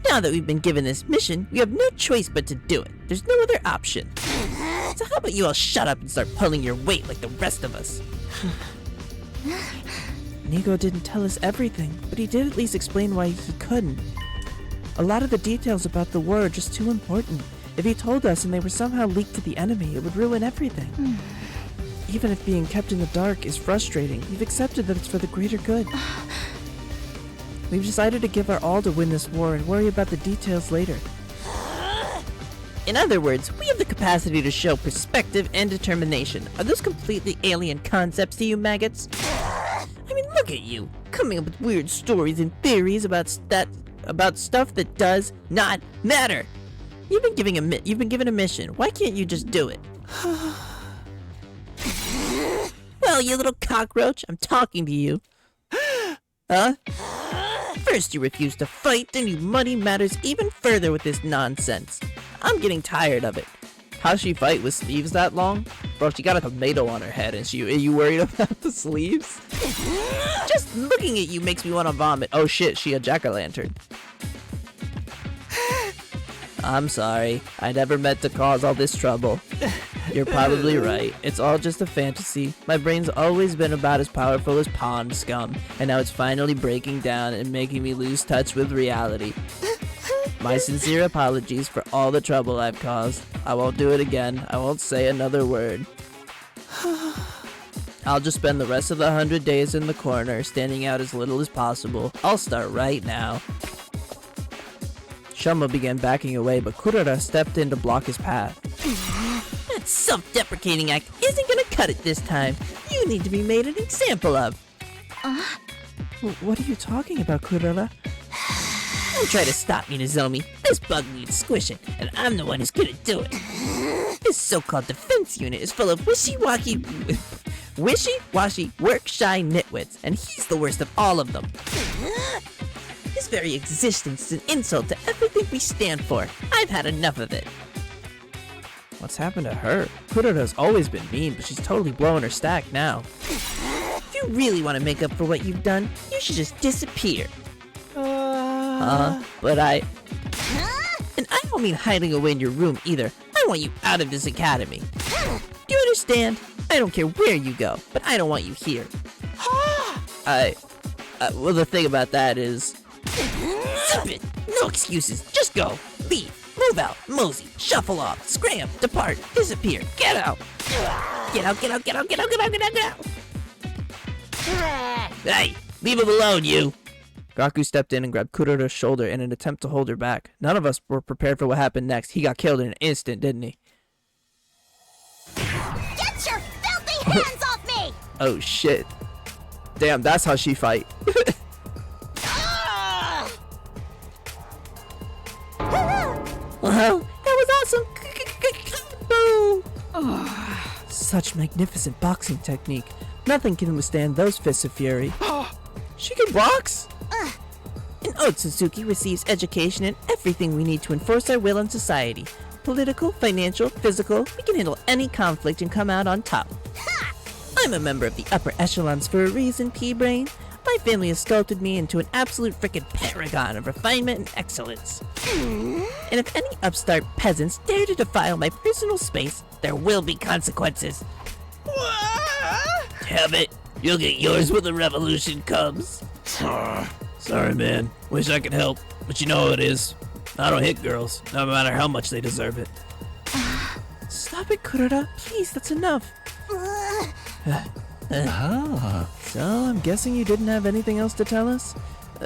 Now that we've been given this mission, we have no choice but to do it. There's no other option. So how about you all shut up and start pulling your weight like the rest of us? Nigo didn't tell us everything, but he did at least explain why he couldn't. A lot of the details about the war are just too important. If he told us and they were somehow leaked to the enemy, it would ruin everything. Even if being kept in the dark is frustrating, we've accepted that it's for the greater good. We've decided to give our all to win this war and worry about the details later. In other words, we have the capacity to show perspective and determination. Are those completely alien concepts to you, maggots? I mean, look at you, coming up with weird stories and theories about stuff that does not matter. You've been given a mission. Why can't you just do it? Well, you little cockroach, I'm talking to you. Huh? First you refuse to fight, then you muddy matters even further with this nonsense. I'm getting tired of it. How's she fight with sleeves that long? Bro, she got a tomato on her head, and are you worried about the sleeves? Just looking at you makes me want to vomit. Oh shit, she a jack-o'-lantern. I'm sorry. I never meant to cause all this trouble. You're probably right. It's all just a fantasy. My brain's always been about as powerful as pond scum, and now it's finally breaking down and making me lose touch with reality. My sincere apologies for all the trouble I've caused. I won't do it again. I won't say another word. I'll just spend the rest of the 100 days in the corner, standing out as little as possible. I'll start right now. Shoma began backing away, but Kurara stepped in to block his path. That self-deprecating act isn't gonna cut it this time. You need to be made an example of. What are you talking about, Kurara? Don't try to stop me, Nozomi. This bug needs squishing, and I'm the one who's gonna do it. This so-called defense unit is full of wishy-washy work-shy nitwits, and he's the worst of all of them. His very existence is an insult to everything we stand for. I've had enough of it. What's happened to her? Kurara's always been mean, but she's totally blowing her stack now. If you really want to make up for what you've done, you should just disappear. But I... And I don't mean hiding away in your room either. I want you out of this academy. Do you understand? I don't care where you go, but I don't want you here. Well, the thing about that is... Zip it! No excuses. Just go. Leave. Move out. Mosey. Shuffle off. Scram. Depart. Disappear. Get out. Get out, get out, get out, get out, get out, get out, get out. Hey, leave him alone, you. Gaku stepped in and grabbed Kurara's shoulder in an attempt to hold her back. None of us were prepared for what happened next. He got killed in an instant, didn't he? Get your filthy hands off me! Oh shit. Damn, that's how she fight. Well, that was awesome. Boom. Such magnificent boxing technique. Nothing can withstand those fists of fury. She can box? And Otsutsuki receives education in everything we need to enforce our will in society. Political, financial, physical, we can handle any conflict and come out on top. I'm a member of the upper echelons for a reason, P-Brain. My family has sculpted me into an absolute frickin' paragon of refinement and excellence. And if any upstart peasants dare to defile my personal space, there will be consequences. Damn it, you'll get yours when the revolution comes. Sorry, man. Wish I could help, but you know how it is. I don't hit girls, no matter how much they deserve it. Stop it, Kurara. Please, that's enough. So, I'm guessing you didn't have anything else to tell us?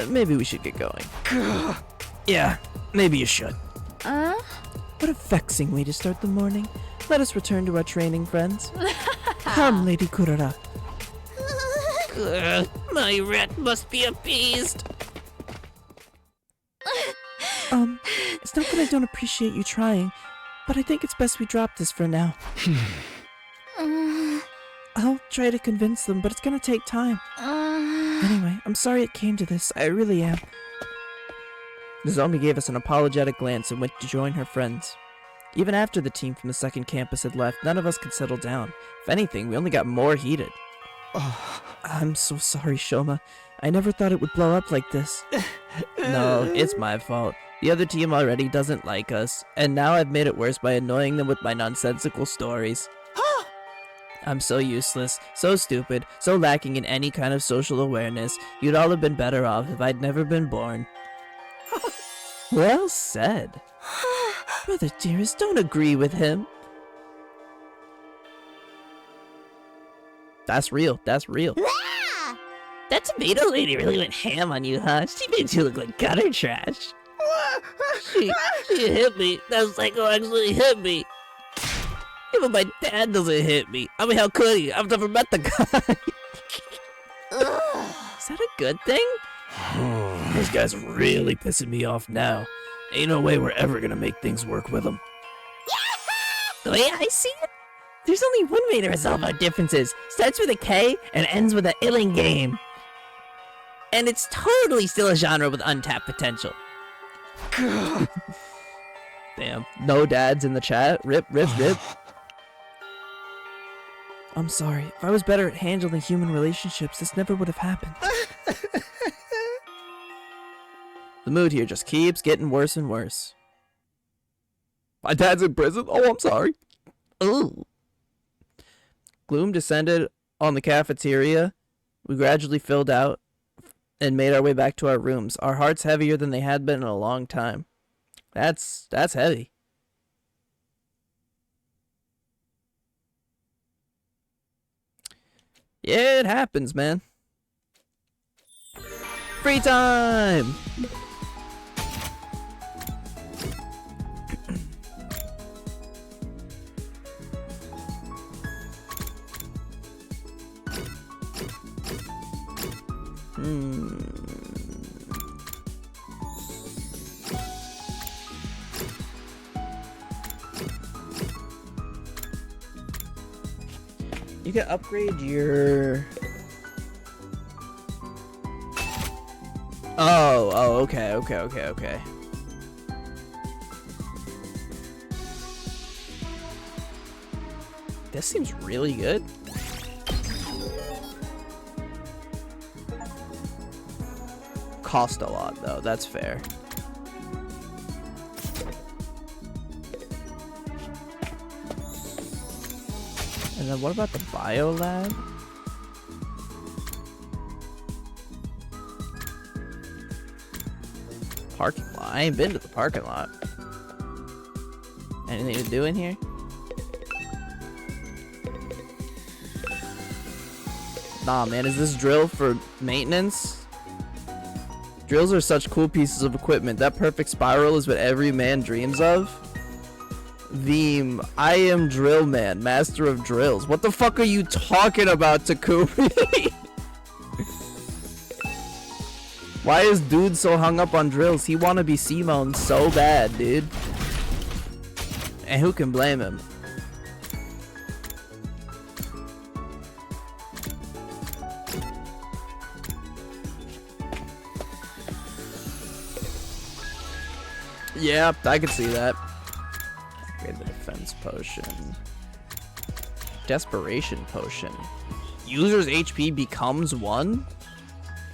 Maybe we should get going. Yeah, maybe you should. What a vexing way to start the morning. Let us return to our training, friends. Come, Lady Kurara. My rat must be appeased. It's not that I don't appreciate you trying, but I think it's best we drop this for now. I'll try to convince them, but it's gonna take time. Anyway, I'm sorry it came to this. I really am. Nozomi gave us an apologetic glance and went to join her friends. Even after the team from the second campus had left, none of us could settle down. If anything, we only got more heated. I'm so sorry, Shoma. I never thought it would blow up like this. No, it's my fault. The other team already doesn't like us, and now I've made it worse by annoying them with my nonsensical stories. I'm so useless, so stupid, so lacking in any kind of social awareness. You'd all have been better off if I'd never been born. Well said. Brother dearest, don't agree with him. That's real, that's real. That tomato lady really went ham on you, huh? She made you look like gutter trash. She hit me. That psycho actually hit me. Even my dad doesn't hit me. I mean, how could he? I've never met the guy. Is that a good thing? This guy's really pissing me off now. Ain't no way we're ever gonna make things work with him. The way I see it, there's only one way to resolve our differences. Starts with a K and ends with an illing game. And it's totally still a genre with untapped potential. Damn, no dads in the chat. Rip, rip, rip. I'm sorry. If I was better at handling human relationships, this never would have happened. The mood here just keeps getting worse and worse. My dad's in prison? Oh, I'm sorry. Ooh. Gloom descended on the cafeteria. We gradually filled out and made our way back to our rooms, our hearts heavier than they had been in a long time. That's heavy. Yeah, it happens, man. Free time! You can upgrade your... Oh, okay. This seems really good. Cost a lot, though. That's fair. And then what about the bio lab? Parking lot. I ain't been to the parking lot. Anything to do in here? Nah, man. Is this drill for maintenance? Drills are such cool pieces of equipment. That perfect spiral is what every man dreams of. Veem, I am Drill Man, master of drills. What the fuck are you talking about, Takumi? Why is dude so hung up on drills? He wanna be Simone so bad, dude. And who can blame him? Yeah, I can see that. Upgrade the defense potion. Desperation potion. User's HP becomes 1?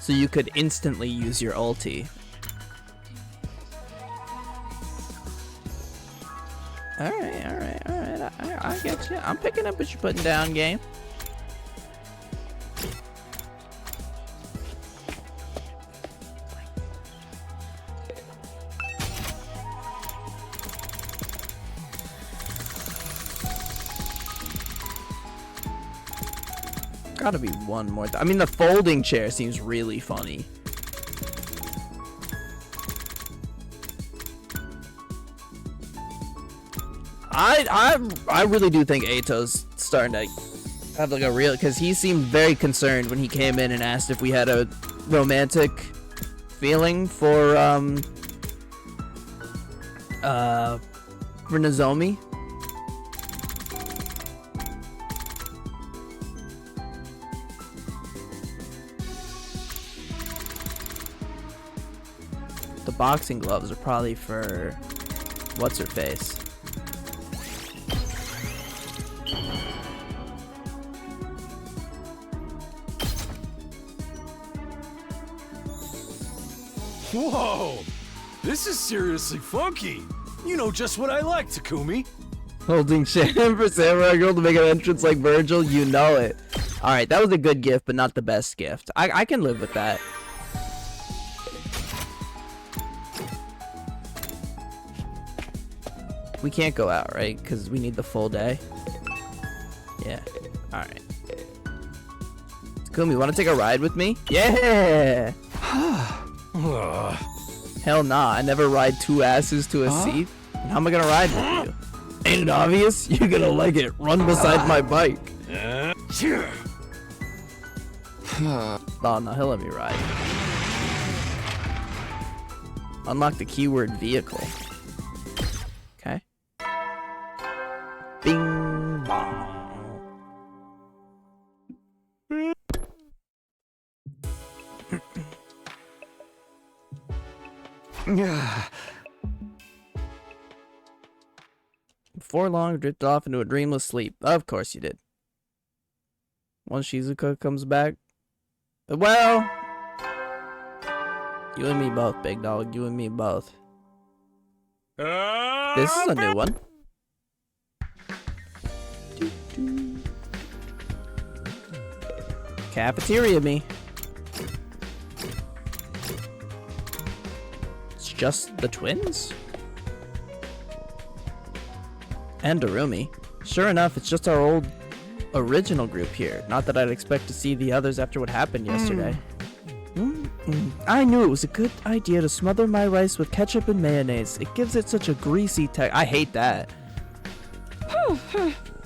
So you could instantly use your ulti. Alright. I get you. I'm picking up what you're putting down, game. Gotta be one more. I mean, the folding chair seems really funny. I really do think Ato's starting to have like a real, because he seemed very concerned when he came in and asked if we had a romantic feeling for Nozomi. The boxing gloves are probably for what's her face. Whoa! This is seriously funky. You know just what I like, Takumi. Holding Shannon for Samurai Girl to make an entrance like Virgil, you know it. Alright, that was a good gift, but not the best gift. I can live with that. We can't go out, right? Because we need the full day. Yeah. Alright. Takumi, want to take a ride with me? Yeah! Hell nah, I never ride two asses to a seat. And how am I gonna ride with you? Ain't it obvious? You're gonna like it. Run beside my bike. Oh no, he'll let me ride. Unlock the keyword vehicle. Okay. Bing bong. Before long, drifted off into a dreamless sleep. Of course you did. Once Shizuka comes back. Well, you and me both, big dog. You and me both. This is a new one. Cafeteria me. It's just the twins? And Darumi. Sure enough, it's just our old original group here. Not that I'd expect to see the others after what happened yesterday. I knew it was a good idea to smother my rice with ketchup and mayonnaise. It gives it such a greasy texture. I hate that.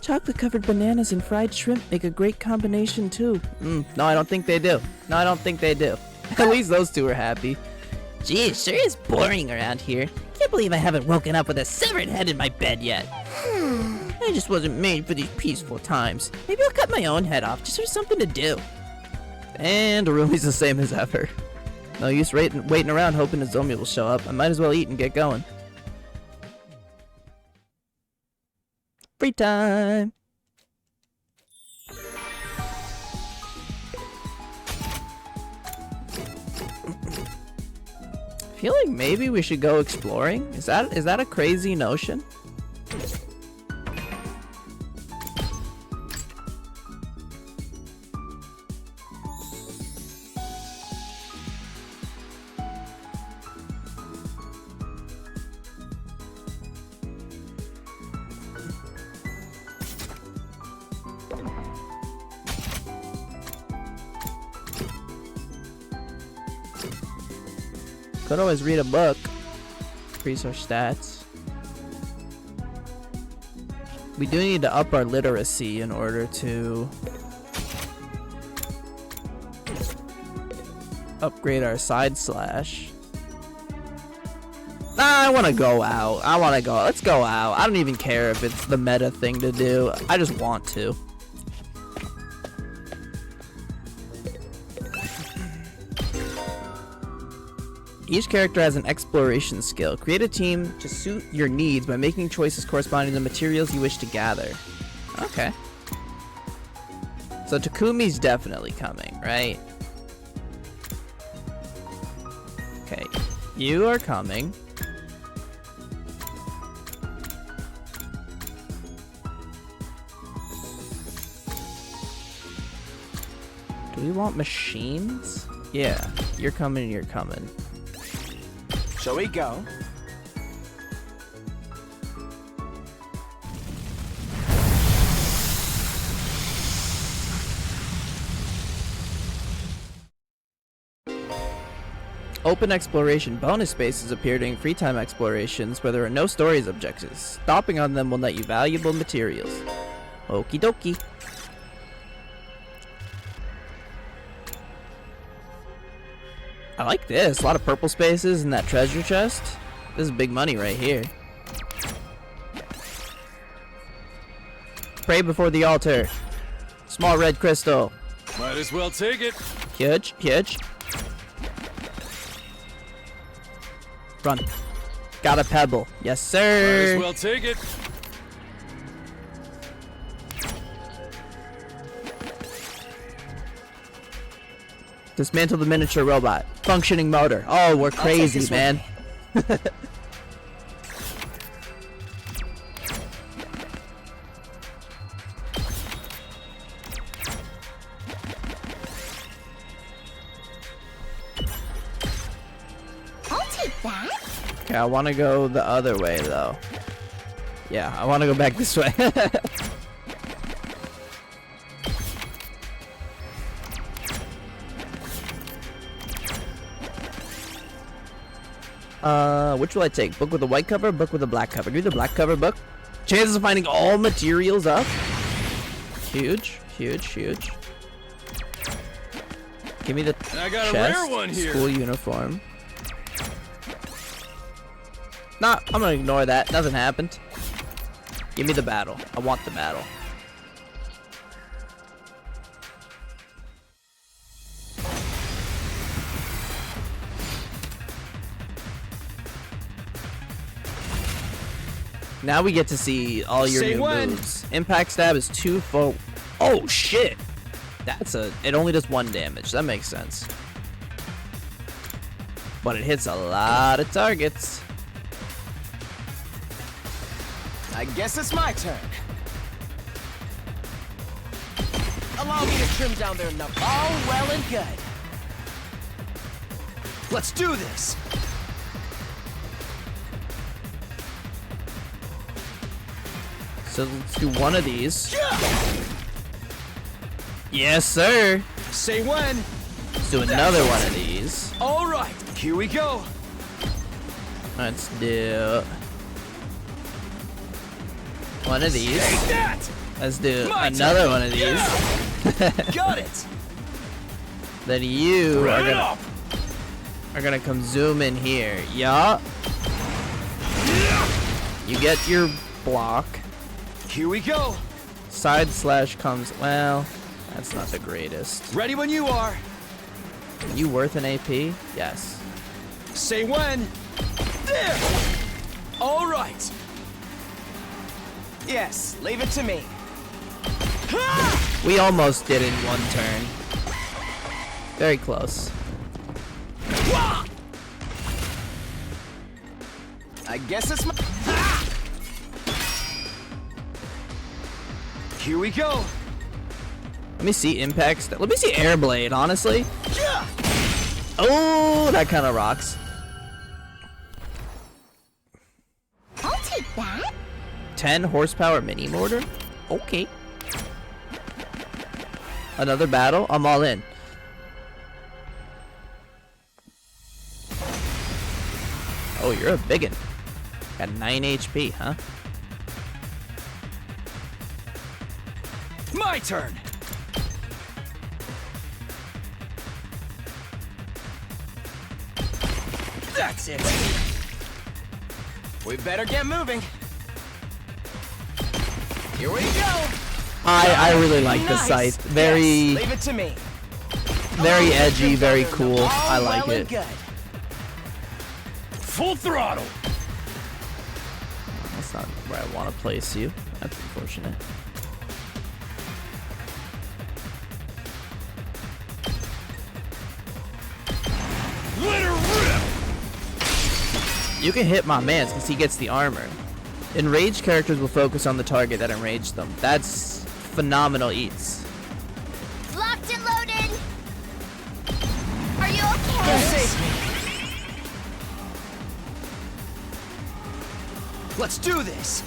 Chocolate-covered bananas and fried shrimp make a great combination too. No, I don't think they do. No, I don't think they do. At least those two are happy. Gee, it sure is boring around here. Can't believe I haven't woken up with a severed head in my bed yet. I just wasn't made for these peaceful times. Maybe I'll cut my own head off just for something to do. And Arumi's the same as ever. No use waiting around hoping Nozomi will show up. I might as well eat and get going. Free time! I feel like maybe we should go exploring. Is that a crazy notion? Could always read a book. Increase our stats. We do need to up our literacy in order to upgrade our side slash. Nah, I want to go out. Let's go out. I don't even care if it's the meta thing to do. I just want to. Each character has an exploration skill. Create a team to suit your needs by making choices corresponding to the materials you wish to gather. Okay. So Takumi's definitely coming, right? Okay. You are coming. Do we want machines? Yeah. You're coming, you're coming. Shall we go? Open exploration bonus spaces appear during free time explorations where there are no stories objectives. Stopping on them will net you valuable materials. Okie dokie. I like this. A lot of purple spaces in that treasure chest. This is big money right here. Pray before the altar. Small red crystal. Might as well take it. Huge, huge. Run. Got a pebble. Yes, sir. Might as well take it. Dismantle the miniature robot. Functioning motor. Oh, we're crazy, man. I'll take that. Okay, I want to go the other way, though. Yeah, I want to go back this way. Which will I take? Book with a white cover, book with a black cover? Give me the black cover book. Chances of finding all materials up. Huge, huge, huge. Give me the I got chest, a rare one here. School uniform. Nah, I'm gonna ignore that. Nothing happened. Give me the battle. I want the battle. Now we get to see all your new moves. Impact stab is 2 full. Oh shit! It only does 1 damage. That makes sense. But it hits a lot of targets. I guess it's my turn. Allow me to trim down their numbers. All well and good. Let's do this. So let's do one of these. Yes, sir. Say when. Let's do another one of these. All right, here we go. Let's do one of these. Take that. Let's do My another turn. one of these. Yeah. Got it. Then you Rev it up. are gonna come zoom in here. Yeah. You get your block. Here we go. Side slash comes. Well, that's not the greatest. Ready when you are. Are you worth an AP? Yes. Say when. There. All right. Yes, leave it to me. We almost did in one turn. Very close. I guess it's my. Here we go. Let me see impacts. Let me see Airblade, honestly. Oh, that kind of rocks. I'll take that. 10 horsepower mini mortar? Okay. Another battle? I'm all in. Oh, you're a biggin. Got 9 HP, huh? My turn. That's it. We better get moving. Here we go. I really like the Nice. scythe. Very, Yes, leave it to me. very edgy, very cool. All I like well and it. good. Full throttle. That's not where I want to place you. That's unfortunate. Let her rip. You can hit my man because he gets the armor. Enraged characters will focus on the target that enraged them. That's phenomenal eats. Locked and loaded. Are you okay? Go save me. Let's do this.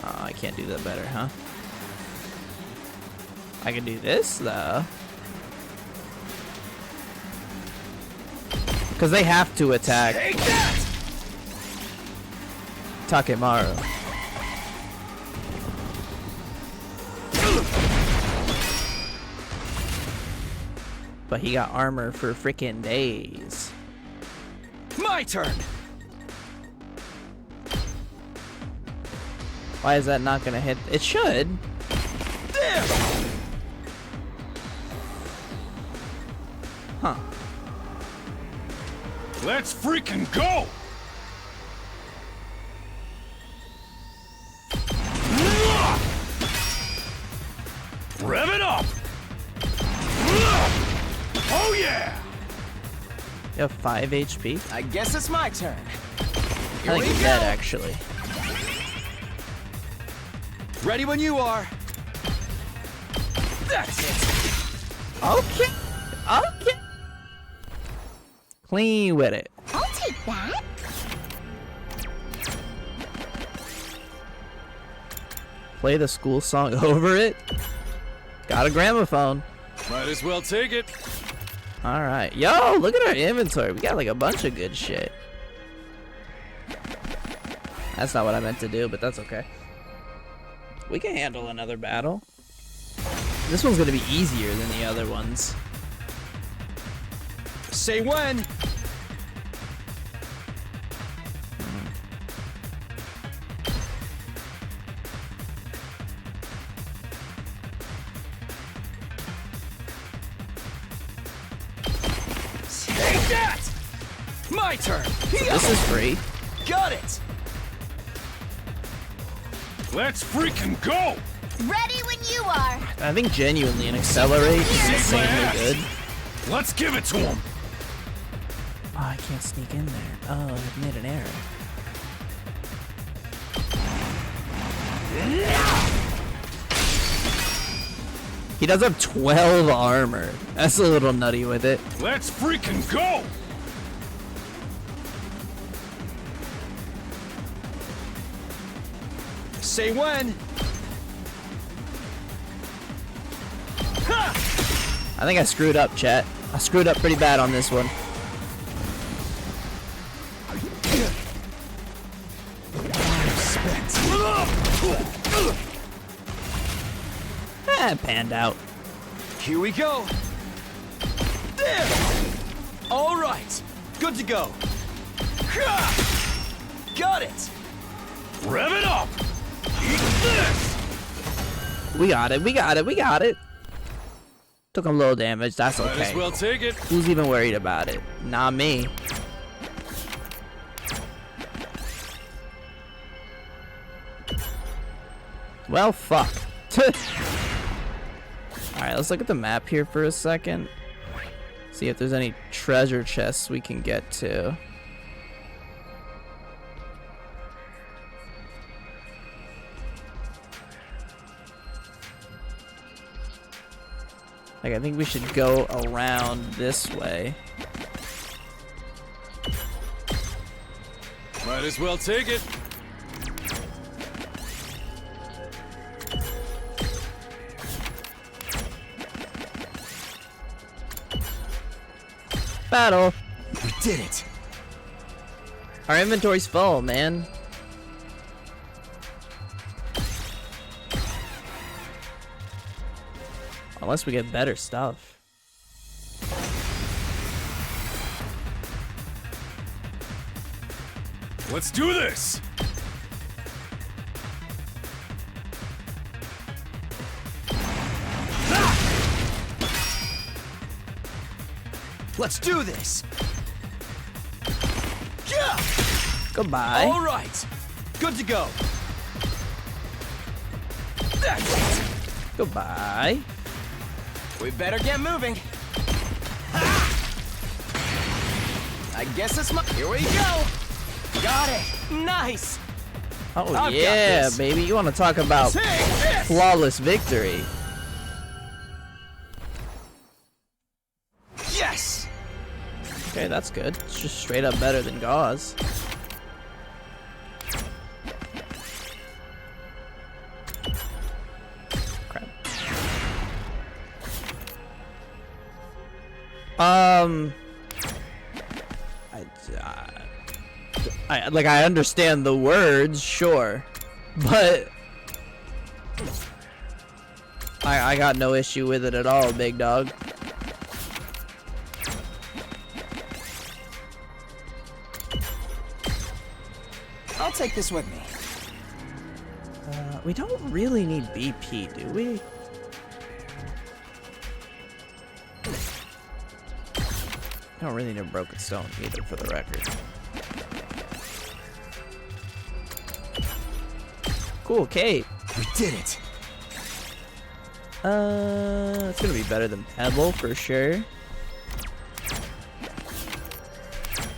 Oh, I can't do that better, huh? I can do this, though. Because they have to attack Take that. Takemaru. But he got armor for freaking days. My turn. Why is that not gonna hit? It should. There. Huh. Let's freaking go. Rev it up. Oh yeah. You have 5 HP? I guess it's my turn. Here I we think go. you're dead, actually. Ready when you are. That's it. Okay. Okay. Clean with it. I'll take that. Play the school song over it. Got a gramophone. Might as well take it. All right. Yo, look at our inventory. We got like a bunch of good shit. That's not what I meant to do, but that's okay. We can handle another battle. This one's gonna be easier than the other ones. Say when. Take that. My turn. This is free. Got it. Let's freaking go. Ready when you are. I think genuinely an accelerate is insanely good. Let's give it to him. Oh, I can't sneak in there. Oh, I've made an error. He does have 12 armor. That's a little nutty with it. Let's freaking go. say when. I think I screwed up, chat. I screwed up pretty bad on this one. Panned out. Here we go. There. All right. Good to go. Got it. Rev it up! Eat this! We got it. We got it. We got it. Took a little damage. That's Might okay. as well take it. Who's even worried about it? Not me. Well, fuck. Alright, let's look at the map here for a second. See if there's any treasure chests we can get to. Like, I think we should go around this way. Might as well take it. Battle! We did it. Our inventory's full, man. Unless we get better stuff. Let's do this! Let's do this. Goodbye. All right. Good to go. That's it. Goodbye. We better get moving. I guess it's my. Here we go. Got it. Nice. Oh I've got yeah, this. baby. You want to talk about Take this. flawless victory? Yes. Okay, that's good. It's just straight up better than Gauze. Crap. I understand the words, sure, but I got no issue with it at all, big dog. I'll take this with me. We don't really need BP, do we? I don't really need a broken stone either, for the record. Cool cape. We did it. It's gonna be better than Pebble for sure.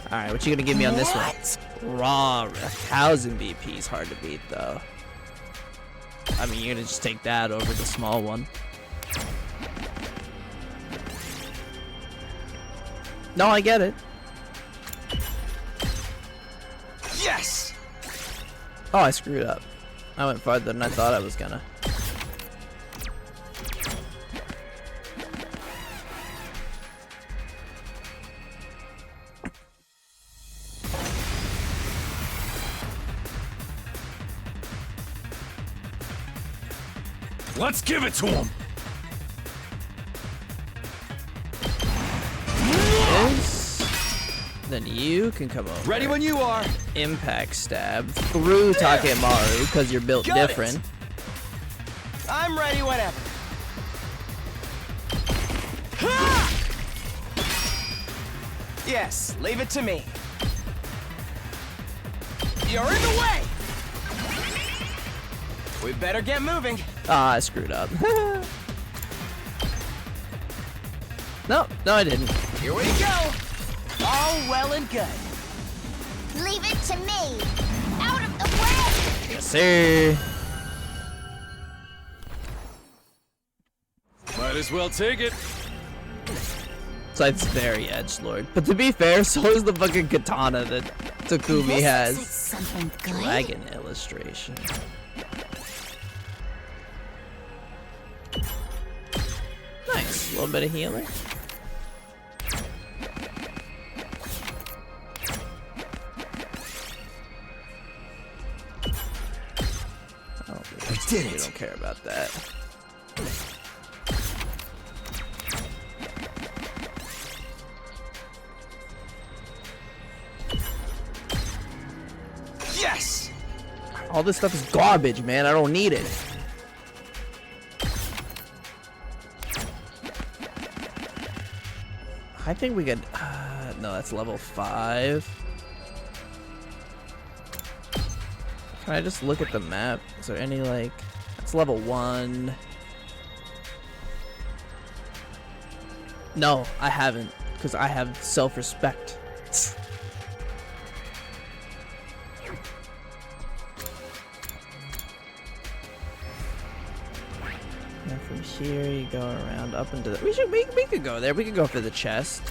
Alright, what you gonna give me on this one? Raw, 1,000 BP is hard to beat though. I mean, you're gonna just take that over the small one. No, I get it. Yes. Oh, I screwed up. I went farther than I thought I was gonna. Let's give it to him! Then you can come over. Ready when you are. Impact stab through Takemaru because you're built Got it. different. I'm ready whenever. Yes, leave it to me. You're in the way. We better get moving. Ah, I screwed up. No, I didn't. Here we go. All well and good. Leave it to me. Out of the way. Yes, sir. Might as well take it. So it's very edgelord. But to be fair, so is the fucking katana that Takumi This has. looks like something good. Dragon illustration. A little bit of healing. Oh, We did we it. don't care about that. Yes! All this stuff is garbage, man. I don't need it. I think we could. No, that's level 5. Can I just look at the map? Is there any, like. That's level 1. No, I haven't. Because I have self respect. And from here, you go around up into the. We could go there. We could go for the chest.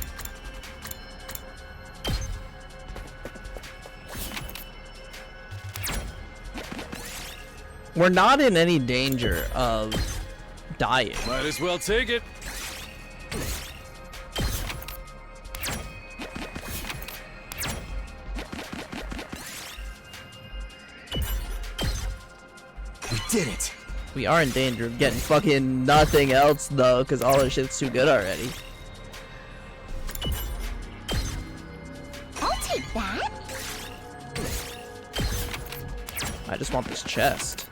We're not in any danger of dying. Might as well take it. We did it. We are in danger of getting fucking nothing else though, because all our shit's too good already. I'll take that. I just want this chest.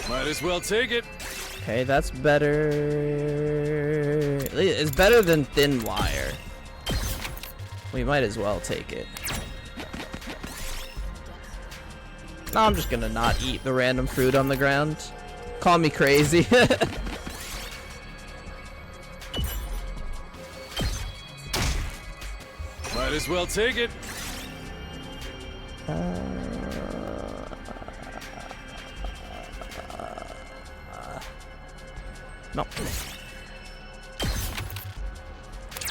Might as well take it. Okay, that's better. It's better than thin wire. We might as well take it. No, I'm just gonna not eat the random fruit on the ground. Call me crazy. Might as well take it. No.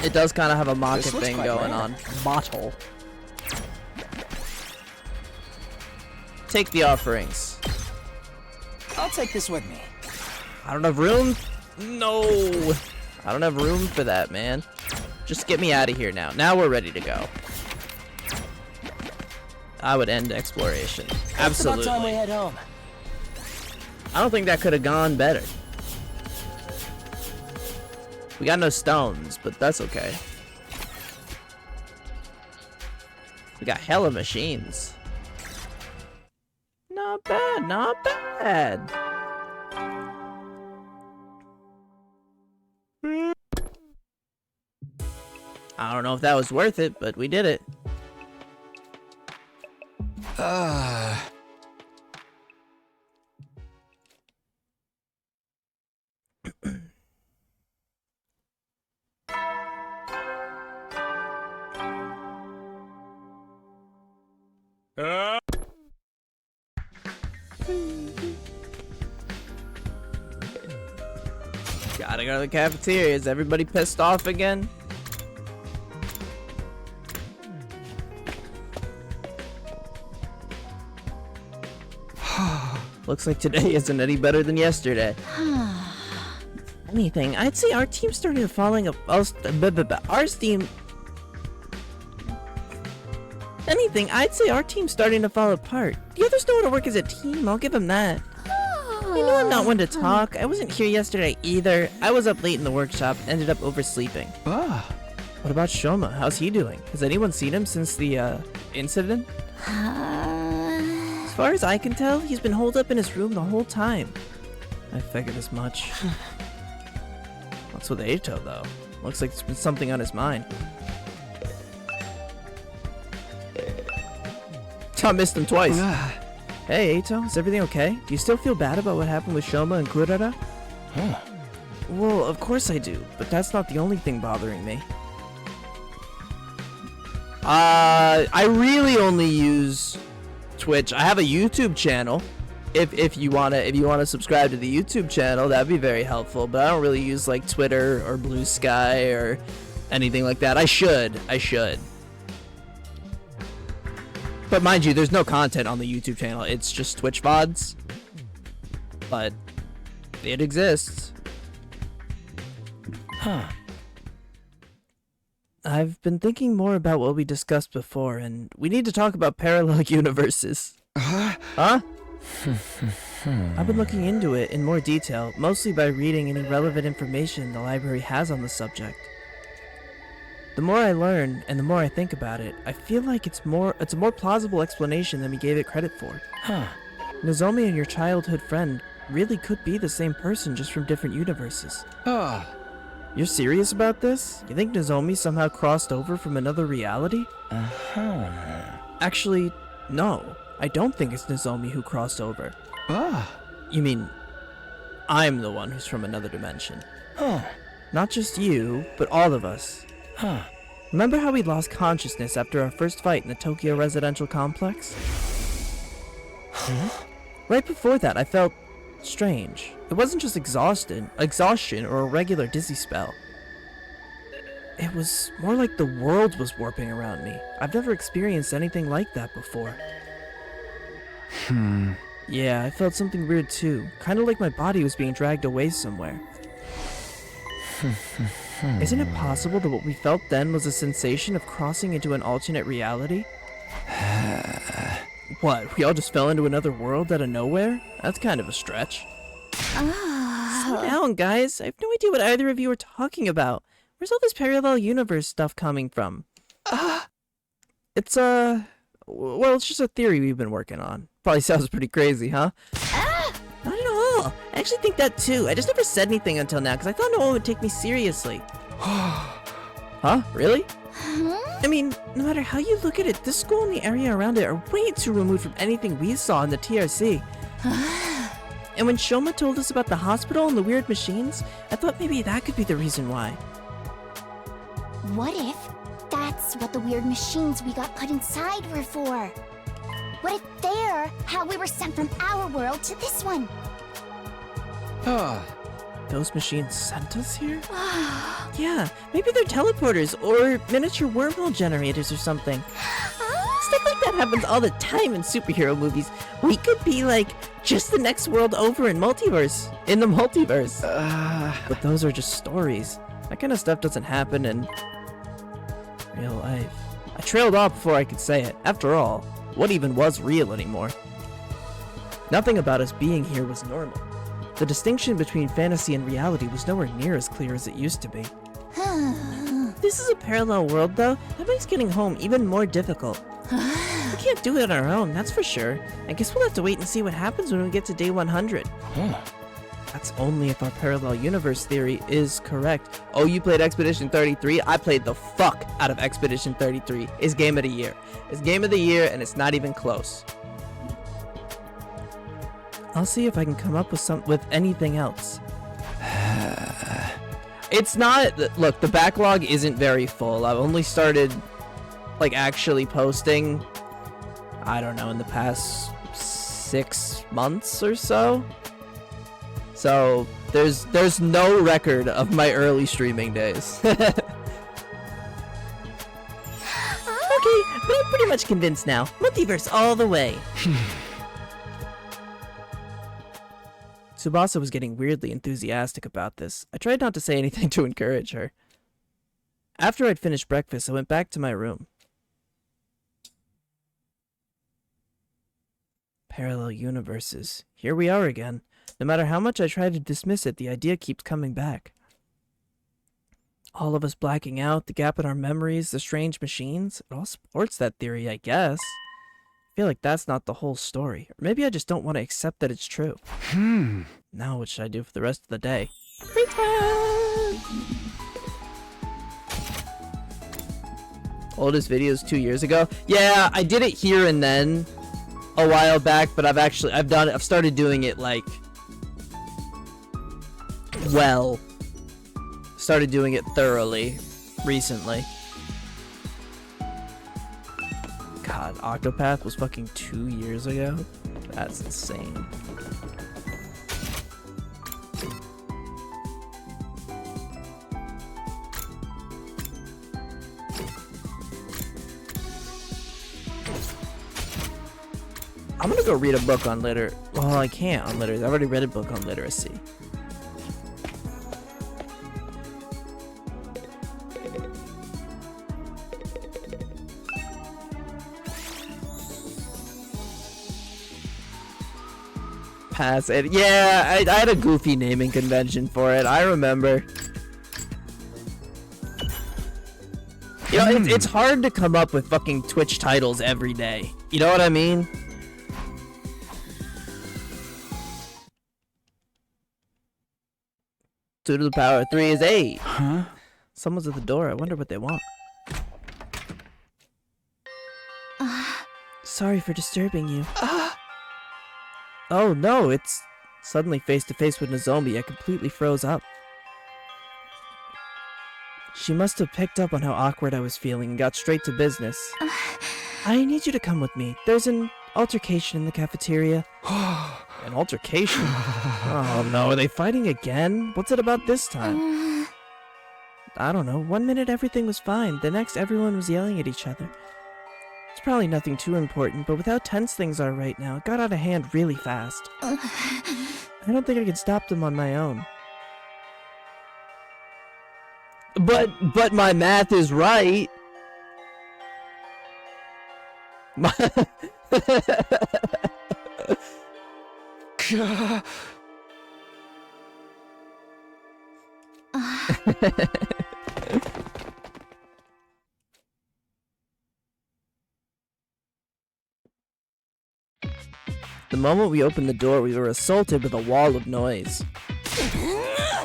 It does kind of have a market This looks thing quite going rare. on. Bottle. Take the offerings. I'll take this with me. I don't have room. No. I don't have room for that, man. Just get me out of here now. Now we're ready to go. I would end exploration. It's about time we Absolutely. head home. I don't think that could have gone better. We got no stones, but that's okay. We got hella machines. Not bad, not bad. I don't know if that was worth it, but we did it. Gotta go to the cafeteria. Is everybody pissed off again? Looks like today isn't any better than yesterday. Anything, I'd say our team's starting to falling our team. Anything, I'd say our team's starting to fall apart. The others know how to work as a team. I'll give them that. I know I'm not one to talk. I wasn't here yesterday either. I was up late in the workshop, ended up oversleeping. What about Shoma? How's he doing? Has anyone seen him since the incident? As far as I can tell, he's been holed up in his room the whole time. I figured as much. What's with Ato, though? Looks like there's been something on his mind. I missed him twice. Hey, Ato, is everything okay? Do you still feel bad about what happened with Shoma and Kurara? Well, of course I do, but that's not the only thing bothering me. I really only use Twitch. I have a YouTube channel. If you wanna subscribe to the YouTube channel, that'd be very helpful. But I don't really use like Twitter or Blue Sky or anything like that. I should. But mind you, there's no content on the YouTube channel. It's just Twitch VODs. but it exists. Huh. I've been thinking more about what we discussed before, and we need to talk about parallel universes. Huh? I've been looking into it in more detail, mostly by reading any relevant information the library has on the subject. The more I learn, and the more I think about it, I feel like it's a more plausible explanation than we gave it credit for. Huh. Nozomi and your childhood friend really could be the same person, just from different universes. Oh. You're serious about this? You think Nozomi somehow crossed over from another reality? Uh-huh. Actually, no. I don't think it's Nozomi who crossed over. Ah. You mean, I'm the one who's from another dimension. Oh. Not just you, but all of us. Huh. Remember how we lost consciousness after our first fight in the Tokyo residential complex? Huh? Right before that, I felt strange. It wasn't just exhaustion or a regular dizzy spell. It was more like the world was warping around me. I've never experienced anything like that before. Yeah, I felt something weird too. Kind of like my body was being dragged away somewhere. Isn't it possible that what we felt then was a sensation of crossing into an alternate reality? What, we all just fell into another world out of nowhere? That's kind of a stretch. Slow down, guys. I have no idea what either of you are talking about. Where's all this parallel universe stuff coming from? It's well, it's just a theory we've been working on. Probably sounds pretty crazy, huh? Not at all. I actually think that too. I just never said anything until now because I thought no one would take me seriously. Huh? Really? I mean, no matter how you look at it, this school and the area around it are way too removed from anything we saw in the TRC. And when Shoma told us about the hospital and the weird machines, I thought maybe that could be the reason why. What if that's what the weird machines we got put inside were for? What if they're how we were sent from our world to this one? Those machines sent us here? Yeah, maybe they're teleporters or miniature wormhole generators or something. Stuff like that happens all the time in superhero movies. We could be like just the next world over in the multiverse. But those are just stories. That kind of stuff doesn't happen in real life. I trailed off before I could say it. After all, what even was real anymore? Nothing about us being here was normal. The distinction between fantasy and reality was nowhere near as clear as it used to be. This is a parallel world though. That makes getting home even more difficult. We can't do it on our own, that's for sure. I guess we'll have to wait and see what happens when we get to day 100. That's only if our parallel universe theory is correct. Oh, you played Expedition 33? I played the fuck out of Expedition 33. It's game of the year. It's game of the year and it's not even close. I'll see if I can come up with anything else. It's not, look, the backlog isn't very full. I've only started like actually posting, I don't know, in the past 6 months or so. So there's no record of my early streaming days. Okay, but I'm pretty much convinced now. Multiverse all the way. Tsubasa was getting weirdly enthusiastic about this. I tried not to say anything to encourage her. After I'd finished breakfast, I went back to my room. Parallel universes. Here we are again. No matter how much I try to dismiss it, the idea keeps coming back. All of us blacking out, the gap in our memories, the strange machines. It all supports that theory, I guess. I feel like that's not the whole story. Or maybe I just don't want to accept that it's true. Now what should I do for the rest of the day? Free time! Oldest videos 2 years ago? Yeah, I did it here and then a while back, but I've started doing it like, well, started doing it thoroughly recently. God, Octopath was fucking 2 years ago? That's insane. I'm gonna go read a book on well, I can't on literacy. I've already read a book on literacy. Pass it. Yeah, I had a goofy naming convention for it. I remember. You know, it's hard to come up with fucking Twitch titles every day. You know what I mean? Two to the power of 3 is 8. Huh? Someone's at the door. I wonder what they want. Sorry for disturbing you. Oh no, it's suddenly face to face with Nozomi. I completely froze up. She must have picked up on how awkward I was feeling and got straight to business. I need you to come with me. There's an altercation in the cafeteria. An altercation? Oh no, are they fighting again? What's it about this time? I don't know. One minute everything was fine. The next everyone was yelling at each other. It's probably nothing too important, but with how tense things are right now, it got out of hand really fast. I don't think I can stop them on my own. But my math is right. The moment we opened the door, we were assaulted with a wall of noise.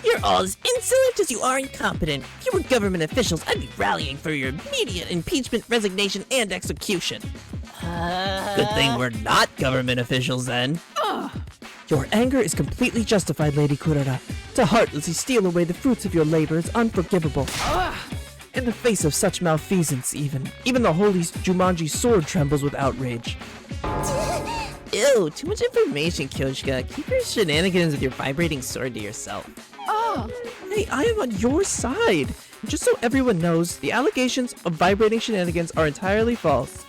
You're all as insolent as you are incompetent. If you were government officials, I'd be rallying for your immediate impeachment, resignation, and execution. Good thing we're not government officials then. Your anger is completely justified, Lady Kurara. To heartlessly steal away the fruits of your labor is unforgivable. In the face of such malfeasance, even the holy Jumanji sword trembles with outrage. Ew, too much information, Kyoshika. Keep your shenanigans with your vibrating sword to yourself. Hey, I am on your side. Just so everyone knows, the allegations of vibrating shenanigans are entirely false.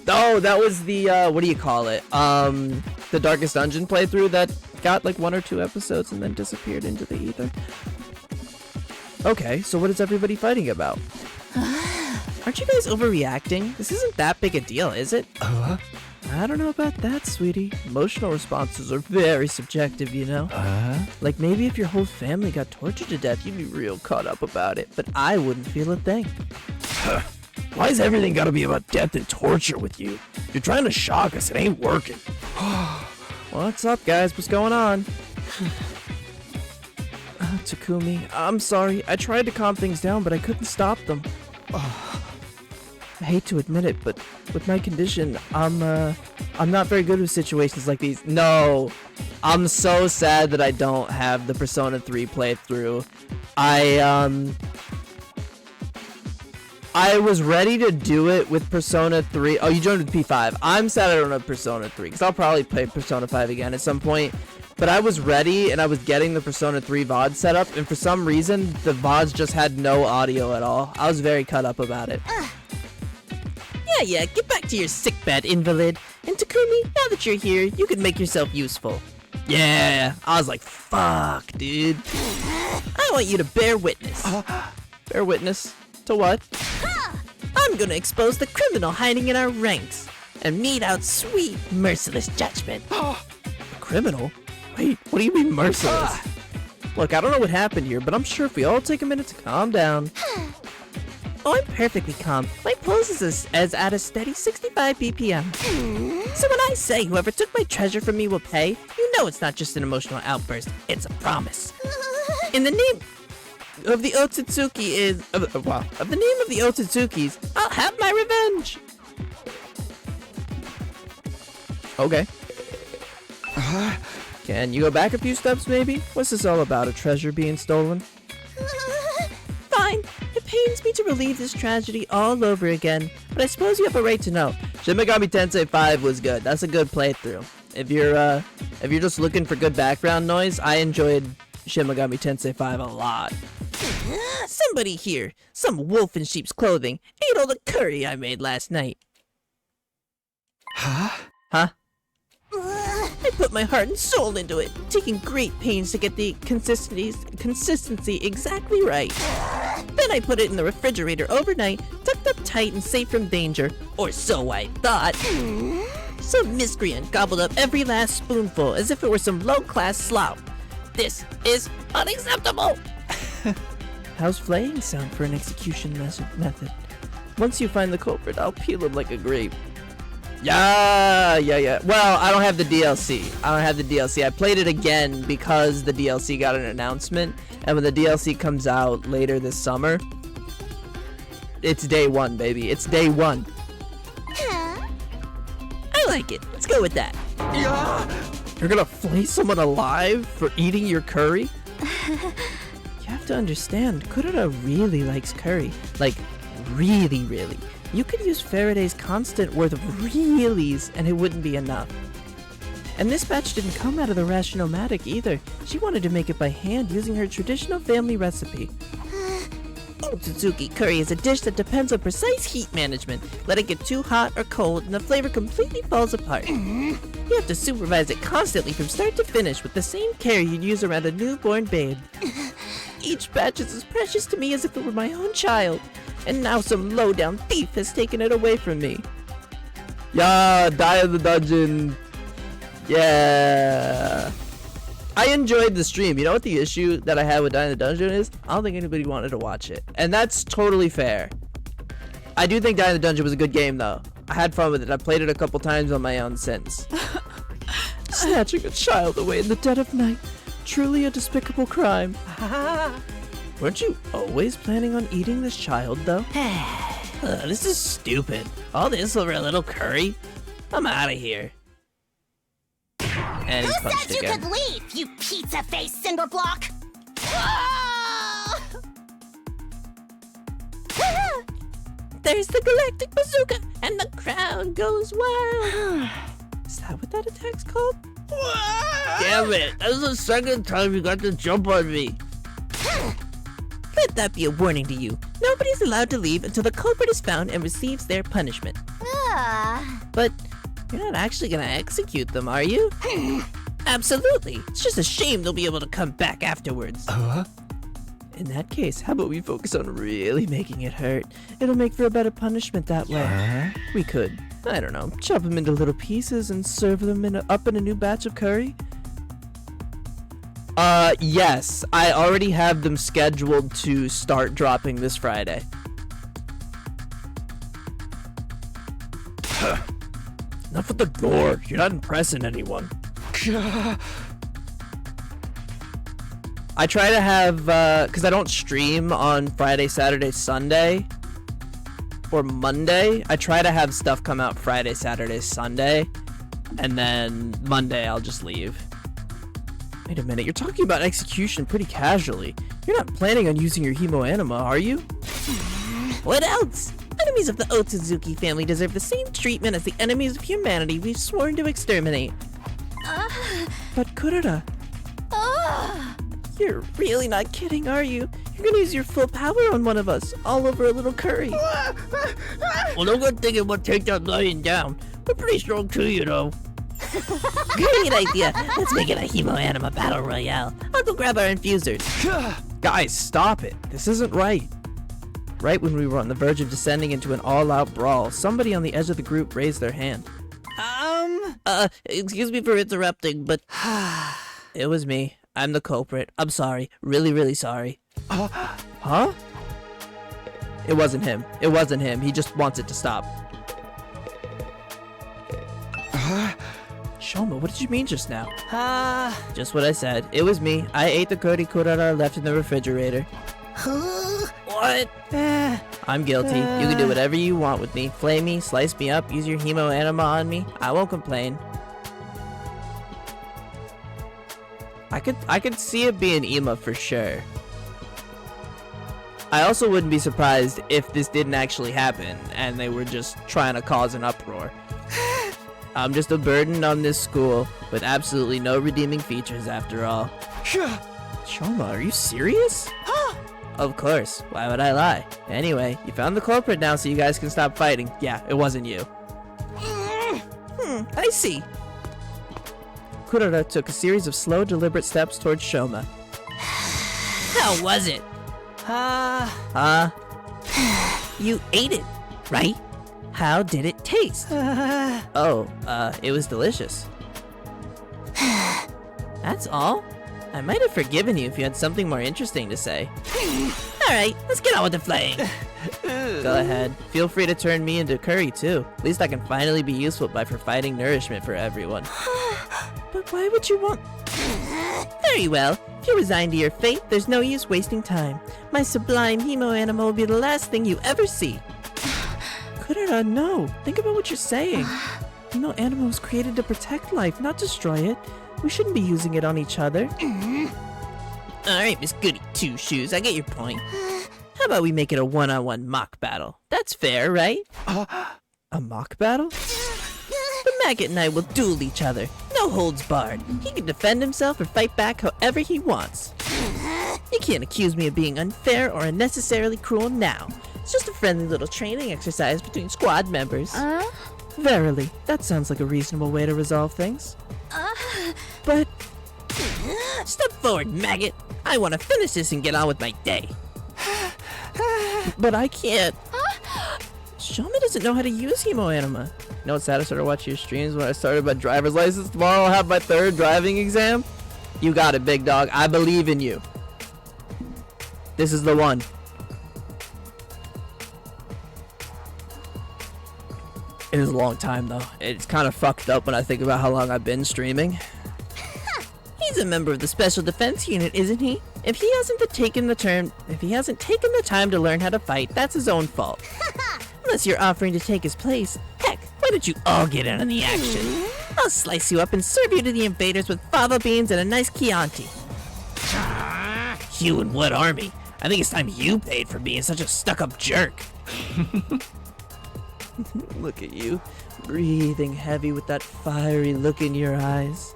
Oh, that was the, what do you call it? The Darkest Dungeon playthrough that got like 1 or 2 episodes and then disappeared into the ether. Okay, so what is everybody fighting about? Aren't you guys overreacting? This isn't that big a deal, is it? I don't know about that, sweetie. Emotional responses are very subjective, you know? Like maybe if your whole family got tortured to death, you'd be real caught up about it, but I wouldn't feel a thing. Why's everything gotta be about death and torture with you? You're trying to shock us. It ain't working. What's up, guys? What's going on? Takumi, I'm sorry. I tried to calm things down, but I couldn't stop them. I hate to admit it, but with my condition, I'm not very good with situations like these. No, I'm so sad that I don't have the Persona 3 playthrough. I was ready to do it with Persona 3. Oh, you joined with P5. I'm sad I don't have Persona 3, because I'll probably play Persona 5 again at some point. But I was ready, and I was getting the Persona 3 VOD set up, and for some reason, the VODs just had no audio at all. I was very cut up about it. Yeah, get back to your sickbed, invalid. And Takumi, now that you're here, you can make yourself useful. Yeah, I was like, fuck, dude. I want you to bear witness. Bear witness? To what? I'm gonna expose the criminal hiding in our ranks and mete out sweet, merciless judgment. A criminal? Wait, what do you mean merciless? Look, I don't know what happened here, but I'm sure if we all take a minute to calm down. Oh, I'm perfectly calm. My pulse is at a steady 65 BPM. So when I say whoever took my treasure from me will pay, you know it's not just an emotional outburst, it's a promise. In the name of the Otsutsuki of the name of the Otsutsukis, I'll have my revenge. Okay. Can you go back a few steps, maybe? What's this all about? A treasure being stolen? Fine. It pains me to relieve this tragedy all over again, but I suppose you have a right to know. Shin Megami Tensei 5 was good. That's a good playthrough. If you're just looking for good background noise, I enjoyed Shin Megami Tensei 5 a lot. Somebody here, some wolf in sheep's clothing, ate all the curry I made last night. Huh? Huh? I put my heart and soul into it, taking great pains to get the consistency exactly right. Then I put it in the refrigerator overnight, tucked up tight and safe from danger, or so I thought. Some miscreant gobbled up every last spoonful as if it were some low-class slop. This is unacceptable! How's flaying sound for an execution method? Once you find the culprit, I'll peel him like a grape. Yeah. Well, I don't have the DLC. I played it again because the DLC got an announcement, and when the DLC comes out later this summer, it's day one, baby. It's day one. I like it. Let's go with that. You're gonna flay someone alive for eating your curry? You have to understand, Kurara really likes curry. Like, really, really. You could use Faraday's constant worth of reallys and it wouldn't be enough. And this batch didn't come out of the Rationomatic either. She wanted to make it by hand using her traditional family recipe. Otsutsuki curry is a dish that depends on precise heat management. Let it get too hot or cold and the flavor completely falls apart. You have to supervise it constantly from start to finish with the same care you'd use around a newborn babe. Each batch is as precious to me as if it were my own child. And now some low-down thief has taken it away from me. Yeah, Die in the Dungeon. Yeah. I enjoyed the stream. You know what the issue that I had with Die in the Dungeon is? I don't think anybody wanted to watch it. And that's totally fair. I do think Die in the Dungeon was a good game, though. I had fun with it. I played it a couple times on my own since. Snatching a child away in the dead of night. Truly a despicable crime. Weren't you always planning on eating this child, though? This is stupid. All this over a little curry? I'm out of here. And he's Who punched said you again. could leave, you pizza-faced cinderblock? There's the galactic bazooka, and the crowd goes wild. Is that what that attack's called? Damn it! That was the second time you got to jump on me. Let that be a warning to you. Nobody's allowed to leave until the culprit is found and receives their punishment. But you're not actually gonna execute them, are you? Absolutely. It's just a shame they'll be able to come back afterwards. In that case, how about we focus on really making it hurt? It'll make for a better punishment that way. We could, I don't know, chop them into little pieces and serve them up in a new batch of curry. Yes, I already have them scheduled to start dropping this Friday. Enough with the gore. You're not impressing anyone. I try to have, because I don't stream on Friday, Saturday, Sunday, or Monday. I try to have stuff come out Friday, Saturday, Sunday, and then Monday I'll just leave. Wait a minute, you're talking about execution pretty casually. You're not planning on using your hemo anima, are you? What else? Enemies of the Otsutsuki family deserve the same treatment as the enemies of humanity we've sworn to exterminate. But Kurara, You're really not kidding, are you? You're gonna use your full power on one of us, all over a little curry. Well, no good thinking what take that lying down. We're pretty strong too, you know. Great idea. Let's make it a hemo anima battle royale. I'll go grab our infusers. guys, stop it. This isn't right. Right when we were on the verge of descending into an all-out brawl, somebody on the edge of the group raised their hand. Excuse me for interrupting, but It was me. I'm the culprit. I'm sorry. Really, really sorry. Huh? It wasn't him. It wasn't him. He just wants it to stop. Shoma, what did you mean just now? Just what I said. It was me. I ate the curry Kurara left in the refrigerator. what? I'm guilty. You can do whatever you want with me. Flay me, slice me up, use your hemo anima on me. I won't complain. I could see it being Ema for sure. I also wouldn't be surprised if this didn't actually happen and they were just trying to cause an uproar. I'm just a burden on this school with absolutely no redeeming features after all. Shoma, are you serious? Of course. Why would I lie? Anyway, you found the culprit now so you guys can stop fighting. Yeah, it wasn't you. I see. Kurara took a series of slow, deliberate steps towards Shoma. How was it? You ate it, right? How did it taste? It was delicious. That's all? I might have forgiven you if you had something more interesting to say. Alright, let's get on with the flaying. Go ahead. Feel free to turn me into curry too. At least I can finally be useful by providing nourishment for everyone. But why would you want... Very well. If you're resigned to your fate, there's no use wasting time. My sublime hemo animal will be the last thing you ever see. Kurara, no. Think about what you're saying. Hemo animal was created to protect life, not destroy it. We shouldn't be using it on each other. Alright, Miss Goody Two-Shoes, I get your point. How about we make it a one-on-one mock battle? That's fair, right? A mock battle? The maggot and I will duel each other. No holds barred. He can defend himself or fight back however he wants. You can't accuse me of being unfair or unnecessarily cruel now. It's just a friendly little training exercise between squad members. Verily, that sounds like a reasonable way to resolve things. But... Step forward, maggot. I want to finish this and get on with my day. But I can't. Shoma doesn't know how to use Hemo Anima. You know what's sad? I started watching your streams when I started my driver's license. Tomorrow I'll have my 3rd driving exam. You got it, big dog. I believe in you. This is the one. It is a long time though. It's kind of fucked up when I think about how long I've been streaming. He's a member of the Special Defense Unit, isn't he? If he hasn't taken the time to learn how to fight, that's his own fault. Unless you're offering to take his place. Heck, why don't you all get in on the action? I'll slice you up and serve you to the invaders with fava beans and a nice Chianti. You and what army? I think it's time you paid for being such a stuck-up jerk. Look at you, breathing heavy with that fiery look in your eyes.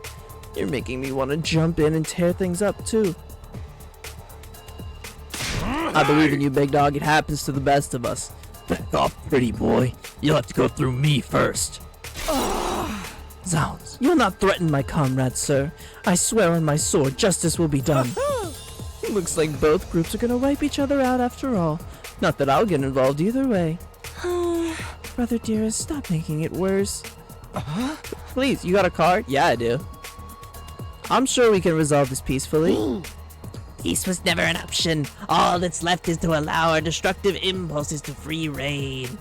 You're making me want to jump in and tear things up, too. I believe in you, big dog. It happens to the best of us. Back off, pretty boy. You'll have to go through me first. Zounds, you'll not threaten my comrades, sir. I swear on my sword, justice will be done. Looks like both groups are gonna wipe each other out after all. Not that I'll get involved either way. Brother dearest, stop making it worse. Please, you got a card? Yeah, I do. I'm sure we can resolve this peacefully. Peace was never an option. All that's left is to allow our destructive impulses to free reign.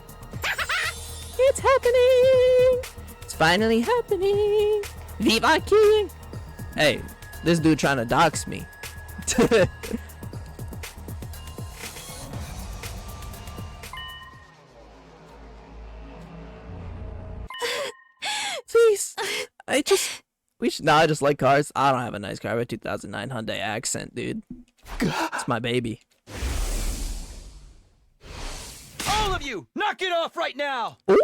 It's happening! It's finally happening! Viva King! Hey, this dude trying to dox me. Please, I just like cars. I don't have a nice car. I have a 2009 Hyundai Accent, dude. It's my baby. All of you, knock it off right now! Oh.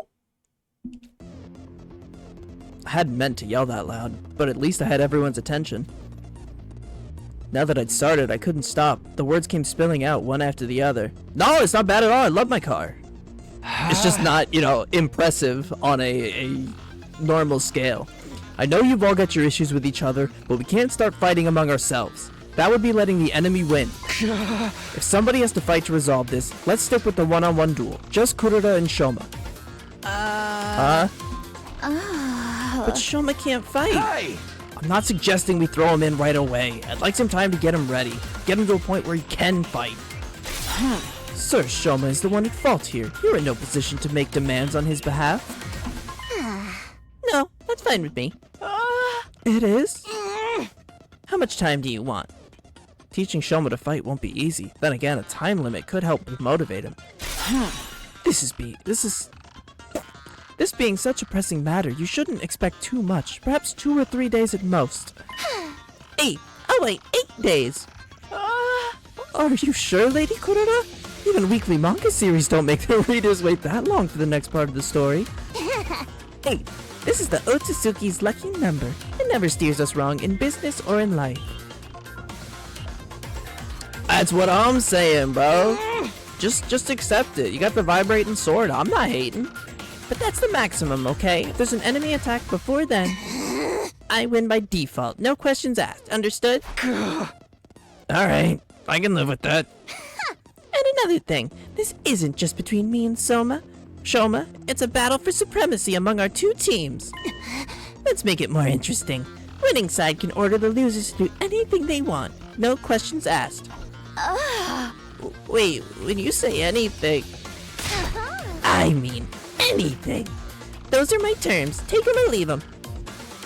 I hadn't meant to yell that loud, but at least I had everyone's attention. Now that I'd started, I couldn't stop. The words came spilling out one after the other. No, it's not bad at all. I love my car. It's just not, impressive on a normal scale. I know you've all got your issues with each other, but we can't start fighting among ourselves. That would be letting the enemy win. If somebody has to fight to resolve this, let's stick with the one-on-one duel. Just Kurara and Shoma. But Shoma can't fight. Hey! I'm not suggesting we throw him in right away. I'd like some time to get him ready. Get him to a point where he can fight. Sir, Shoma is the one at fault here. You're in no position to make demands on his behalf. No, that's fine with me. It is? How much time do you want? Teaching Shoma to fight won't be easy. Then again, a time limit could help motivate him. This being such a pressing matter, you shouldn't expect too much. Perhaps 2 or 3 days at most. 8. I'll wait 8 days. Are you sure, Lady Kurara? Even weekly manga series don't make their readers wait that long for the next part of the story. 8. This is the Otsutsuki's lucky number. It never steers us wrong in business or in life. That's what I'm saying, bro. Just accept it. You got the vibrating sword. I'm not hating. but that's the maximum, okay? If there's an enemy attack before then, I win by default. No questions asked. Understood? Alright, I can live with that. And another thing, this isn't just between me and Shoma, it's a battle for supremacy among our two teams. Let's make it more interesting. Winning side can order the losers to do anything they want. No questions asked. Wait, when you say anything, I mean anything. Those are my terms. Take them or leave them.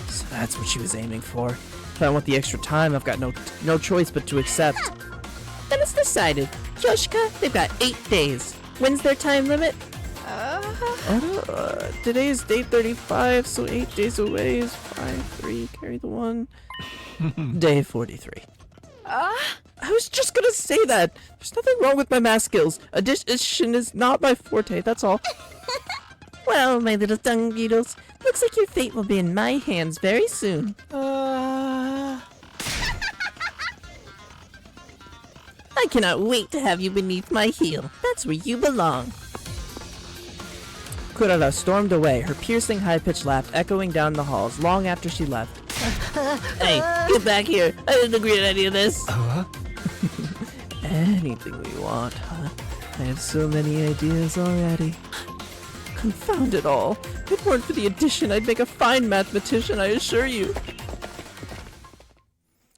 So that's what she was aiming for. If I want the extra time, I've got no choice but to accept. Then it's decided. Kyoshika, they've got 8 days. When's their time limit? Today is day 35, so 8 days away is 5-3, carry the 1. Day 43. I was just gonna say that. There's nothing wrong with my math skills. Addition is not my forte, that's all. Well, my little dung beetles, looks like your fate will be in my hands very soon. I cannot wait to have you beneath my heel. That's where you belong. Kurara stormed away, her piercing high-pitched laugh echoing down the halls long after she left. Hey, get back here. I didn't agree to any of this. Anything we want, huh? I have so many ideas already. Confound it all. If it weren't for the addition, I'd make a fine mathematician, I assure you.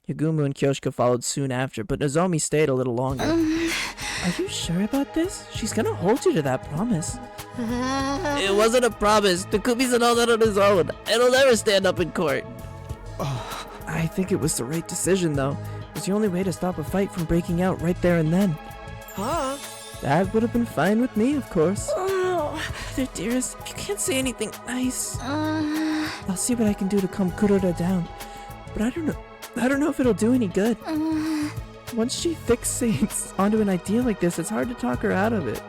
Yagumu and Kyoshika followed soon after, but Nozomi stayed a little longer. Are you sure about this? She's gonna hold you to that promise. It wasn't a promise. Takumi said all that on his own. It'll never stand up in court. I think it was the right decision, though. It was the only way to stop a fight from breaking out right there and then. Huh? That would have been fine with me, of course. Mother dearest, you can't say anything nice. I'll see what I can do to calm Kurara down. But I don't know if it'll do any good. Once she fixates onto an idea like this, it's hard to talk her out of it.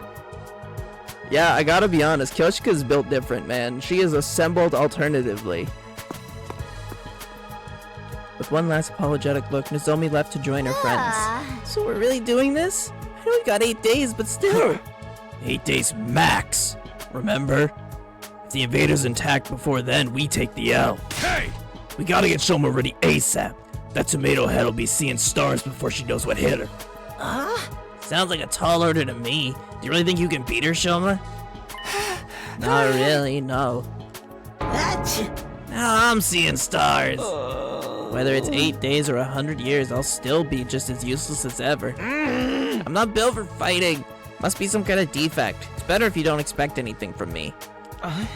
Yeah, I gotta be honest, Kyoshika's built different, man. She is assembled alternatively. With one last apologetic look, Nozomi left to join her friends. So we're really doing this? I know we got 8 days, but still. 8 days max. Remember? If the invader's intact before then, we take the L. Hey! We gotta get Shoma ready ASAP. That tomato head will be seeing stars before she knows what hit her. Sounds like a tall order to me. Do you really think you can beat her, Shoma? Not really, no. Now I'm seeing stars. Whether it's 8 days or 100 years, I'll still be just as useless as ever. I'm not built for fighting. Must be some kind of defect. It's better if you don't expect anything from me. I'm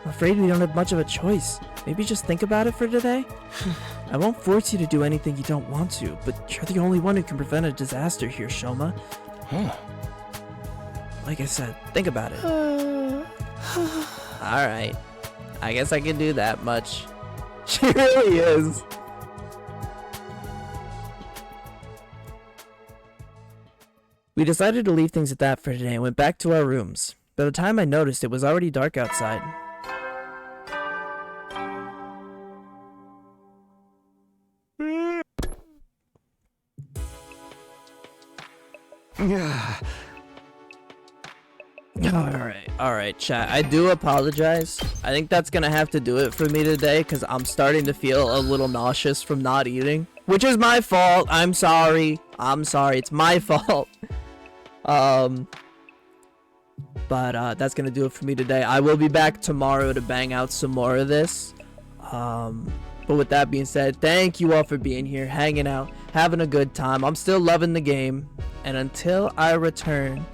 afraid we don't have much of a choice. Maybe just think about it for today? I won't force you to do anything you don't want to, but you're the only one who can prevent a disaster here, Shoma. Like I said, think about it. Alright. I guess I can do that much. She really is. We decided to leave things at that for today and went back to our rooms. By the time I noticed, it was already dark outside. Alright, chat. I do apologize. I think that's gonna have to do it for me today because I'm starting to feel a little nauseous from not eating. Which is my fault. I'm sorry. It's my fault. But that's gonna do it for me today. I will be back tomorrow to bang out some more of this. But with that being said, thank you all for being here, hanging out, having a good time. I'm still loving the game. And until I return